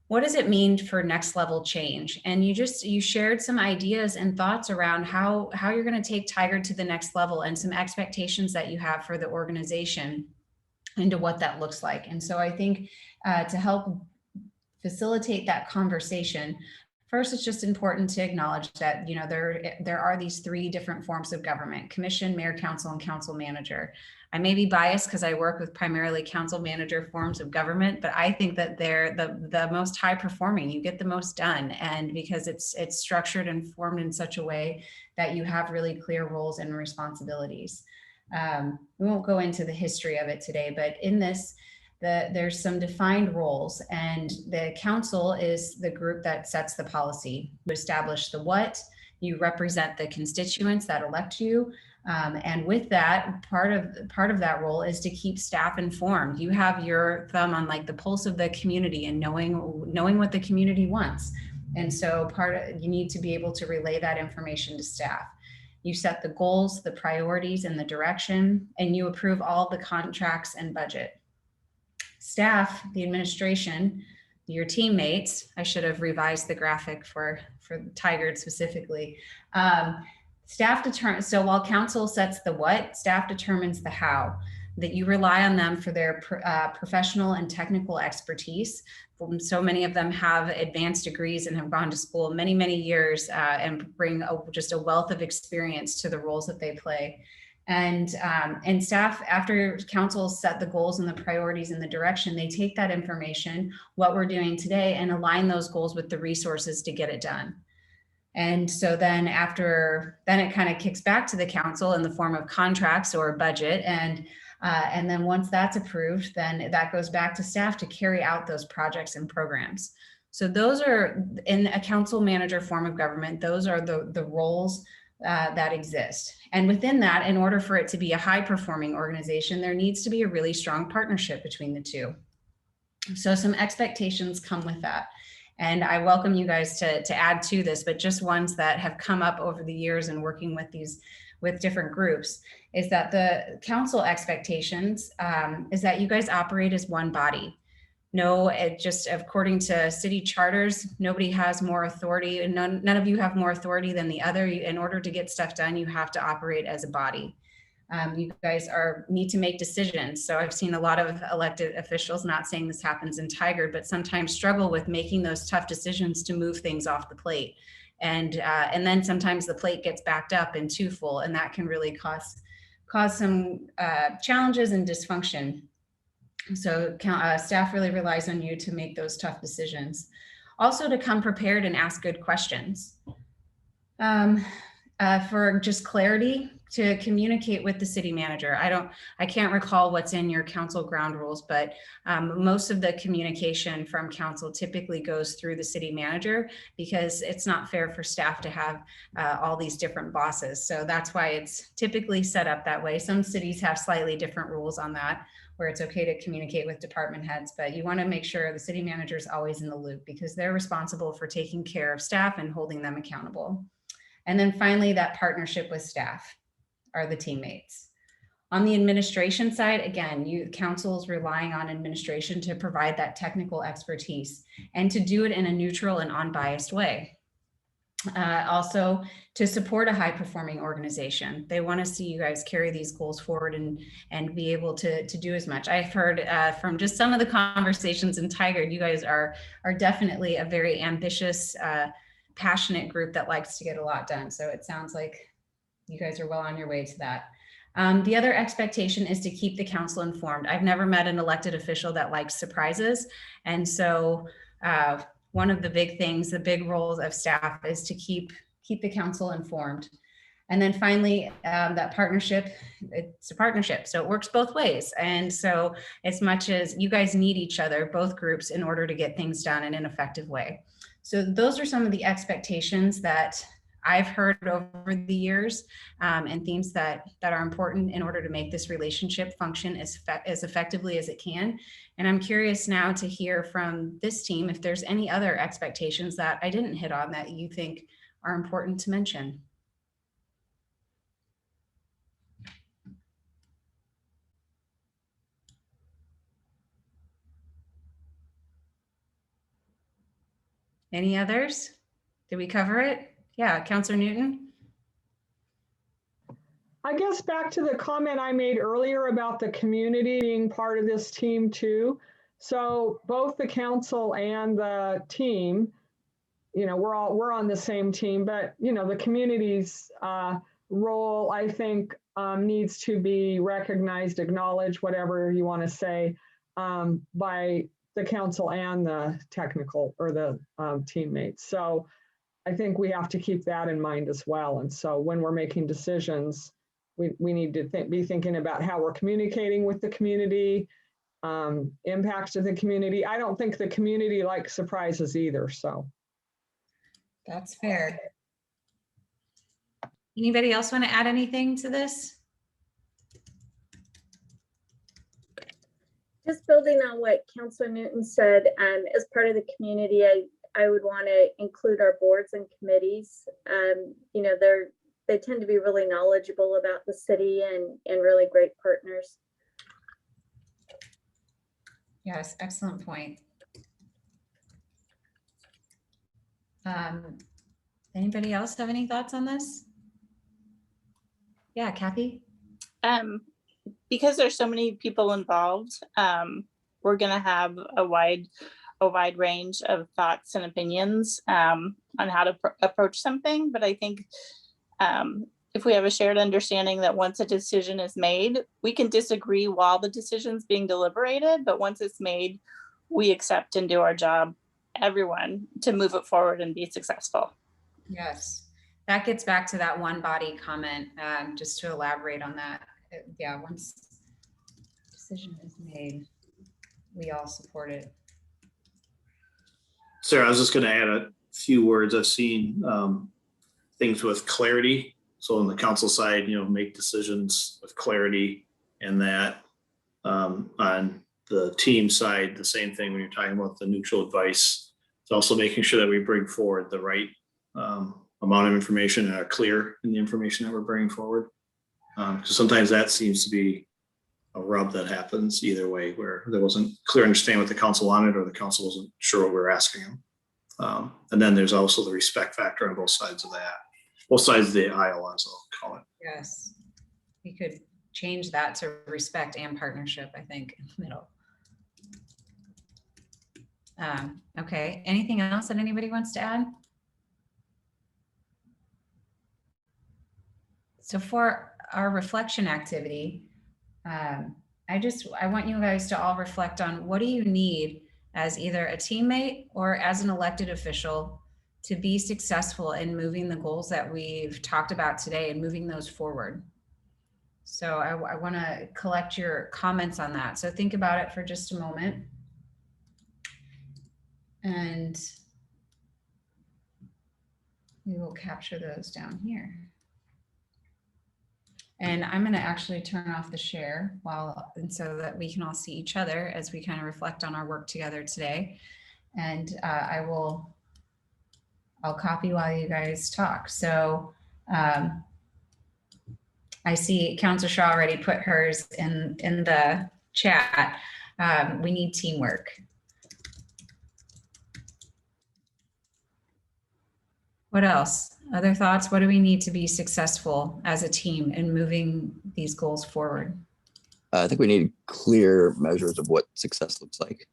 what does it mean for next level change? And you shared some ideas and thoughts around how you're going to take Tigard to the next level, and some expectations that you have for the organization into what that looks like. And so I think to help facilitate that conversation, first, it's just important to acknowledge that, there are these three different forms of government: commission, mayor, council, and council manager. I may be biased because I work with primarily council manager forms of government, but I think that they're the most high performing. You get the most done, and because it's structured and formed in such a way that you have really clear roles and responsibilities. We won't go into the history of it today, but in this, there's some defined roles, and the council is the group that sets the policy. You establish the what, you represent the constituents that elect you. And with that, part of that role is to keep staff informed. You have your thumb on like the pulse of the community and knowing what the community wants. And so you need to be able to relay that information to staff. You set the goals, the priorities, and the direction, and you approve all the contracts and budget. Staff, the administration, your teammates, I should have revised the graphic for Tigard specifically. Staff determines, so while council sets the what, staff determines the how, that you rely on them for their professional and technical expertise. So many of them have advanced degrees and have gone to school many, many years and bring just a wealth of experience to the roles that they play. And staff, after council set the goals and the priorities and the direction, they take that information, what we're doing today, and align those goals with the resources to get it done. And so then then it kind of kicks back to the council in the form of contracts or budget. And then once that's approved, then that goes back to staff to carry out those projects and programs. So those are, in a council manager form of government, those are the roles that exist. And within that, in order for it to be a high performing organization, there needs to be a really strong partnership between the two. So some expectations come with that. And I welcome you guys to add to this, but just ones that have come up over the years and working with different groups, is that the council expectations is that you guys operate as one body. No, it just according to city charters, nobody has more authority, and none of you have more authority than the other. In order to get stuff done, you have to operate as a body. You guys need to make decisions. So I've seen a lot of elected officials, not saying this happens in Tigard, but sometimes struggle with making those tough decisions to move things off the plate. And then sometimes the plate gets backed up and too full, and that can really cause some challenges and dysfunction. So staff really relies on you to make those tough decisions. Also to come prepared and ask good questions. For just clarity, to communicate with the city manager. I can't recall what's in your council ground rules, but most of the communication from council typically goes through the city manager, because it's not fair for staff to have all these different bosses. So that's why it's typically set up that way. Some cities have slightly different rules on that, where it's okay to communicate with department heads, but you want to make sure the city manager is always in the loop, because they're responsible for taking care of staff and holding them accountable. And then finally, that partnership with staff are the teammates. On the administration side, again, council is relying on administration to provide that technical expertise and to do it in a neutral and unbiased way. Also to support a high performing organization. They want to see you guys carry these goals forward and be able to do as much. I've heard from just some of the conversations in Tigard, you guys are definitely a very ambitious, passionate group that likes to get a lot done. So it sounds like you guys are well on your way to that. The other expectation is to keep the council informed. I've never met an elected official that likes surprises. And so one of the big things, the big roles of staff is to keep the council informed. And then finally, that partnership, it's a partnership. So it works both ways. And so as much as you guys need each other, both groups, in order to get things done in an effective way. So those are some of the expectations that I've heard over the years, and themes that are important in order to make this relationship function as effectively as it can. And I'm curious now to hear from this team if there's any other expectations that I didn't hit on that you think are important to mention. Any others? Did we cover it? Yeah, Councilor Newton. I guess back to the comment I made earlier about the community being part of this team too. So both the council and the team, we're on the same team, but the community's role, I think, needs to be recognized, acknowledged, whatever you want to say, by the council and the technical or the teammates. So I think we have to keep that in mind as well. And so when we're making decisions, we need to be thinking about how we're communicating with the community impacts to the community. I don't think the community likes surprises either, so. That's fair. Anybody else want to add anything to this? Just building on what Councilor Newton said, as part of the community, I would want to include our boards and committees. You know, they tend to be really knowledgeable about the city and really great partners. Yes, excellent point. Anybody else have any thoughts on this? Yeah, Kathy? Because there's so many people involved, we're gonna have a wide range of thoughts and opinions on how to approach something. But I think if we have a shared understanding that once a decision is made, we can disagree while the decision's being deliberated, but once it's made, we accept and do our job, everyone, to move it forward and be successful. Yes, that gets back to that one body comment, just to elaborate on that. Yeah, once decision is made, we all support it. Sarah, I was just going to add a few words. I've seen things with clarity. So on the council side, you know, make decisions with clarity, and that on the team side, the same thing when you're talking about the neutral advice. It's also making sure that we bring forward the right amount of information and are clear in the information that we're bringing forward. Because sometimes that seems to be a rub that happens either way, where there wasn't clear understanding what the council wanted, or the council wasn't sure what we were asking them. And then there's also the respect factor on both sides of that, both sides of the aisle, as I'll call it. Yes, we could change that to respect and partnership, I think, in the middle. Okay, anything else that anybody wants to add? So for our reflection activity, I want you guys to all reflect on, what do you need as either a teammate or as an elected official to be successful in moving the goals that we've talked about today and moving those forward? So I want to collect your comments on that. So think about it for just a moment. And we will capture those down here. And I'm going to actually turn off the share and so that we can all see each other as we kind of reflect on our work together today. And I'll copy while you guys talk. So I see Councilor Shaw already put hers in the chat. We need teamwork. What else? Other thoughts? What do we need to be successful as a team in moving these goals forward? I think we need clear measures of what success looks like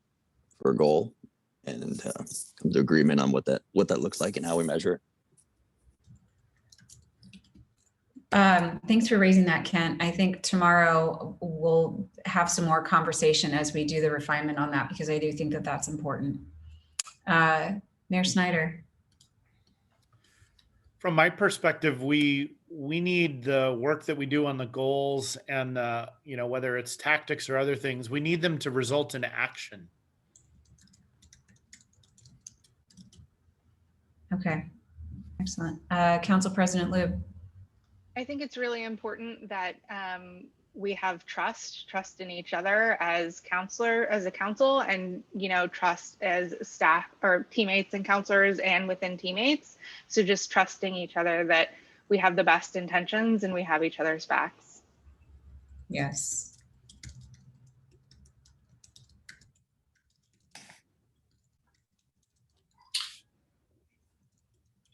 for a goal, and come to agreement on what that looks like and how we measure it. Thanks for raising that, Kent. I think tomorrow we'll have some more conversation as we do the refinement on that, because I do think that that's important. Mayor Snyder. From my perspective, we need the work that we do on the goals and you know, whether it's tactics or other things, we need them to result in action. Okay, excellent. Council President Lube. I think it's really important that we have trust in each other as a council, and, you know, trust as staff or teammates and counselors and within teammates. So just trusting each other that we have the best intentions and we have each other's backs. Yes.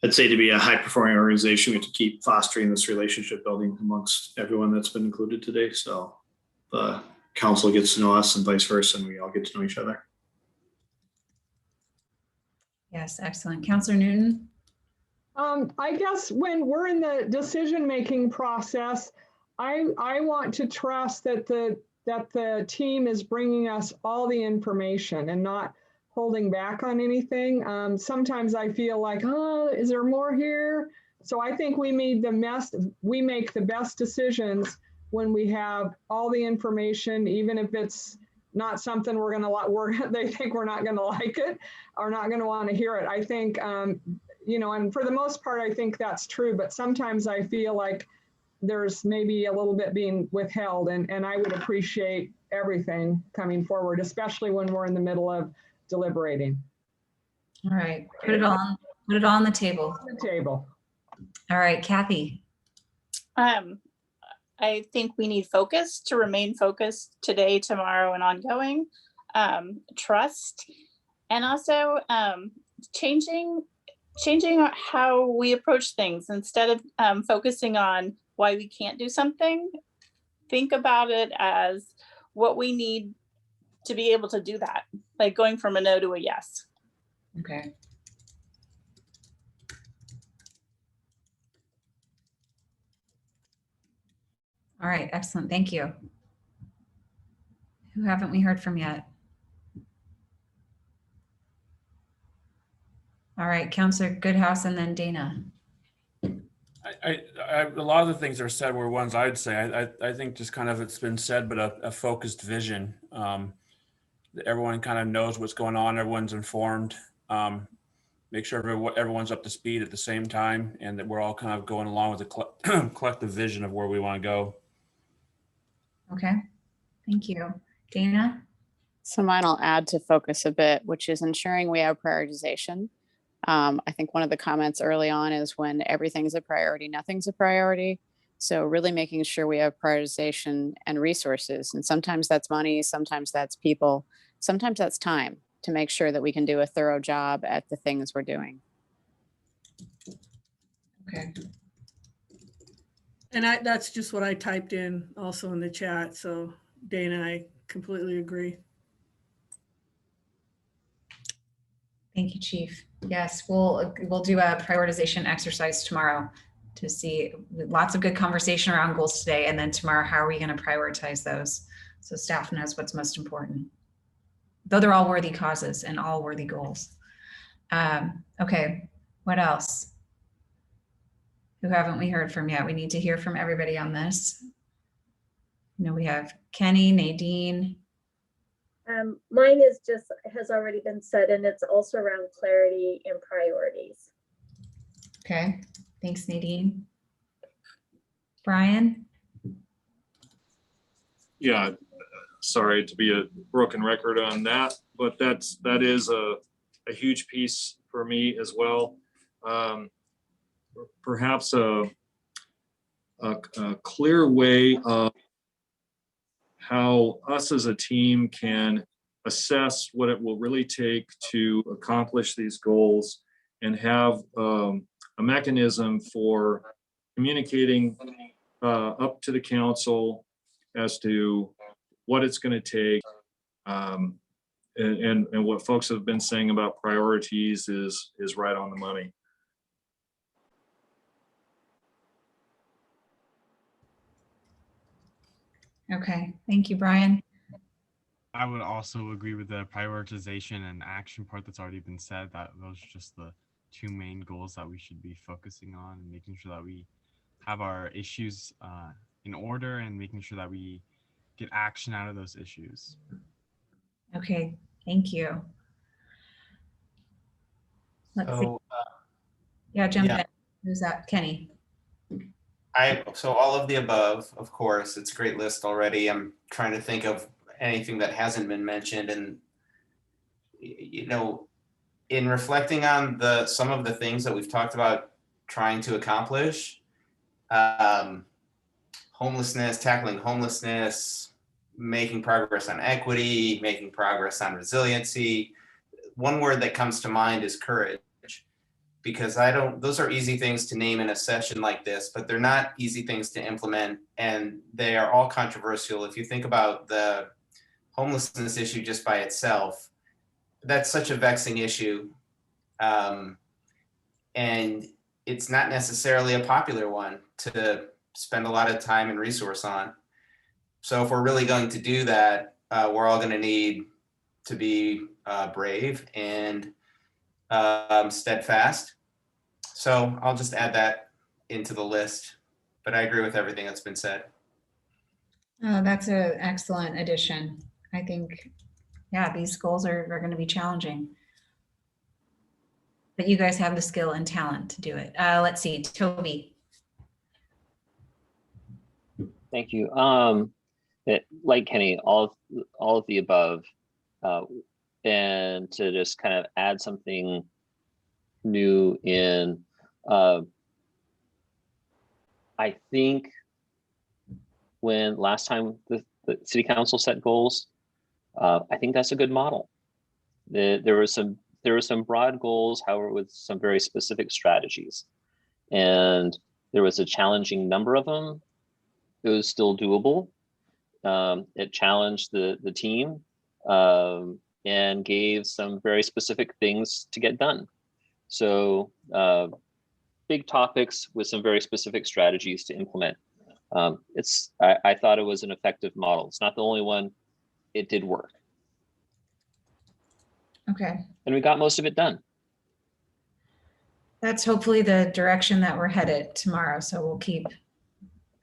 I'd say to be a high performing organization, we have to keep fostering this relationship building amongst everyone that's been included today. So the council gets to know us and vice versa, and we all get to know each other. Yes, excellent. Councilor Newton. I guess when we're in the decision-making process, I want to trust that the team is bringing us all the information and not holding back on anything. Sometimes I feel like, oh, is there more here? So I think we make the best decisions when we have all the information, even if it's not something they think we're not gonna like it or not gonna want to hear it. I think, you know, and for the most part, I think that's true, but sometimes I feel like there's maybe a little bit being withheld, and I would appreciate everything coming forward, especially when we're in the middle of deliberating. All right, put it on the table. On the table. All right, Kathy. I think we need focus to remain focused today, tomorrow, and ongoing. Trust, and also changing how we approach things. Instead of focusing on why we can't do something, think about it as what we need to be able to do that, like going from a no to a yes. Okay. All right, excellent. Thank you. Who haven't we heard from yet? All right, Councillor Goodhouse and then Dana. A lot of the things that are said were ones I'd say. I think just kind of it's been said, but a focused vision. Everyone kind of knows what's going on. Everyone's informed. Make sure everyone's up to speed at the same time, and that we're all kind of going along with the collective vision of where we want to go. Okay, thank you. Dana? So mine I'll add to focus a bit, which is ensuring we have prioritization. I think one of the comments early on is when everything's a priority, nothing's a priority. So really making sure we have prioritization and resources. And sometimes that's money, sometimes that's people, sometimes that's time to make sure that we can do a thorough job at the things we're doing. Okay. And that's just what I typed in also in the chat. So Dana, I completely agree. Thank you, Chief. Yes, we'll do a prioritization exercise tomorrow to see lots of good conversation around goals today. And then tomorrow, how are we going to prioritize those? So staff knows what's most important, though they're all worthy causes and all worthy goals. Okay, what else? Who haven't we heard from yet? We need to hear from everybody on this. You know, we have Kenny, Nadine. Mine has already been said, and it's also around clarity and priorities. Okay, thanks, Nadine. Brian? Yeah, sorry to be a broken record on that, but that is a huge piece for me as well. Perhaps a clear way of how us as a team can assess what it will really take to accomplish these goals and have a mechanism for communicating up to the council as to what it's going to take. And what folks have been saying about priorities is right on the money. Okay, thank you, Brian. I would also agree with the prioritization and action part that's already been said, that those are just the two main goals that we should be focusing on, and making sure that we have our issues in order and making sure that we get action out of those issues. Okay, thank you. Let's see. Yeah, jump in. Who's that? Kenny. So all of the above, of course. It's a great list already. I'm trying to think of anything that hasn't been mentioned, and you know, in reflecting on some of the things that we've talked about trying to accomplish, homelessness, tackling homelessness, making progress on equity, making progress on resiliency. One word that comes to mind is courage. Because those are easy things to name in a session like this, but they're not easy things to implement, and they are all controversial. If you think about the homelessness issue just by itself, that's such a vexing issue. And it's not necessarily a popular one to spend a lot of time and resource on. So if we're really going to do that, we're all going to need to be brave and steadfast. So I'll just add that into the list, but I agree with everything that's been said. Oh, that's an excellent addition. I think, yeah, these goals are going to be challenging. But you guys have the skill and talent to do it. Let's see, Toby. Thank you. Like Kenny, all of the above, and to just kind of add something new in, I think when last time the city council set goals, I think that's a good model. There were some broad goals, however, with some very specific strategies, and there was a challenging number of them. It was still doable. It challenged the team and gave some very specific things to get done. So big topics with some very specific strategies to implement. I thought it was an effective model. It's not the only one. It did work. Okay. And we got most of it done. That's hopefully the direction that we're headed tomorrow. So we'll keep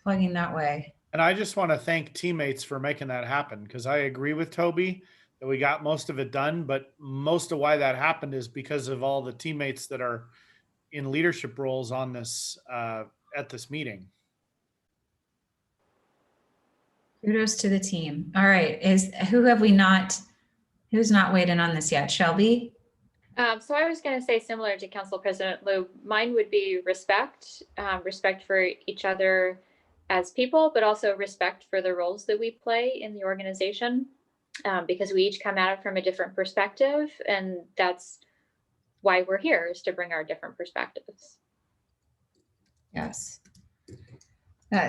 plugging that way. And I just want to thank teammates for making that happen, because I agree with Toby that we got most of it done, but most of why that happened is because of all the teammates that are in leadership roles on this at this meeting. Kudos to the team. All right, who's not weighed in on this yet? Shelby? So I was going to say, similar to Council President Liu, mine would be respect, respect for each other as people, but also respect for the roles that we play in the organization, because we each come at it from a different perspective, and that's why we're here, is to bring our different perspectives. Yes.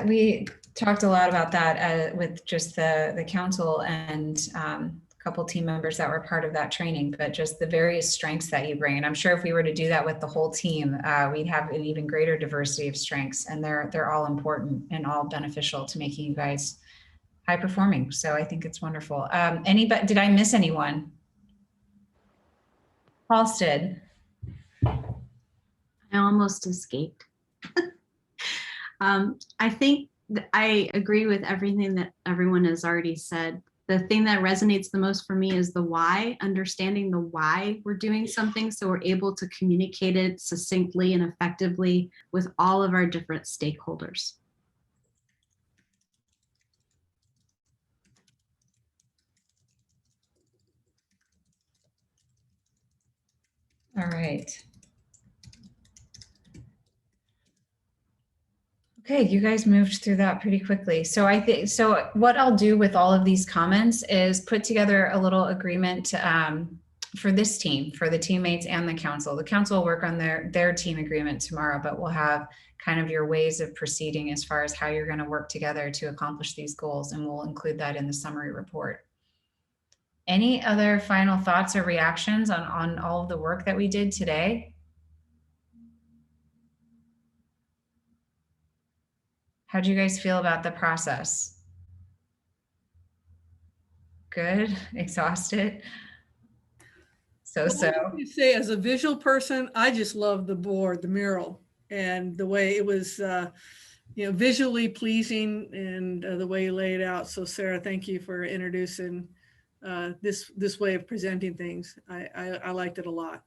We talked a lot about that with just the council and a couple team members that were part of that training, but just the various strengths that you bring. And I'm sure if we were to do that with the whole team, we'd have an even greater diversity of strengths, and they're all important and all beneficial to making you guys high performing. So I think it's wonderful. Anybody, did I miss anyone? Halstead. I almost escaped. I think I agree with everything that everyone has already said. The thing that resonates the most for me is the why, understanding the why we're doing something, so we're able to communicate it succinctly and effectively with all of our different stakeholders. All right. Okay, you guys moved through that pretty quickly. So I think, so what I'll do with all of these comments is put together a little agreement for this team, for the teammates and the council. The council will work on their team agreement tomorrow, but we'll have kind of your ways of proceeding as far as how you're going to work together to accomplish these goals, and we'll include that in the summary report. Any other final thoughts or reactions on all of the work that we did today? How'd you guys feel about the process? Good, exhausted? So. You say, as a visual person, I just love the board, the mural, and the way it was, visually pleasing, and the way you lay it out. So Sarah, thank you for introducing this way of presenting things. I liked it a lot.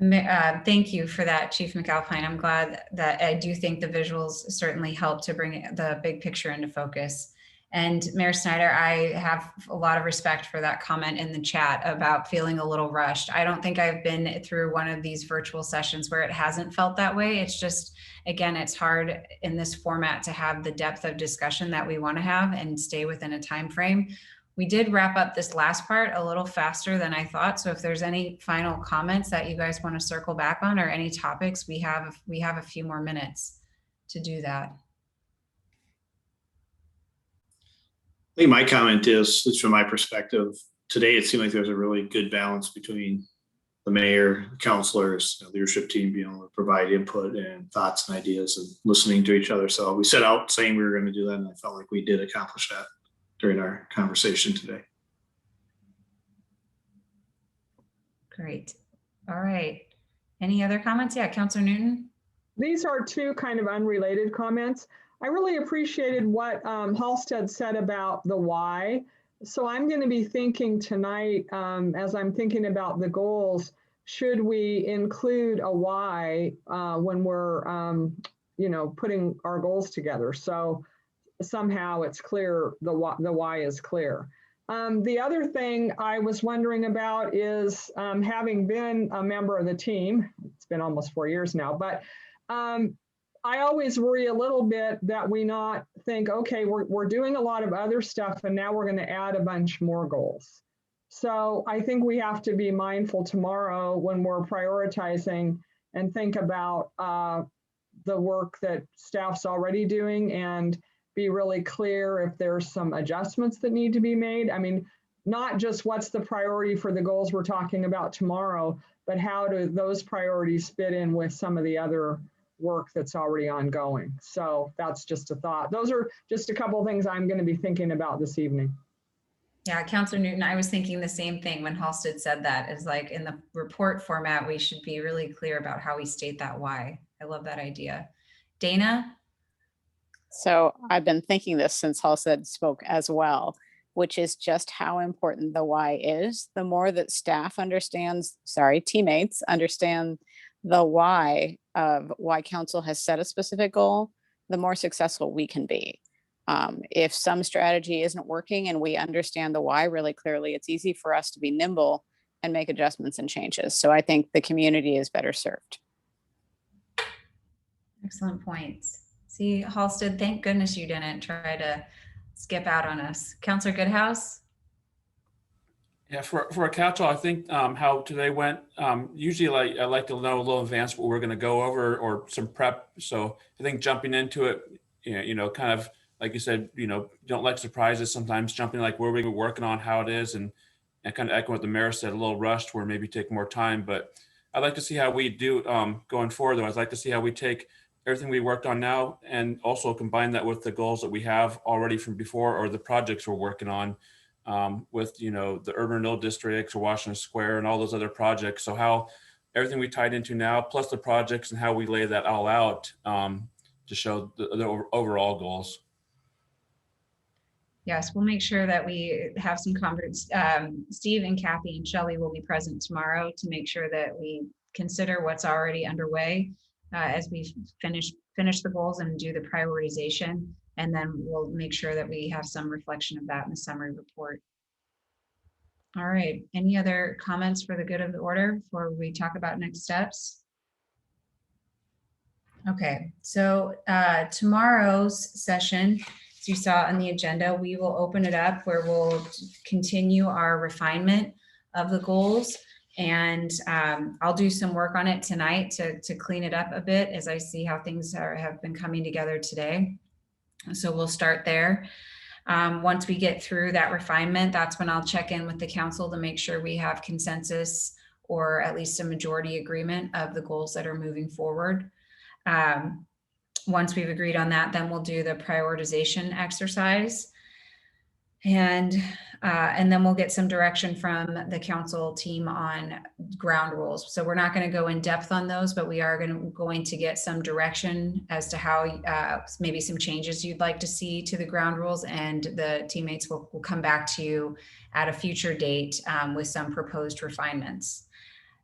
Thank you for that, Chief McAlpine. I'm glad that I do think the visuals certainly help to bring the big picture into focus. And Mayor Snyder, I have a lot of respect for that comment in the chat about feeling a little rushed. I don't think I've been through one of these virtual sessions where it hasn't felt that way. It's just, again, it's hard in this format to have the depth of discussion that we want to have and stay within a time frame. We did wrap up this last part a little faster than I thought. So if there's any final comments that you guys want to circle back on, or any topics, we have a few more minutes to do that. I think my comment is, from my perspective, today it seemed like there's a really good balance between the mayor, the councilors, the leadership team being able to provide input and thoughts and ideas and listening to each other. So we set out saying we were going to do that, and I felt like we did accomplish that during our conversation today. Great. All right. Any other comments? Yeah, Councilor Newton. These are two kind of unrelated comments. I really appreciated what Halstead said about the why. So I'm going to be thinking tonight, as I'm thinking about the goals, should we include a why when we're, putting our goals together? So somehow it's clear, the why is clear. The other thing I was wondering about is having been a member of the team, it's been almost 4 years now, but I always worry a little bit that we not think, okay, we're doing a lot of other stuff and now we're going to add a bunch more goals. So I think we have to be mindful tomorrow when we're prioritizing and think about the work that staff's already doing and be really clear if there's some adjustments that need to be made. I mean, not just what's the priority for the goals we're talking about tomorrow, but how do those priorities fit in with some of the other work that's already ongoing. So that's just a thought. Those are just a couple of things I'm going to be thinking about this evening. Yeah, Councilor Newton, I was thinking the same thing when Halstead said that, is like in the report format, we should be really clear about how we state that why. I love that idea. Dana? So I've been thinking this since Halstead spoke as well, which is just how important the why is. The more that staff understands, teammates understand the why of why council has set a specific goal, the more successful we can be. If some strategy isn't working and we understand the why really clearly, it's easy for us to be nimble and make adjustments and changes. So I think the community is better served. Excellent points. See, Halstead, thank goodness you didn't try to skip out on us. Councilor Goodhouse? Yeah, for a council, I think how today went, usually I like to know a little in advance what we're going to go over or some prep. So I think jumping into it, kind of like you said, don't like surprises sometimes, jumping like where we're working on, how it is, and kind of echo what the mayor said, a little rushed where maybe take more time. But I'd like to see how we do going forward, though. I'd like to see how we take everything we worked on now and also combine that with the goals that we have already from before or the projects we're working on with, the urban renewal districts or Washington Square and all those other projects. So how everything we tied into now, plus the projects and how we lay that all out to show the overall goals. Yes, we'll make sure that we have some conference. Steve and Kathy and Shelley will be present tomorrow to make sure that we consider what's already underway as we finish the goals and do the prioritization. And then we'll make sure that we have some reflection of that in the summary report. All right, any other comments for the good of the order before we talk about next steps? Okay, so tomorrow's session, as you saw on the agenda, we will open it up where we'll continue our refinement of the goals. And I'll do some work on it tonight to clean it up a bit as I see how things have been coming together today. So we'll start there. Once we get through that refinement, that's when I'll check in with the council to make sure we have consensus or at least a majority agreement of the goals that are moving forward. Once we've agreed on that, then we'll do the prioritization exercise. And then we'll get some direction from the council team on ground rules. So we're not going to go in depth on those, but we are going to get some direction as to how maybe some changes you'd like to see to the ground rules, and the teammates will come back to you at a future date with some proposed refinements.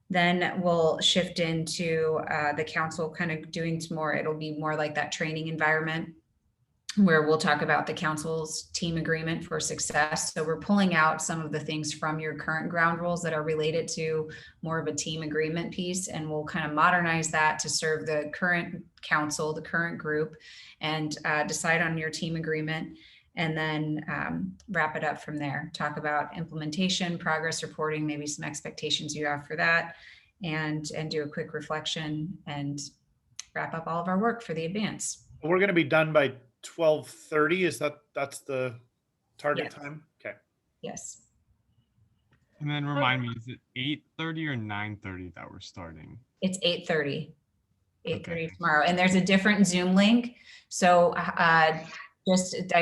Then we'll shift into the council kind of doing some more, it'll be more like that training environment where we'll talk about the council's team agreement for success. So we're pulling out some of the things from your current ground rules that are related to more of a team agreement piece, and we'll kind of modernize that to serve the current council, the current group, and decide on your team agreement, and then wrap it up from there. Talk about implementation, progress reporting, maybe some expectations you have for that, and do a quick reflection and wrap up all of our work for the advance. We're going to be done by 12:30. Is that's the target Yes. time? Okay. Yes. And then remind me, is it 8:30 or 9:30 that we're starting? It's 8:30. 8:30 tomorrow, and there's a different Zoom link. So I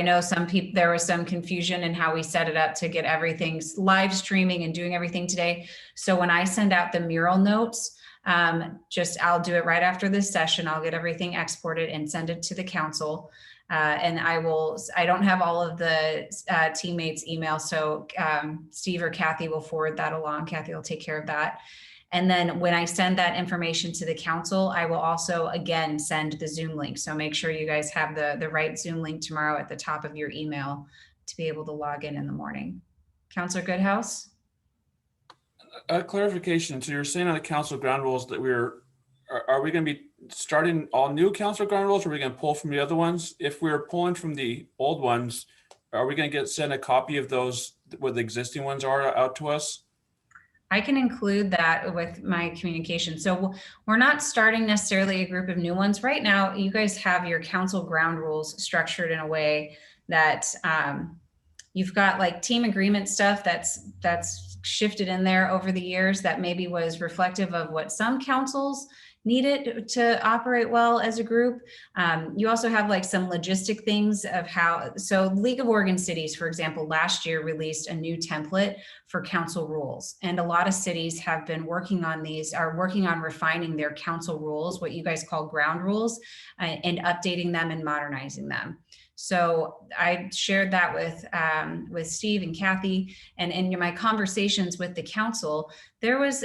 know some people, there was some confusion in how we set it up to get everything live streaming and doing everything today. So when I send out the mural notes, I'll do it right after this session. I'll get everything exported and send it to the council. And I don't have all of the teammates' emails, so Steve or Kathy will forward that along. Kathy will take care of that. And then when I send that information to the council, I will also, again, send the Zoom link. So make sure you guys have the right Zoom link tomorrow at the top of your email to be able to log in the morning. Counselor Goodhouse? A clarification. So you're saying on the council ground rules that are we going to be starting all new council ground rules, or are we going to pull from the other ones? If we're pulling from the old ones, are we going to send a copy of those where the existing ones are out to us? I can include that with my communication. So we're not starting necessarily a group of new ones. Right now, you guys have your council ground rules structured in a way that you've got like team agreement stuff that's shifted in there over the years that maybe was reflective of what some councils needed to operate well as a group. You also have like some logistic things of how, so League of Oregon Cities, for example, last year released a new template for council rules. And a lot of cities have been working on are working on refining their council rules, what you guys call ground rules, and updating them and modernizing them. So I shared that with Steve and Kathy, and in my conversations with the council, there was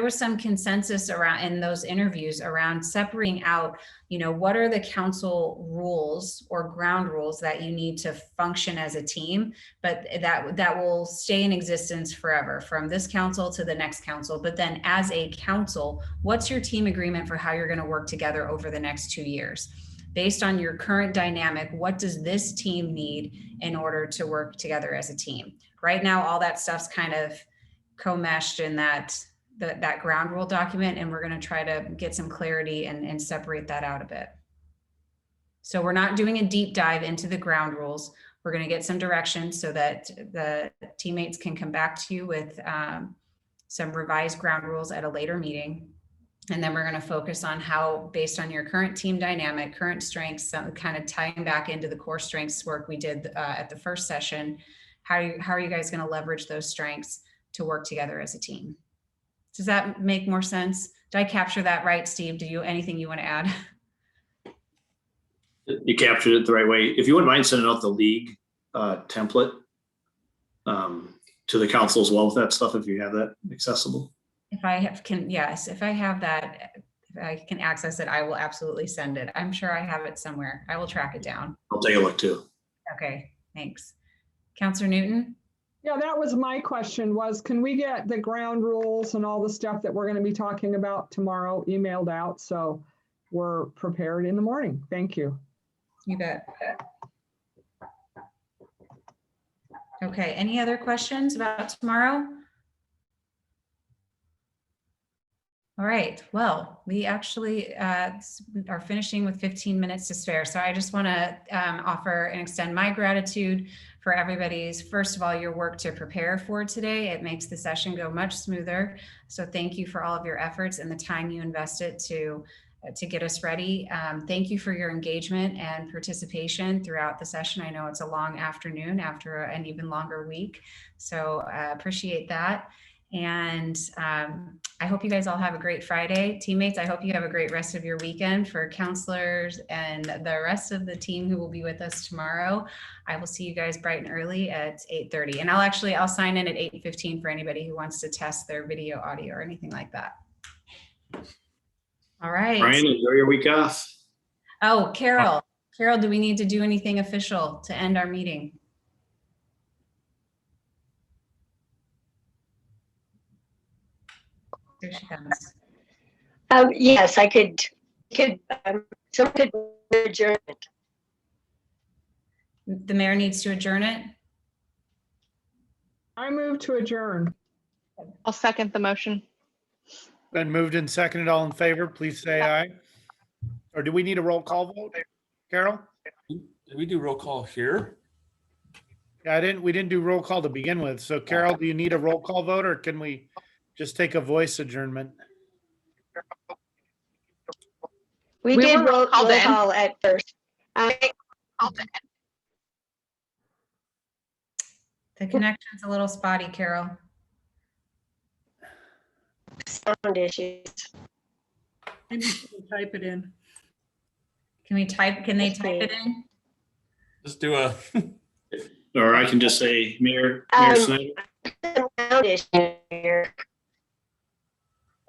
some consensus around in those interviews around separating out, what are the council rules or ground rules that you need to function as a team, but that will stay in existence forever from this council to the next council. But then as a council, what's your team agreement for how you're going to work together over the next 2 years? Based on your current dynamic, what does this team need in order to work together as a team? Right now, all that stuff's kind of co-meshed in that ground rule document, and we're going to try to get some clarity and separate that out a bit. So we're not doing a deep dive into the ground rules. We're going to get some direction so that the teammates can come back to you with some revised ground rules at a later meeting. And then we're going to focus on how, based on your current team dynamic, current strengths, kind of tying back into the core strengths work we did at the first session, how are you guys going to leverage those strengths to work together as a team? Does that make more sense? Did I capture that right, Steve? Anything you want to add? You captured it the right way. If you wouldn't mind sending out the league template to the council as well with that stuff, if you have that accessible. If I have that, if I can access it, I will absolutely send it. I'm sure I have it somewhere. I will track it down. I'll take a look too. Okay, thanks. Counselor Newton? Yeah, that was my question was, can we get the ground rules and all the stuff that we're going to be talking about tomorrow emailed out so we're prepared in the morning? Thank you. You bet. Okay, any other questions about tomorrow? All right, well, we actually are finishing with 15 minutes to spare. So I just want to offer and extend my gratitude for everybody's, first of all, your work to prepare for today. It makes the session go much smoother. So thank you for all of your efforts and the time you invested to get us ready. Thank you for your engagement and participation throughout the session. I know it's a long afternoon after an even longer week. So I appreciate that. And I hope you guys all have a great Friday. Teammates, I hope you have a great rest of your weekend. For counselors and the rest of the team who will be with us tomorrow, I will see you guys bright and early at 8:30. And I'll sign in at 8:15 for anybody who wants to test their video, audio, or anything like that. All right. Brian, enjoy your week off. Oh, Carol, do we need to do anything official to end our meeting? Here she comes. Yes, I could, someone could adjourn it. The mayor needs to adjourn it. I move to adjourn. I'll second the motion. Been moved and seconded. All in favor, please say aye. Or do we need a roll call vote? Carol? Did we do roll call here? Yeah, we didn't do roll call to begin with. So Carol, do you need a roll call vote or can we just take a voice adjournment? We did roll call at first. The connection's a little spotty, Carol. Sound issues. Maybe you can type it in. Can they type it in? Just do a. Or I can just say Mayor Snyder.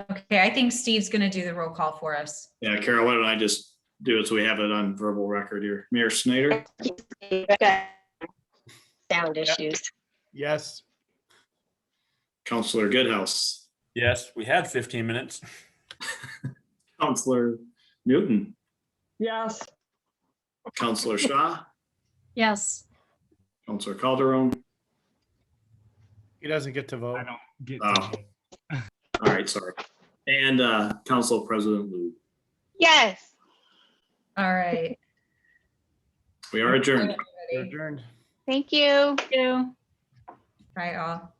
Okay, I think Steve's going to do the roll call for us. Yeah, Carol, why don't I just do it so we have it on verbal record here? Mayor Snyder? Sound issues. Yes. Counselor Goodhouse? Yes, we had 15 minutes. Counselor Newton? Yes. Counselor Shaw? Yes. Counselor Calderon? He doesn't get to vote. I don't get Oh. to vote. All right, sorry. And Council President Lou. Yes. All right. We are adjourned. We're adjourned. Thank you. Thank you. Bye all.